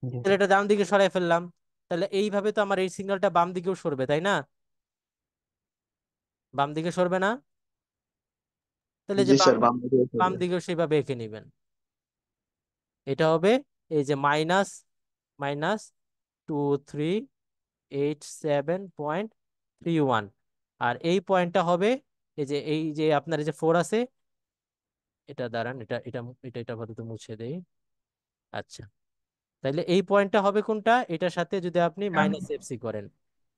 জি তাহলে স্যার। এটা ডান দিকে সরাই ফেললাম। তাহলে এইভাবে তো আমার এই সিগন্যালটা বাম দিকেও সরবে, তাই না? বাম দিকে সরবে না? তাহলে যে জি বাম স্যার, বাম দিকে বাম হবে। দিকেও সেইভাবে এঁকে নেবেন। এটা হবে এই যে মাইনাস মাইনাস 2,387.31। আর এই পয়েন্টটা হবে এই যে আপনার এই যে 4 আছে, এটা দাঁড়ান, এটা আপাতত মুছে দেই। আচ্ছা, তাহলে এই পয়েন্টটা হবে কোনটা? এটার সাথে যদি আপনি মাইনাস এফসি করেন।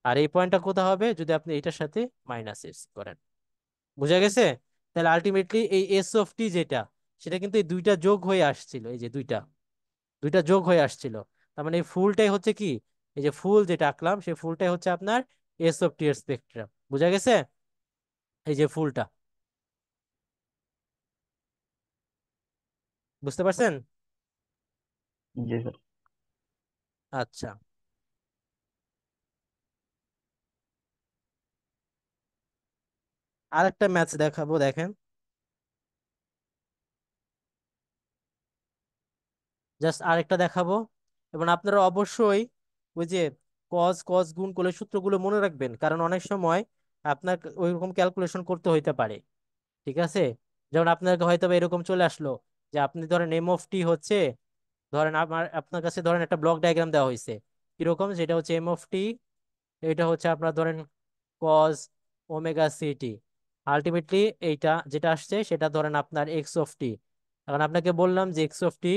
আর এই পয়েন্টটা কোথা হবে? যদি আপনি এটার সাথে মাইনাস এফসি করেন। বুঝা গেছে? তাহলে আলটিমেটলি এই এস অফ টি যেটা, সেটা কিন্তু এই দুইটা যোগ হয়ে আসছিল, এই যে দুইটা দুইটা যোগ হয়ে আসছিল। তার মানে এই ফুলটাই হচ্ছে কি, এই যে ফুল যেটা আঁকলাম সেই ফুলটাই হচ্ছে আপনার এস অফ টি এর স্পেকট্রাম। বুঝা গেছে? এই যে ফুলটা, বুঝতে পারছেন? জি স্যার। আচ্ছা, আরেকটা ম্যাথ দেখাবো, দেখেন। জাস্ট আরেকটা দেখাবো, এবং আপনারা অবশ্যই ওই যে কস কস গুণ করলে সূত্রগুলো মনে রাখবেন, কারণ অনেক সময় আপনার ওইরকম ক্যালকুলেশন করতে হইতে পারে। ঠিক আছে? যেমন আপনাকে হয়তো বা এরকম চলে আসলো যে আপনি ধরেন এম অফ টি হচ্ছে, ধরেন আপনার কাছে ধরেন একটা ব্লক ডায়াগ্রাম দেওয়া হয়েছে কিরকম, যেটা হচ্ছে এম অফ টি, এটা হচ্ছে আপনার ধরেন কজ ওমেগা সিটি। আলটিমেটলি এইটা যেটা আসছে সেটা ধরেন আপনার এক্স অফ টি। এখন আপনাকে বললাম যে এক্স অফ টি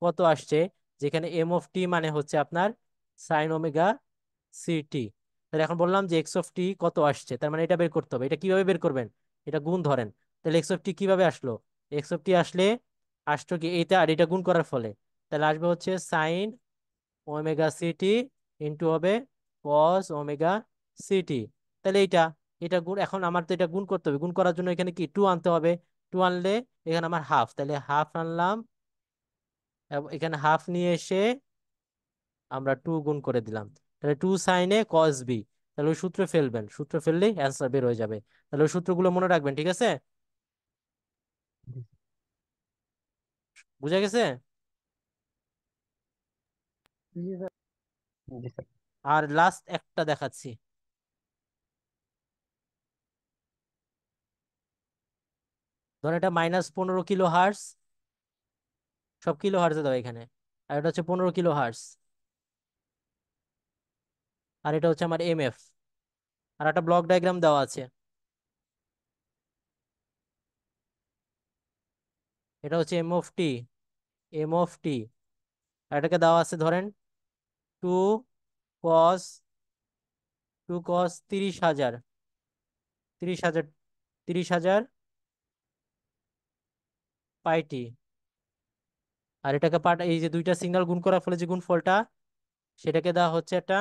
কত আসছে, যেখানে এম অফ টি মানে হচ্ছে আপনার সাইন ওমেগা সিটি। তাহলে এখন বললাম যে এক্স অফ টি কত আসছে, তার মানে এটা বের করতে হবে। এটা কিভাবে বের করবেন? এটা গুণ ধরেন। তাহলে এক্স অফ টি কিভাবে আসলো? এক্স অফ টি আসলো কি এইটা আর এটা গুণ করার ফলে। তাহলে আসবে হচ্ছে সাইন ওমেগা সিটি ইন্টু হবে কস ওমেগা সিটি। তাহলে এইটা এটা গুণ, এখন আমার তো এটা গুণ করতে হবে, গুণ করার জন্য এখানে কি 2 আনতে হবে। 2 আনলে এখানে আমার হাফ, তাহলে হাফ আনলাম, এবং এখানে হাফ নিয়ে এসে আমরা 2 গুণ করে দিলাম। তাহলে 2 সাইনে কস বি। তাহলে ওই সূত্র ফেলবেন, সূত্র ফেললেই অ্যান্সার বের হয়ে যাবে। তাহলে ওই সূত্রগুলো মনে রাখবেন, ঠিক আছে? বুঝা গেছে? জি স্যার। জি স্যার। আর লাস্ট একটা দেখাচ্ছি। ধরেন এটা -15 কিলো হার্টজ, সব কিলো হার্টজে দাও এখানে। আর এটা হচ্ছে 15 কিলো হার্টজ। আর এটা হচ্ছে আমার এমএফ। আর একটা ব্লক ডায়াগ্রাম দেওয়া আছে, এটা হচ্ছে এম অফ টি। আর এটাকে দেওয়া আছে ধরেন টু কস 30,000, 30,000, 30,000 পাইটি। আর এটাকে এই যে দুইটা সিগন্যাল গুণ করার ফলে যে গুণফলটা, সেটাকে দেওয়া হচ্ছে একটা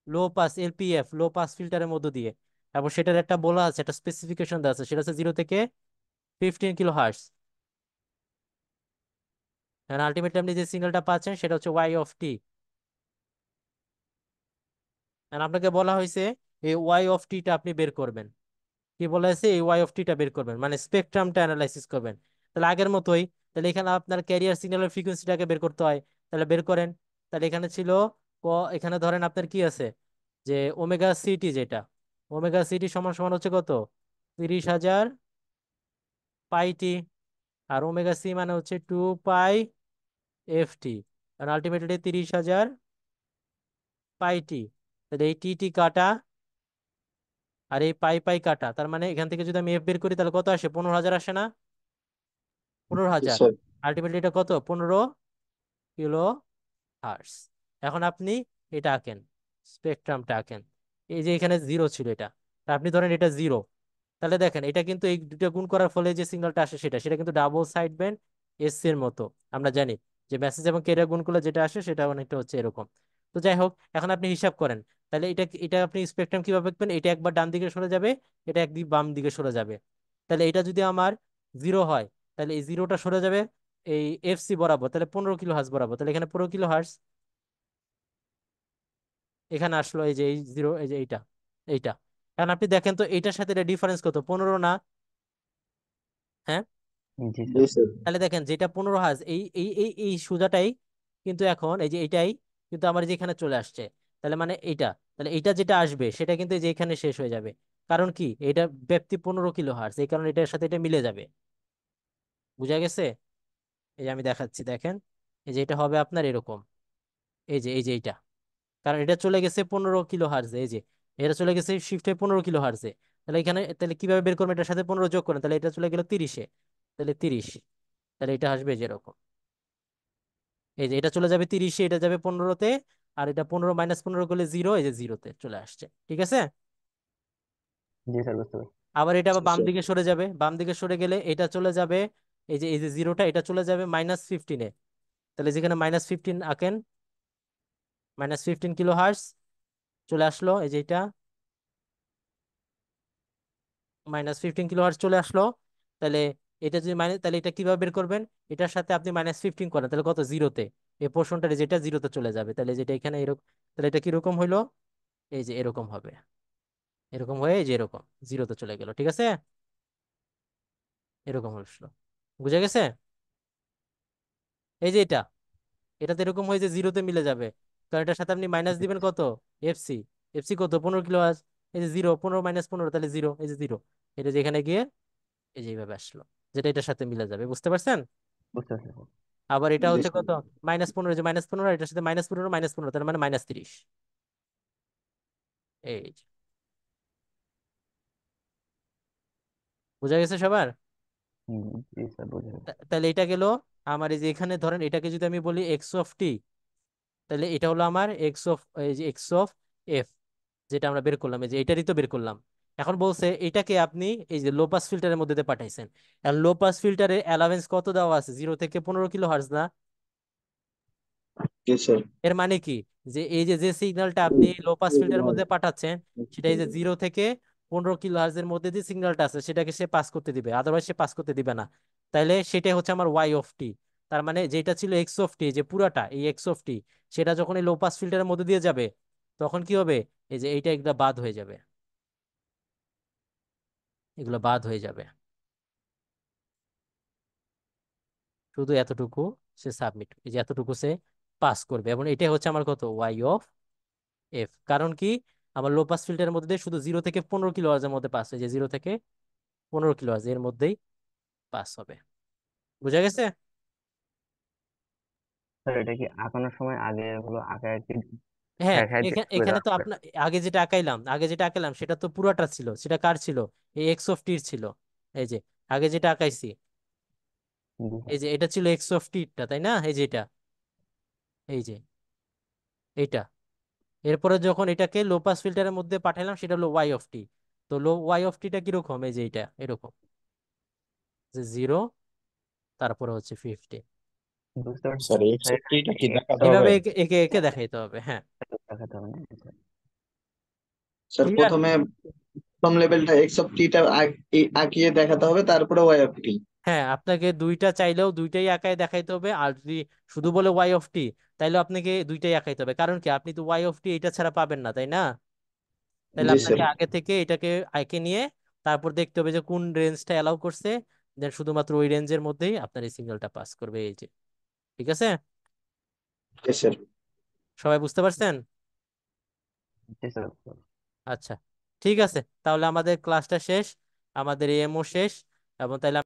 low pass LPF, low pass ফিল্টারের মধ্য দিয়ে। এবং সেটার একটা বলা আছে, একটা স্পেসিফিকেশন দেওয়া আছে, সেটা হচ্ছে 0 থেকে 15 কিলো হার্টজ। আলটিমেটলি আপনি যে সিগন্যালটা পাচ্ছেন সেটা হচ্ছে ওয়াই অফ টি। আর আপনাকে বলা হয়েছে এই ওয়াই অফ টিটা আপনি বের করবেন। কি বলা হয়েছে? এই ওয়াই অফ টিটা বের করবেন, মানে স্পেকট্রামটা অ্যানালাইসিস করবেন। তাহলে আগের মতোই, তাহলে এখানে আপনার ক্যারিয়ার সিগন্যালের ফ্রিকোয়েন্সিটাকে বের করতে হয়। তাহলে বের করেন। তাহলে এখানে ছিল এখানে ধরেন আপনার কি আছে, যে ওমেগা সিটি, যেটা ওমেগা সিটি সমান সমান হচ্ছে কত, 30,000 পাই টি। আর ওমেগা সি মানে হচ্ছে 2 পাই এফ টি। আর আলটিমেটলি 30,000 পাই টি। তাহলে এই টি টি কাটা আর এই পাই পাই কাটা, তার মানে এখান থেকে যদি আমি এফ বের করি তাহলে কত আসে, 15,000 আসে না? 15,000। স্যার আলটিমেটলি এটা কত, 15 কিলো হার্টজ। এখন আপনি এটা আঁকেন, স্পেকট্রামটা আঁকেন। এই যে এখানে জিরো ছিল এটা, তা আপনি ধরেন এটা জিরো। তাহলে দেখেন এটা কিন্তু এই দুটো গুণ করার ফলে যে সিগন্যালটা আসে সেটা সেটা কিন্তু ডাবল সাইড ব্যান্ড এসসি এর মতো। আমরা জানি যে মেসেজ এবং কেরিয়ার গুণ করলে যেটা আসে সেটা অনেকটা হচ্ছে এরকম। তো যাই হোক, এখন আপনি হিসাব করেন। তাহলে এটা এটা আপনি স্পেকট্রাম কিভাবে দেখবেন, এটা একবার ডান দিকে সরে যাবে, এটা একদিক বাম দিকে সরে যাবে। তাহলে এটা যদি আমার জিরো হয়, তাহলে এই জিরোটা সরে যাবে এই এফসি বরাবর, তাহলে 15 কিলো হার্টজ বরাবর। তাহলে এখানে 15 কিলো হার্টজ এখানে আসলো, এই যে এই জিরো, এই যে এইটা এইটা। এখন আপনি দেখেন তো এইটার সাথে এটা ডিফারেন্স কত, 15 না? হ্যাঁ। জি জি স্যার। স্যার তাহলে দেখেন যেটা 15 হাজ, এই এই এই এই সোজাটাই কিন্তু এখন এই যে এইটাই কিন্তু আমার যেখানে চলে আসছে। তাহলে মানে এইটা, তাহলে এইটা যেটা আসবে সেটা কিন্তু এই যে এখানে শেষ হয়ে যাবে। কারণ কি, এটা ব্যাপ্তি 15 কিলো হার্টজ, এই কারণে এটার সাথে এটা মিলে যাবে। বুঝা গেছে? এই যে আমি দেখাচ্ছি, দেখেন। এই যে এটা হবে আপনার এরকম, এই যে এইটা, কারণ এটা চলে গেছে 15 কিলো হার্টজে, এই যে এটা চলে গেছে শিফট হয়ে 15 কিলো হার্টজে। তাহলে এখানে তাহলে কিভাবে বের করবেন, এটার সাথে 15 যোগ করেন, তাহলে এটা চলে গেল 30-এ। তাহলে 30, তাহলে এটা আসবে যেরকম, এই যে এটা চলে যাবে 30-এ, এটা যাবে 15-তে। আর এটা 15 - 15 করলে জিরো, এই যে জিরোতে চলে আসছে, ঠিক আছে। জি স্যার, বুঝতে পারছি। আবার এটা আবার বাম স্যার দিকে সরে যাবে, বাম দিকে সরে গেলে এটা চলে যাবে, এই যে জিরোটা এটা চলে যাবে -15-এ। তাহলে যেখানে -15 আঁকেন, -15 কিলো হার্টজ চলে আসলো, এই যে এটা -15 কিলো হার্টজ চলে আসলো। তাহলে এটা যদি তাহলে এটা কিভাবে বের করবেন, এটার সাথে আপনি -15 করেন, তাহলে কত, জিরোতে। এই পোর্শনটা যেটা জিরোতে চলে যাবে, তাহলে যেটা এখানে এরকম, তাহলে এটা কিরকম হইলো, এই যে এরকম হবে, এরকম হয়ে এই যে এরকম জিরোতে চলে গেল, ঠিক আছে। এরকম হলো, বুঝা গেছে? এই যে এটা, এটা তো এরকম হয়ে যে জিরোতে মিলে যাবে, কারণ এটার সাথে আপনি মাইনাস দিবেন কত, এফসি। এফসি কত, 15 কিলো। এই যে জিরো, 15 - 15, তাহলে জিরো, এই যে জিরো। এটা যেখানে গিয়ে এই যে এইভাবে আসলো, যেটা এটার সাথে মিলে যাবে, বুঝতে পারছেন? বুঝতে পারছি স্যার। আবার এটা জি হচ্ছে স্যার কত, -15, যে -15, এটার সাথে -15 তার মানে -30। এই যে, বুঝা গেছে সবার? জি স্যার, বুঝে গেছি। তাহলে এটা গেল আমার, এই যে এখানে ধরেন এটাকে যদি আমি বলি এক্স অফ টি, তাহলে এটা হলো আমার এই যে এক্স অফ এফ, যেটা আমরা বের করলাম, এই যে এটারই তো বের করলাম। এখন বলছে এটাকে আপনি এই যে লো পাস ফিল্টারের মধ্যে দিয়ে পাঠাইছেন। আর লো পাস ফিল্টারের অ্যালাউন্স কত দেওয়া আছে, 0 থেকে 15 কিলো হার্টজ না? জি স্যার এর মানে কি, যে এই যে যে সিগন্যালটা আপনি লো পাস ফিল্টারের মধ্যে পাঠাচ্ছেন, সেটা এই যে 0 থেকে 15 কিলো হার্টজ এর মধ্যে যে সিগন্যালটা আছে সেটাকে সে পাস করতে দিবে, আদারওয়াইজ সে পাস করতে দিবে না। তাইলে সেটাই হচ্ছে আমার ওয়াই অফ টি। তার মানে যেটা ছিল এক্স অফ টি, যে পুরাটা এই এক্স অফ টি, সেটা যখন এই লো পাস ফিল্টারের মধ্যে দিয়ে যাবে, তখন কি হবে, এই যে এইটা এগুলা বাদ হয়ে যাবে, এগুলো বাদ হয়ে যাবে, শুধু এতটুকু সে সাবমিট, এই যে এতটুকু সে পাস করবে, এবং এটাই হচ্ছে আমার কত, ওয়াই অফ এফ। কারণ কি, আমার লো পাস ফিল্টারের মধ্যে দিয়ে শুধু 0 থেকে 15 কিলো এর মধ্যে পাস হয়, যে 0 থেকে 15 কিলো এর মধ্যেই পাস হবে। বুঝা গেছে? স্যার, এটা কি আঁকানোর সময় আগে এগুলো আঁকা কি হ্যাঁ, দেখায় দেখবে এখানে তো তারপরে? আপনার আগে যেটা আঁকাইলাম সেটা তো পুরাটা ছিল, সেটা কার ছিল, এই এক্স অফ টির ছিল। এই যে আগে যেটা আঁকাইছি, জি স্যার। এই যে এটা ছিল এক্স অফ টিরটা, তাই না? এই যে এটা, এই যে এইটা। এরপরে যখন এটাকে লো পাস ফিল্টারের মধ্যে পাঠালাম সেটা হলো ওয়াই অফ টি। তো ওয়াই অফ টিটা কিরকম, এই যে এটা এরকম, যে 0, তারপরে হচ্ছে 50। বুঝতে পারছি স্যার স্যার। এক্স স্যার, এখানে টা কি কি দেখাতে এইভাবে হবে? একে একে একে দেখাইতে হবে, হ্যাঁ। দেখাতে হবে না? স্যার। Sir clear? প্রথমে প্রথম লেভেলটা এক্স অফ টি টা আঁকিয়ে দেখাতে হবে, তারপরে ওয়াই অফ টি। হ্যাঁ, আপনাকে দুইটা চাইলেও দুইটাই একাই দেখাইতে হবে, আর যদি শুধু বলে ওয়াই অফ টি তাইলে আপনাকে দুইটাই একাইতে হবে। কারণ কি, আপনি তো ওয়াই অফ টি এটা ছাড়া পাবেন না, তাই না? তাহলে জি স্যার। আপনাকে আগে থেকে এটাকে একে নিয়ে তারপর দেখতে হবে যে কোন রেঞ্জটা অ্যালাউ করছে, দেন শুধুমাত্র ওই রেঞ্জের মধ্যেই আপনার এই সিঙ্গেলটা পাস করবে। এই যে, ঠিক আছে? জি স্যার। সবাই বুঝতে পারছেন? জি স্যার। আচ্ছা, ঠিক আছে, তাহলে আমাদের ক্লাসটা শেষ, আমাদের এমও শেষ, এবং তাহলে